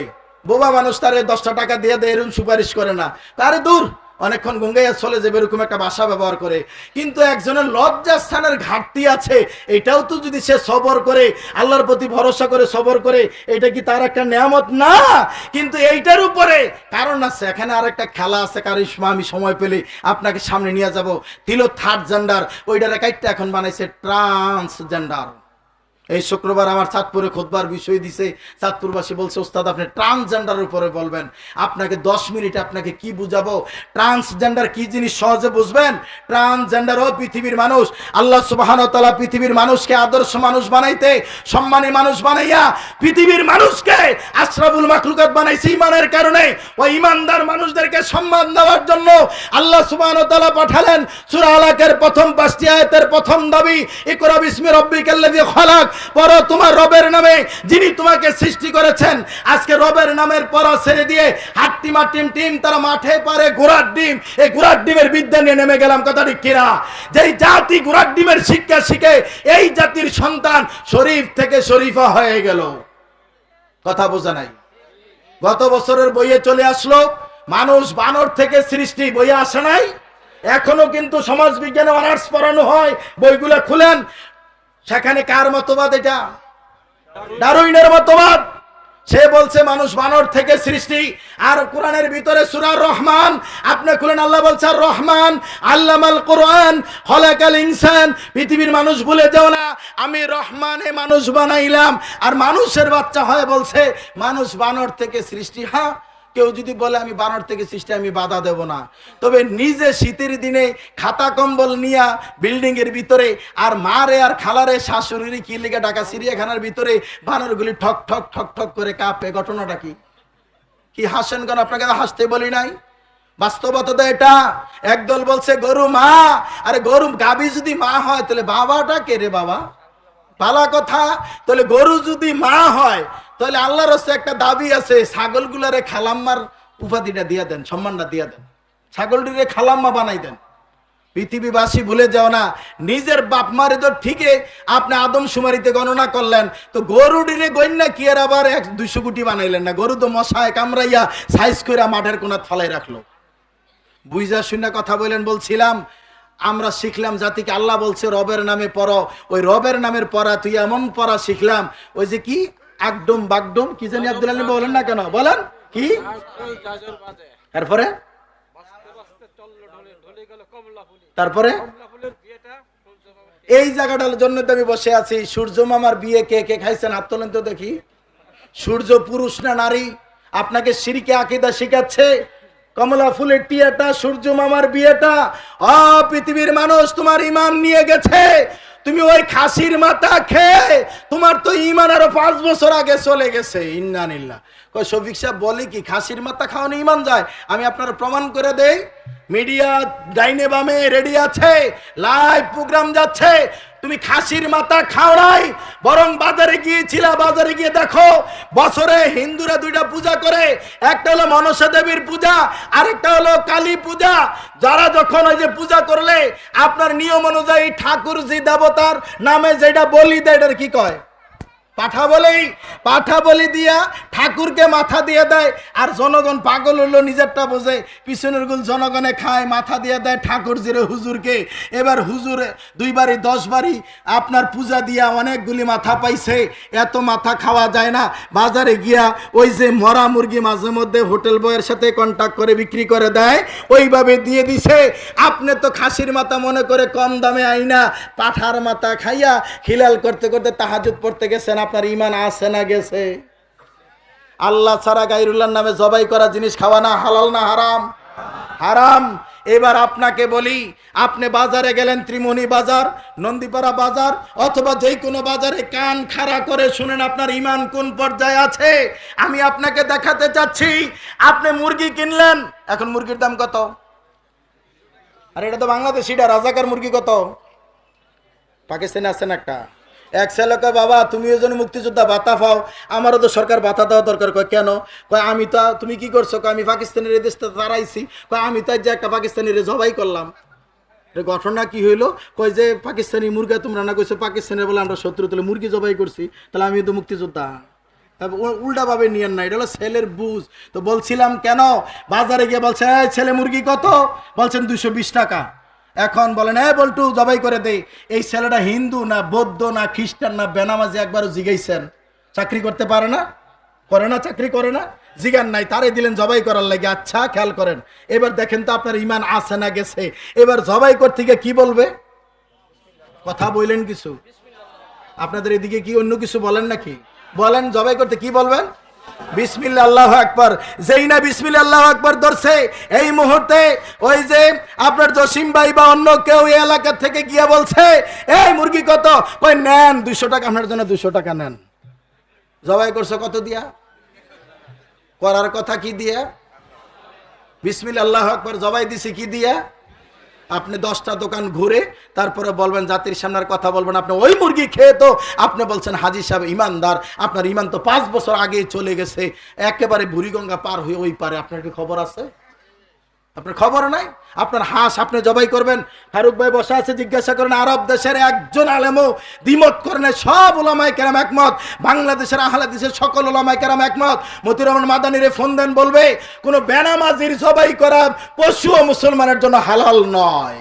S1: বোবা মানুষ তারে 10টা টাকা দিয়ে দেয়, এরকম সুপারিশ করে না। তারে দূর, অনেকক্ষণ গঙ্গাইয়া চলে যাবে, এরকম একটা ভাষা ব্যবহার করে। কিন্তু একজনের লজ্জাস্থানের ঘাটতি আছে, এটাও তো যদি সে সবর করে, আল্লাহর প্রতি ভরসা করে সবর করে, এটা কি তার একটা নিয়ামত না? কিন্তু এইটার উপরে কারণ আছে। এখানে আর একটা খেলা আছে, কারিশমা, আমি সময় পেলে আপনাকে সামনে নিয়ে যাব। দিল থার্ড জেন্ডার, ওইটার একটা এখন বানাইছে ট্রান্সজেন্ডার। এই শুক্রবার আমার চাঁদপুরে খুতবার বিষয় দিছে, চাঁদপুরবাসী বলছে ওস্তাদ আপনি ট্রান্সজেন্ডারের উপরে বলবেন, আপনাকে 10 মিনিট আপনাকে কি বুঝাবো। ট্রান্সজেন্ডার কি জিনিস সহজে বুঝবেন। ট্রান্সজেন্ডার ও পৃথিবীর মানুষ। আল্লাহ সুবহানাহু ওয়া তাআলা পৃথিবীর মানুষকে আদর্শ মানুষ বানাইতে, সম্মানী মানুষ বানাইয়া পৃথিবীর মানুষকে আশরাফুল মাখলুকাত বানাইছে ঈমানের কারণে। ওই ঈমানদার মানুষদেরকে সম্মান দেওয়ার জন্য আল্লাহ সুবহানাহু ওয়া তাআলা পাঠালেন সূরা আলাকের প্রথম 5টি আয়াতের প্রথম দাবি ইকরা বিসমি রাব্বিকাল্লাযী খালাক, পড়ো তোমার রবের নামে যিনি তোমাকে সৃষ্টি করেছেন। আজকে রবের নামের পড়া ছেড়ে দিয়ে হাট্টিমা টিম তারা মাঠে পারে ঘোড়ার ডিম, এই ঘোড়ার ডিমের বিদ্যা নিয়ে নেমে গেলাম। কথা ঠিক কিনা? যেই জাতি ঘোড়ার ডিমের শিক্ষা শিখে এই জাতির সন্তান শরীফ থেকে শরীফা হয়ে গেল। কথা বোঝা নাই? গত বছরের বইয়ে চলে আসলো মানুষ বানর থেকে সৃষ্টি, বইয়ে আসে নাই? এখনো কিন্তু সমাজ বিজ্ঞানে অনার্স পড়ানো হয়, বইগুলো খুলেন, সেখানে কার মতবাদ? এটা ডারউইনের মতবাদ। সে বলছে মানুষ বানর থেকে সৃষ্টি। আর কোরআনের ভিতরে সূরা রহমান আপনি খুলেন, আল্লাহ বলছে রহমান আল্লামাল কোরআন খলাকাল ইনসান। পৃথিবীর মানুষ ভুলে যাও না, আমি রহমানে মানুষ বানাইলাম। আর মানুষের বাচ্চা হয় বলছে মানুষ বানর থেকে সৃষ্টি। হ্যাঁ, কেউ যদি বলে আমি বানর থেকে সৃষ্টি, আমি বাধা দেব না। তবে নিজে শীতের দিনে খাতা কম্বল নিয়া বিল্ডিং এর ভিতরে, আর মারে আর খালারে শাশুড়ির কি লেগে ঢাকা চিড়িয়াখানার ভিতরে বানরগুলি ঠক ঠক ঠক ঠক করে কাঁপে। ঘটনাটা কি? কি হাসেন কেন? আপনাকে হাসতে বলি নাই, বাস্তবতা তো এটা। একদল বলছে গরু মা। আরে গরু গাবি যদি মা হয় তাহলে বাবাটা কে রে বাবা? পালা কথা। তাহলে গরু যদি মা হয় তাহলে আল্লাহর রাস্তায় একটা দাবি আছে, ছাগলগুলারে খালাম্মার উপাধিটা দিয়া দেন, সম্মানটা দিয়া দেন, ছাগলটিরে খালাম্মা বানাই দেন। পৃথিবীবাসী ভুলে যাও না, নিজের বাপ মারে তো ঠিকই আপনি আদমশুমারিতে গণনা করলেন, তো গরুটিরে গণ্যা কি আর আবার 100-200 কোটি বানাইলেন না? গরু তো মশায় কামড়াইয়া সাইজ করে মাঠের কোনাত ফালাই রাখলো। বুঝা শুনে কথা বলেন। বলছিলাম আমরা শিখলাম জাতিকে আল্লাহ বলছে রবের নামে পড়ো। ওই রবের নামের পড়া তুই এমন পড়া শিখলাম, ওই যে কি আকডুম বাগডুম কি জানি আব্দুল আলী বলেন না কেন, বলেন কি? তারপরে তারপরে এই জায়গাটার জন্য তো আমি বসে আছি। সূর্য মামার বিয়ে কে কে খাইছেন হাত তোলেন তো দেখি। সূর্য পুরুষ না নারী? আপনাকে শিরকে আকীদা শিখাচ্ছে কমলা ফুলের টিয়াটা, সূর্য মামার বিয়েটা। পৃথিবীর মানুষ তোমার ঈমান নিয়ে গেছে। তুমি ওই খাসির মাথা খেয়ে তোমার তো ঈমান আরো 5 বছর আগে চলে গেছে। ইন্নালিল্লাহ। কই শফিক সাহেব বলে কি খাসির মাথা খাওয়ানো ঈমান যায়? আমি আপনার প্রমাণ করে দেই। মিডিয়া ডাইনে বামে রেডি আছে, লাইভ প্রোগ্রাম যাচ্ছে। তুমি খাসির মাথা খাও নাই, বরং বাজারে গিয়েছিলা। বাজারে গিয়ে দেখো বছরে হিন্দুরা 2টা পূজা করে, একটা হলো মনসা দেবীর পূজা, আরেকটা হলো কালী পূজা। যারা যখন ওই যে পূজা করলে আপনার নিয়ম অনুযায়ী ঠাকুরজি দেবতার নামে যেটা বলি দেয়, এটার কি কয়? পাঠা বলেই। পাঠা বলি দিয়া ঠাকুরকে মাথা দিয়ে দেয়। আর জনগণ পাগল হলো, নিজেরটা বোঝে, পিছনের গুল জনগণে খায়, মাথা দিয়ে দেয় ঠাকুর জিরে হুজুরকে। এবার হুজুরে 2 বাড়ি 10 বাড়ি আপনার পূজা দিয়া অনেকগুলি মাথা পাইছে। এত মাথা খাওয়া যায় না। বাজারে গিয়া ওই যে মরা মুরগি মাঝে মধ্যে হোটেল বয়ের সাথে কন্ট্যাক্ট করে বিক্রি করে দেয়, ওইভাবে দিয়ে দিছে। আপনি তো খাসির মাথা মনে করে কম দামে আইনা পাঠার মাথা খাইয়া খিলাল করতে করতে তাহাজ্জুদ পড়তে গেছেন। আপনার ঈমান আছে না গেছে? আল্লাহ ছাড়া গায়রুল্লাহর নামে জবাই করা জিনিস খাওয়া না হালাল না হারাম? হারাম। এবার আপনাকে বলি, আপনি বাজারে গেলেন, ত্রিমণি বাজার, নন্দীপাড়া বাজার, অথবা যে কোনো বাজারে কান খাড়া করে শুনেন আপনার ঈমান কোন পর্যায়ে আছে। আমি আপনাকে দেখাতে চাচ্ছি। আপনি মুরগি কিনলেন, এখন মুরগির দাম কত? আর এটা তো বাংলাদেশিটা। রাজাকার মুরগি কত? পাকিস্তানে আছেন একটা, এক ছেলেকে বাবা তুমিও যেন মুক্তিযোদ্ধা ভাতা পাও, আমারও তো সরকার ভাতা দেওয়া দরকার। কয় কেন? কয় আমি তো, তুমি কি করছো? আমি পাকিস্তানের এই দেশটা তাড়াইছি। কয় আমি তো যে একটা পাকিস্তানির জবাই করলাম। ঘটনা কি হইলো? কয় যে পাকিস্তানি মুরগা তোমরা না কইছো পাকিস্তানের বলে আমরা শত্রু, তাহলে মুরগি জবাই করছি, তাহলে আমি তো মুক্তিযোদ্ধা। উল্টা ভাবে নিয়েন না, এটা হলো ছেলের বুঝ। তো বলছিলাম কেন বাজারে গিয়ে বলছে ছেলে মুরগি কত? বলছেন 220 টাকা। এখন বলেন বল্টু জবাই করে দেই। এই ছেলেটা হিন্দু না বৌদ্ধ না খ্রিস্টান না বেনামাজি একবারও জিগাইছেন? চাকরি করতে পারে না, করে না, চাকরি করে না, জিগান নাই, তারে দিলেন জবাই করার লাগে। আচ্ছা খেয়াল করেন, এবার দেখেন তো আপনার ঈমান আছে না গেছে। এবার জবাই করতে গিয়ে কি বলবে? কথা বললেন কিছু? আপনাদের এদিকে কি অন্য কিছু বলেন নাকি? বলেন জবাই করতে কি বলবেন? বিসমিল্লাহ আল্লাহু আকবার। যেই না বিসমিল্লাহ আল্লাহু আকবার ধরছে, এই মুহূর্তে ওই যে আপনার জসিম ভাই বা অন্য কেউ এই এলাকা থেকে গিয়ে বলছে এই মুরগি কত? কই নেন 200 টাকা, আপনার জন্য 200 টাকা নেন। জবাই করছে কত দিয়া? করার কথা কি দিয়া? বিসমিল্লাহ আল্লাহু আকবার। জবাই দিছে কি দিয়া? আপনি 10টা দোকান ঘুরে তারপরে বলবেন জাতির সামনের কথা বলবেন। আপনি ওই মুরগি খেয়ে তো আপনি বলছেন হাজি সাহেব ইমানদার, আপনার ইমান তো 5 বছর আগে চলে গেছে, একেবারে বুড়িগঙ্গা পার হয়ে ওই পারে। আপনার কি খবর আছে? আপনার খবর নাই? আপনার হাঁস আপনি জবাই করবেন। ফারুক ভাই বসা আছে, জিজ্ঞাসা করেন আরব দেশের একজন আলেমও দ্বিমত করেন, সব উলামায়ে কেরাম একমত। বাংলাদেশের আহলে হাদিসের সকল উলামায়ে কেরাম একমত। মতিউর রহমান মাদানিরে ফোন দেন, বলবে কোন বেনামাজির জবাই করা পশুও মুসলমানের জন্য হালাল নয়।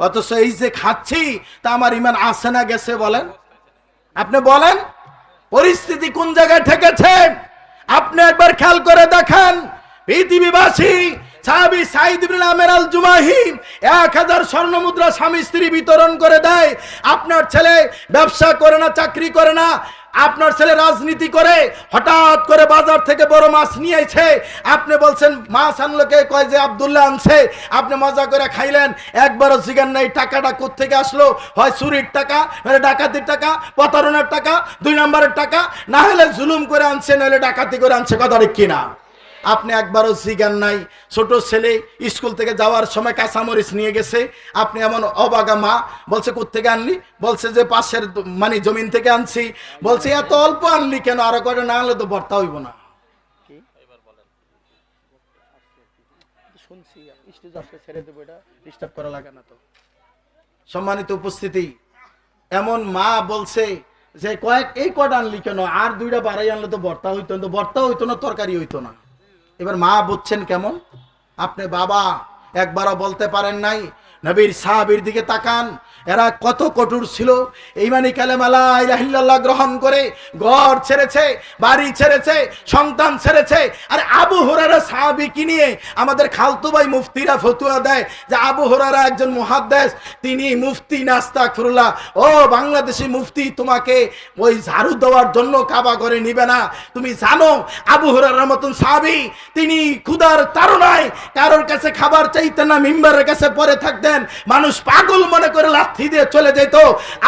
S1: অথচ এই যে খাচ্ছি তা আমার ঈমান আছে না গেছে বলেন? আপনি বলেন পরিস্থিতি কোন জায়গায় ঠেকেছে? আপনি একবার খেয়াল করে দেখেন, পৃথিবীবাসী সাহাবী সাঈদ ইবনে আমের আল জুমাহি 1000 স্বর্ণ মুদ্রা স্বামী স্ত্রী বিতরণ করে দেয়। আপনার ছেলে ব্যবসা করে না, চাকরি করে না, আপনার ছেলে রাজনীতি করে, হঠাৎ করে বাজার থেকে বড় মাছ নিয়ে আইছে, আপনি বলছেন মাছ আনলো কে? কয় যে আব্দুল্লাহ আনছে। আপনি মজা করে খাইলেন, একবারও জিজ্ঞান নাই টাকাটা কোত্থেকে আসলো। হয় চুরির টাকা, নইলে ডাকাতির টাকা, প্রতারণার টাকা, 2 নম্বরের টাকা, না হলে জুলুম করে আনছে, নইলে ডাকাতি করে আনছে। কথা ঠিক কিনা? আপনি একবারও জিজ্ঞান নাই। ছোট ছেলে স্কুল থেকে যাওয়ার সময় কাঁচামরিচ নিয়ে গেছে, আপনি এমন অবাগা মা, বলছে কোত্থেকে আনলি? বলছে যে পাশের মানে জমিন থেকে আনছি। বলছে এত অল্প আনলি কেন? আরো করে না আনলে তো ভর্তা হইব না। সম্মানিত উপস্থিতি, এমন মা বলছে যে এই কটা আনলি কেন? আর 2টা বাড়াই আনলে তো ভর্তা হইতো, ভর্তা হইতো না, তরকারি হইতো না। এবার মা বুঝছেন কেমন? আপনি বাবা একবারও বলতে পারেন নাই নবীর সাহাবীর দিকে তাকান, এরা কত কঠোর ছিল। ঈমানি কালেমা লা ইলাহা ইল্লাল্লাহ গ্রহণ করে ঘর ছেড়েছে, বাড়ি ছেড়েছে, সন্তান ছেড়েছে। আর আবু হুরায়রা সাহাবীকে নিয়ে আমাদের খালতু ভাই মুফতিরা ফতোয়া দেয় যে আবু হুরায়রা একজন মুহাদ্দিস, তিনি মুফতি না, আস্তাগফিরুল্লাহ। ও বাংলাদেশি মুফতি, তোমাকে ওই ঝাড়ু দেওয়ার জন্য কাবা করে নিবে না। তুমি জানো আবু হুরায়রার মতন সাহাবী, তিনি ক্ষুধার তাড়নায় কারোর কাছে খাবার চাইতেন না, মিম্বারের কাছে পড়ে থাকতেন, মানুষ পাগল মনে করে লাথি দিয়ে চলে যেত।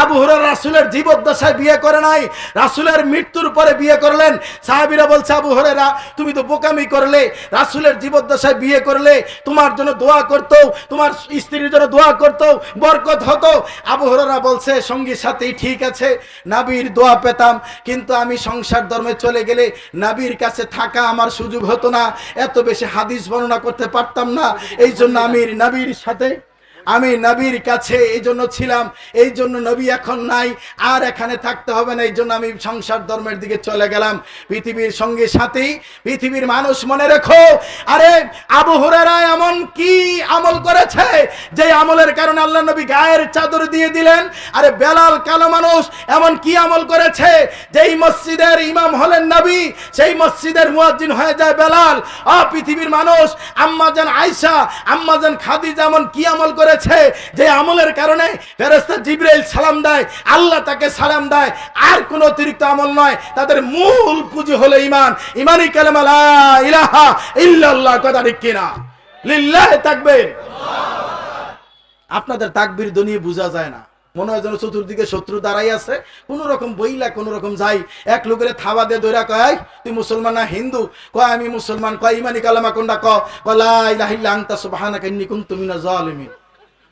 S1: আবু হুরায়রা রাসূলের জীবদ্দশায় বিয়ে করে নাই, রাসূলের মৃত্যুর পরে বিয়ে করলেন। সাহাবীরা বলছে আবু হুরায়রা তুমি তো বোকামি করলে, রাসূলের জীবদ্দশায় বিয়ে করলে, তোমার জন্য দোয়া করতো, তোমার স্ত্রীর জন্য দোয়া করতো, বরকত হতো। আবু হুরায়রা বলছে সঙ্গী সাথী ঠিক আছে, নবীর দোয়া পেতাম, কিন্তু আমি সংসার ধর্মে চলে গেলে নবীর কাছে থাকা আমার সুযোগ হতো না, এত বেশি হাদিস বর্ণনা করতে পারতাম না, এই জন্য আমি নবীর কাছে এই জন্য ছিলাম, এই জন্য নবী এখন নাই, আর এখানে থাকতে হবে না, এই জন্য আমি সংসার ধর্মের দিকে চলে গেলাম। পৃথিবীর সঙ্গে সাথী, পৃথিবীর মানুষ মনে রেখো, আরে আবু হুরায়রা এমন কি আমল করেছে যে আমলের কারণে আল্লাহ নবী গায়ের চাদর দিয়ে দিলেন। আরে বেলাল কালো মানুষ এমন কি আমল করেছে যেই মসজিদের ইমাম হলেন নবী, সেই মসজিদের মুয়াজ্জিন হয়ে যায় বেলাল। পৃথিবীর মানুষ, আম্মাজান আয়েশা, আম্মাজান খাদিজা এমন কি আমল করে যে আমলের কারণে ফেরেশতা জিবরাইল সালাম দেয়, আল্লাহ তাকে সালাম দেয়, আর কোন অতিরিক্ত আমল নয়। তাদের মূল পুঁজি হলো ঈমান, ঈমানি কালেমা লা ইলাহা ইল্লাল্লাহ। কথা ঠিক কিনা? লিল্লাহি তাকবীর। আপনাদের তাকবীর ধ্বনি বোঝা যায় না, মনে হয় যেন চতুর্দিকে শত্রু দাঁড়াই আছে। কোন রকম বইলা কোন রকম যাই, এক লোকের থাবা দিয়ে দৈরা কয় তুই মুসলমান না হিন্দু? কয় আমি মুসলমান। কয় ঈমানি কালেমা কোনটা? কয় লা ইলাহা ইল্লা আনতা সুবহানাকা ইন্নী কুনতু মিনাজ জালিমিন।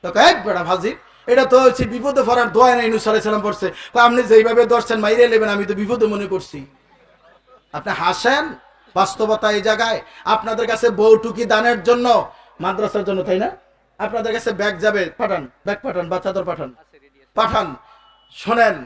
S1: তো কয় বড় ভাজি, এটা তো হচ্ছে বিপদে পড়ার দোয়া নাই, নবী সাল্লাল্লাহু আলাইহি সাল্লাম পড়ছে। কয় আপনি যেইভাবে দর্শন মাইরে নেবেন আমি তো বিপদে মনে করছি। আপনি হাসেন, বাস্তবতা এই জায়গায়। আপনাদের কাছে বউটুকি দানের জন্য, মাদ্রাসার জন্য, তাই না? আপনাদের কাছে ব্যাগ যাবে, পাঠান, ব্যাগ পাঠান, বাচ্চাদের পাঠান। শোনেন,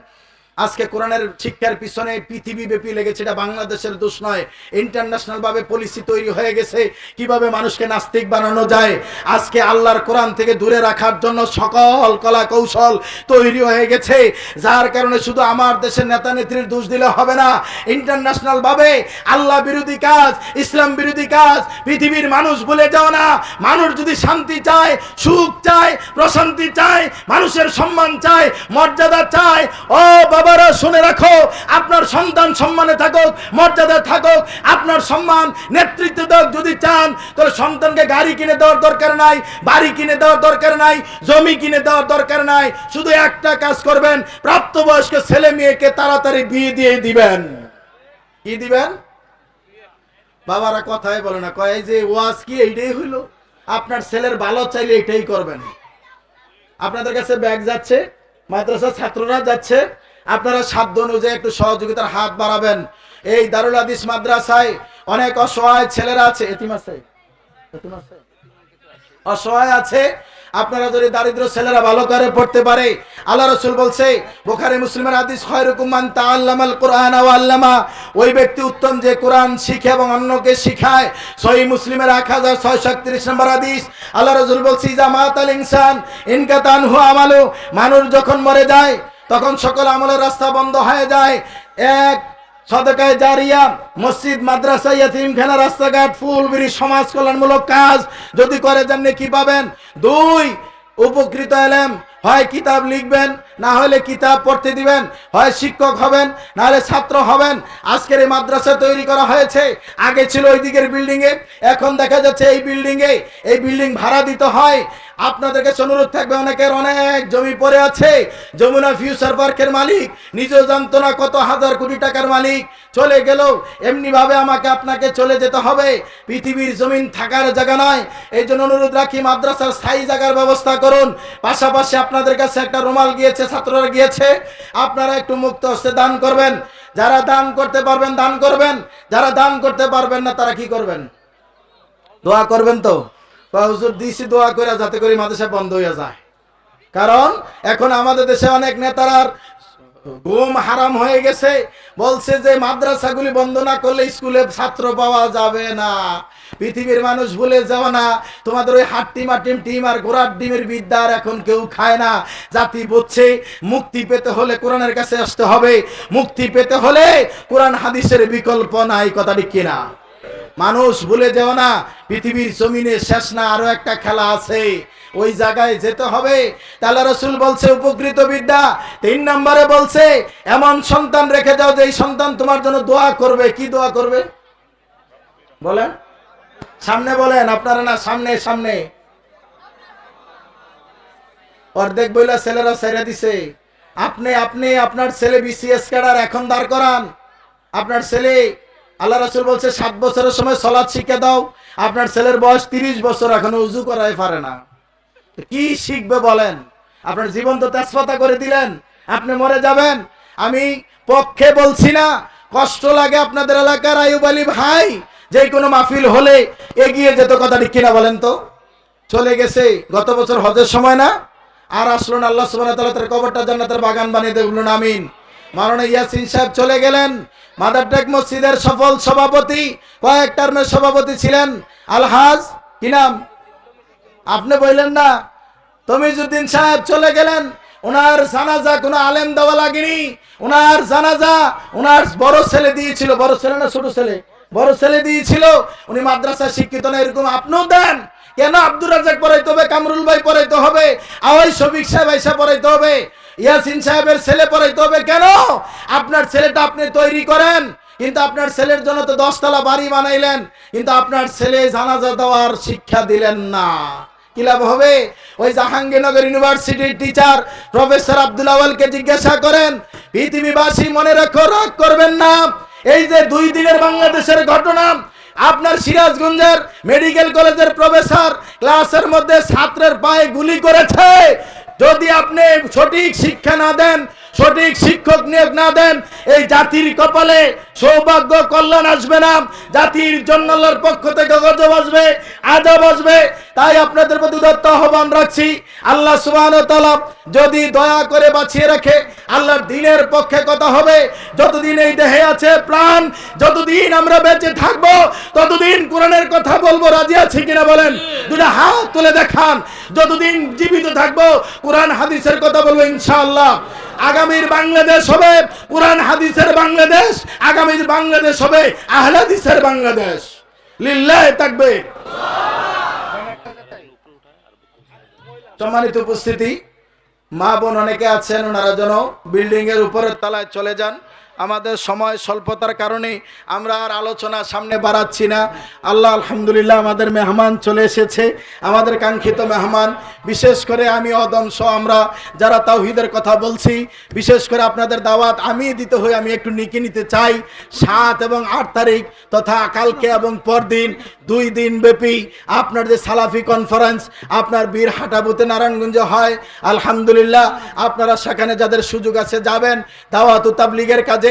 S1: আজকে কোরআনের শিক্ষার পিছনে পৃথিবী ব্যাপী লেগেছে, এটা বাংলাদেশের দোষ নয়, ইন্টারন্যাশনাল ভাবে পলিসি তৈরি হয়ে গেছে কিভাবে মানুষকে নাস্তিক বানানো যায়। আজকে আল্লাহর কোরআন থেকে দূরে রাখার জন্য সকল কলা কৌশল তৈরি হয়ে গেছে, যার কারণে শুধু আমার দেশের নেতা নেত্রীর দোষ দিলে হবে না, ইন্টারন্যাশনাল ভাবে আল্লাহ বিরোধী কাজ, ইসলাম বিরোধী কাজ পৃথিবীর মানুষ ভুলে যাও না। মানুষ যদি শান্তি চায়, সুখ চায়, প্রশান্তি চায়, মানুষের সম্মান চায়, মর্যাদা চায়, ও বাবারা শুনে রাখো, আপনার সন্তান সম্মানে থাকুক, মর্যাদা থাকুক, আপনার সম্মান নেতৃত্ব দেওয়া যদি চান, তাহলে সন্তানকে গাড়ি কিনে দেওয়ার দরকার নাই, বাড়ি কিনে দেওয়ার দরকার নাই, জমি কিনে দেওয়ার দরকার নাই। শুধু একটা কাজ করবেন, প্রাপ্তবয়স্ক ছেলে মেয়েকে তাড়াতাড়ি বিয়ে দিয়ে দিবেন। কি দিবেন? বাবারা কথাই বলে না, কয় যে ওয়াজ কি এইটাই হইলো? আপনার ছেলের ভালো চাইলে এটাই করবেন। আপনাদের কাছে ব্যাগ যাচ্ছে, মাদ্রাসার ছাত্ররা যাচ্ছে, আপনারা সাধ্য অনুযায়ী একটু সহযোগিতার হাত বাড়াবেন। এই দারুল হাদিস মাদ্রাসায় অনেক অসহায় ছেলেরা আছে, এতিম আছে, অসহায় আছে। আপনারা যদি দারিদ্র ছেলেরা ভালো করে পড়তে পারে, আল্লাহ রাসূল বলছে বুখারী মুসলিমের হাদিস, খায়রুকুম মান তাআল্লামাল কুরআন ওয়া আল্লামা, ওই ব্যক্তি উত্তম যে কোরআন শিখে এবং অন্যকে শিখায়। সহিহ মুসলিমের 1631 নম্বর হাদিস, আল্লাহ রাসূল বলছে ইজা মাতাল ইনসান ইনকাতানহু আমালু, মানুষ যখন মরে যায় তখন সকল আমলের রাস্তা বন্ধ হয়ে যায়। এক সদকায়ে জারিয়া, মসজিদ, মাদ্রাসা, ইয়তিমখানা, রাস্তাঘাট, ফুল বিড়ি, সমাজ কল্যাণমূলক কাজ যদি করে যান নেকি পাবেন। 2, উপকৃত এলেম, হয় কিতাব লিখবেন, না হলে কিতাব পড়তে দিবেন, হয় শিক্ষক হবেন, না হলে ছাত্র হবেন। আজকের এই মাদ্রাসা তৈরি করা হয়েছে, আগে ছিল ওই দিকের বিল্ডিং এ, এখন দেখা যাচ্ছে এই বিল্ডিং এ। এই বিল্ডিং ভাড়া দিতে হয়। আপনাদের কাছে অনুরোধ থাকবে, অনেকের অনেক জমি পড়ে আছে। যমুনা ফিউচার পার্কের মালিক নিজেও জানতো না কত হাজার কোটি টাকার মালিক, চলে গেল। এমনি ভাবে আমাকে আপনাকে চলে যেতে হবে। পৃথিবীর জমিন থাকার জায়গা নয়। এই জন্য অনুরোধ রাখি, মাদ্রাসার স্থায়ী জায়গার ব্যবস্থা করুন। পাশাপাশি আপনাদের কাছে একটা রুমাল গিয়েছে, ছাত্ররা গিয়েছে, আপনারা একটু মুক্ত হস্তে দান করবেন। যারা দান করতে পারবেন দান করবেন, যারা দান করতে পারবেন না তারা কি করবেন? দোয়া করবেন। তো হুজুর দিছি দোয়া করে যাতে করে মাদ্রাসা বন্ধ হয়ে যায়। কারণ এখন আমাদের দেশে অনেক নেতারার ঘুম হারাম হয়ে গেছে, বলছে যে মাদ্রাসাগুলি বন্ধ না করলে স্কুলে ছাত্র পাওয়া যাবে না। পৃথিবীর মানুষ ভুলে যাও না, তোমাদের ওই হাট্টিমাটিম টিম আর ঘোড়ার ডিমের বিদ্যা আর এখন কেউ খায় না। জাতি বুঝছে মুক্তি পেতে হলে কোরআনের কাছে আসতে হবে, মুক্তি পেতে হলে কোরআন হাদিসের বিকল্প নাই। কথা ঠিক কিনা? মানুষ ভুলে যাও না, পৃথিবীর জমিনে শেষ না, আরো একটা খেলা আছে, ওই জায়গায় যেতে হবে। তাহলে রাসূল বলছে উপকৃত বিদ্যা। 3 নম্বরে বলছে এমন সন্তান রেখে যাও যে এই সন্তান তোমার জন্য দোয়া করবে। কি দোয়া করবে বলেন? সামনে বলেন, আপনারা না, সামনে সামনে। অর্ধেক বইলা ছেলেরা ছেড়ে দিছে। আপনি আপনার ছেলে বিসিএস ক্যাডার, এখন দাঁড় করান আপনার ছেলে। আল্লাহ রাসূল বলছে 7 বছরের সময় সালাত শিখে দাও। আপনার ছেলের বয়স 30 বছর, এখনো উযু করাই পারে না। কি শিখবে বলেন? আপনার জীবন তো তেজপাতা করে দিলেন, আপনি মরে যাবেন। আমি পক্ষে বলছি না, কষ্ট লাগে আপনাদের এলাকার আইয়ুব আলী ভাই যে কোনো মাহফিল হলে এগিয়ে যেত। কথা ঠিক কিনা বলেন? তো চলে গেছে গত বছর হজের সময় না, আর আসলো না। আল্লাহ সুবহানাহু ওয়া তাআলা তার কবরটা জান্নাতের বাগান বানিয়ে দেবেন, বলুন আমিন। মাওলানা ইয়াসিন সাহেব চলে গেলেন, মাদারটেক মসজিদের সফল সভাপতি, কয়েক টার্মের সভাপতি ছিলেন। আলহাজ কি নাম? আপনি বললেন না? তমিজউদ্দিন সাহেব চলে গেলেন। ওনার জানাজা কোনো আলেম দেওয়া লাগেনি। ওনার জানাজা ওনার বড় ছেলে দিয়েছিল। বড় ছেলে না ছোট ছেলে? বড় ছেলে দিয়েছিল। উনি মাদ্রাসা শিক্ষিত না, এরকম আপনিও দেন কেন? আব্দুর রাজ্জাক পড়াইতে হবে, কামরুল ভাই পড়াইতে হবে, আওয়াই শফিক সাহেব আইসা পড়াইতে হবে, ইয়াসিন সাহেবের ছেলে পড়াইতে হবে কেন? আপনার ছেলেটা আপনি তৈরি করেন, কিন্তু আপনার ছেলের জন্য তো 10 তলা বাড়ি বানাইলেন, কিন্তু আপনার ছেলে জানাজা দেওয়ার শিক্ষা দিলেন না। কি লাভ হবে? ওই জাহাঙ্গীরনগর ইউনিভার্সিটির টিচার প্রফেসর আব্দুল আওয়ালকে জিজ্ঞাসা করেন, পৃথিবীবাসী মনে রাখো, রাগ করবেন না, এই যে 2 দিনের বাংলাদেশের ঘটনা, আপনার সিরাজগঞ্জের মেডিকেল কলেজের প্রফেসর ক্লাসের মধ্যে ছাত্রের পায়ে গুলি করেছে। যদি আপনি সঠিক শিক্ষা না দেন, সঠিক শিক্ষক নিয়োগ না দেন, এই জাতির কপালে সৌভাগ্য কল্যাণ আসবে না। জাতির জন্য আল্লাহর পক্ষ থেকে গজব আসবে, আযাব আসবে। তাই আপনাদের প্রতি উদাত্ত আহ্বান রাখছি, আল্লাহ সুবহানাহু ওয়া তাআলা যদি দয়া করে বাঁচিয়ে রাখে, আল্লাহর দ্বীনের পক্ষে কথা হবে। যতদিন এই দেহে আছে প্রাণ, যতদিন আমরা বেঁচে থাকবো, ততদিন কোরআনের কথা বলবো। রাজি আছি কিনা বলেন? দুটো হাত তুলে দেখান। যতদিন জীবিত থাকবো কোরআন হাদিসের কথা বলবো ইনশাআল্লাহ। আগামীর বাংলাদেশ হবে কোরআন হাদিসের বাংলাদেশ, আগামীর বাংলাদেশ হবে আহলে হাদিসের বাংলাদেশ। লিল্লাহি তাকবীর। সম্মানিত উপস্থিতি, মা বোন অনেকে আছেন, ওনারা যেন বিল্ডিং এর উপরের তলায় চলে যান। আমাদের সময় স্বল্পতার কারণে আমরা আর আলোচনা সামনে বাড়াচ্ছি না। আল্লাহ আলহামদুলিল্লাহ, আমাদের মেহমান চলে এসেছে, আমাদের কাঙ্ক্ষিত মেহমান। বিশেষ করে আমি অদমস, আমরা যারা তাওহীদের কথা বলছি, বিশেষ করে আপনাদের দাওয়াত আমি দিতে হই, আমি একটু নিকে নিতে চাই। 7 এবং 8 তারিখ তথা কালকে এবং পরদিন 2 দিন ব্যাপী আপনার যে সালাফি কনফারেন্স আপনার বীরহাটা বুতে নারায়ণগঞ্জে হয়। আলহামদুলিল্লাহ, আপনারা সেখানে যাদের সুযোগ আছে যাবেন। দাওয়াত ও তাবলীগের কাজে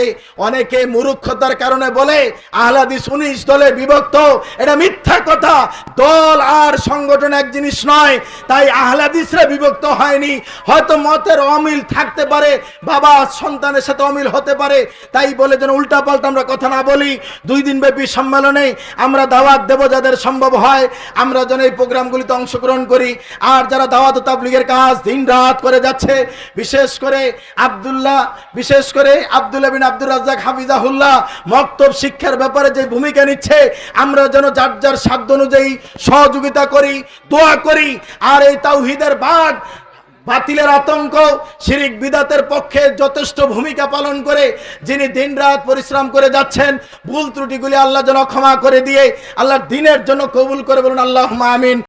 S1: অনেকে মূর্খতার কারণে বলে আহলে হাদিস 19 দলে বিভক্ত। এটা মিথ্যা কথা। দল আর সংগঠন এক জিনিস নয়। তাই আহলে হাদিসরা বিভক্ত হয়নি। হয়তো মতের অমিল থাকতে পারে, বাবা সন্তানের সাথে অমিল হতে পারে, তাই বলে যেন উল্টাপাল্টা আমরা কথা না বলি। 2 দিন ব্যাপী সম্মেলনে আমরা দাওয়াত দেব, যাদের সম্ভব হয় আমরা যেন এই প্রোগ্রামগুলিতে অংশগ্রহণ করি। আর যারা দাওয়াত ও তাবলীগের কাজ দিন রাত করে যাচ্ছে, বিশেষ করে আব্দুল্লাহ বিন আব্দুর রাজ্জাক হাফিজাহুল্লাহ মক্তব শিক্ষার ব্যাপারে যে ভূমিকা নিচ্ছে, আমরা যেন যার যার সাধ্য অনুযায়ী সহযোগিতা করি, দোয়া করি। আর এই তাওহীদের বাদ, বাতিলের আতঙ্ক, শিরিক বিদাতের পক্ষে যথেষ্ট ভূমিকা পালন করে যিনি দিনরাত পরিশ্রম করে যাচ্ছেন, ভুল ত্রুটিগুলি আল্লাহ যেন ক্ষমা করে দিয়ে আল্লাহর দ্বীনের জন্য কবুল করে, বলুন আল্লাহুম্মা আমিন।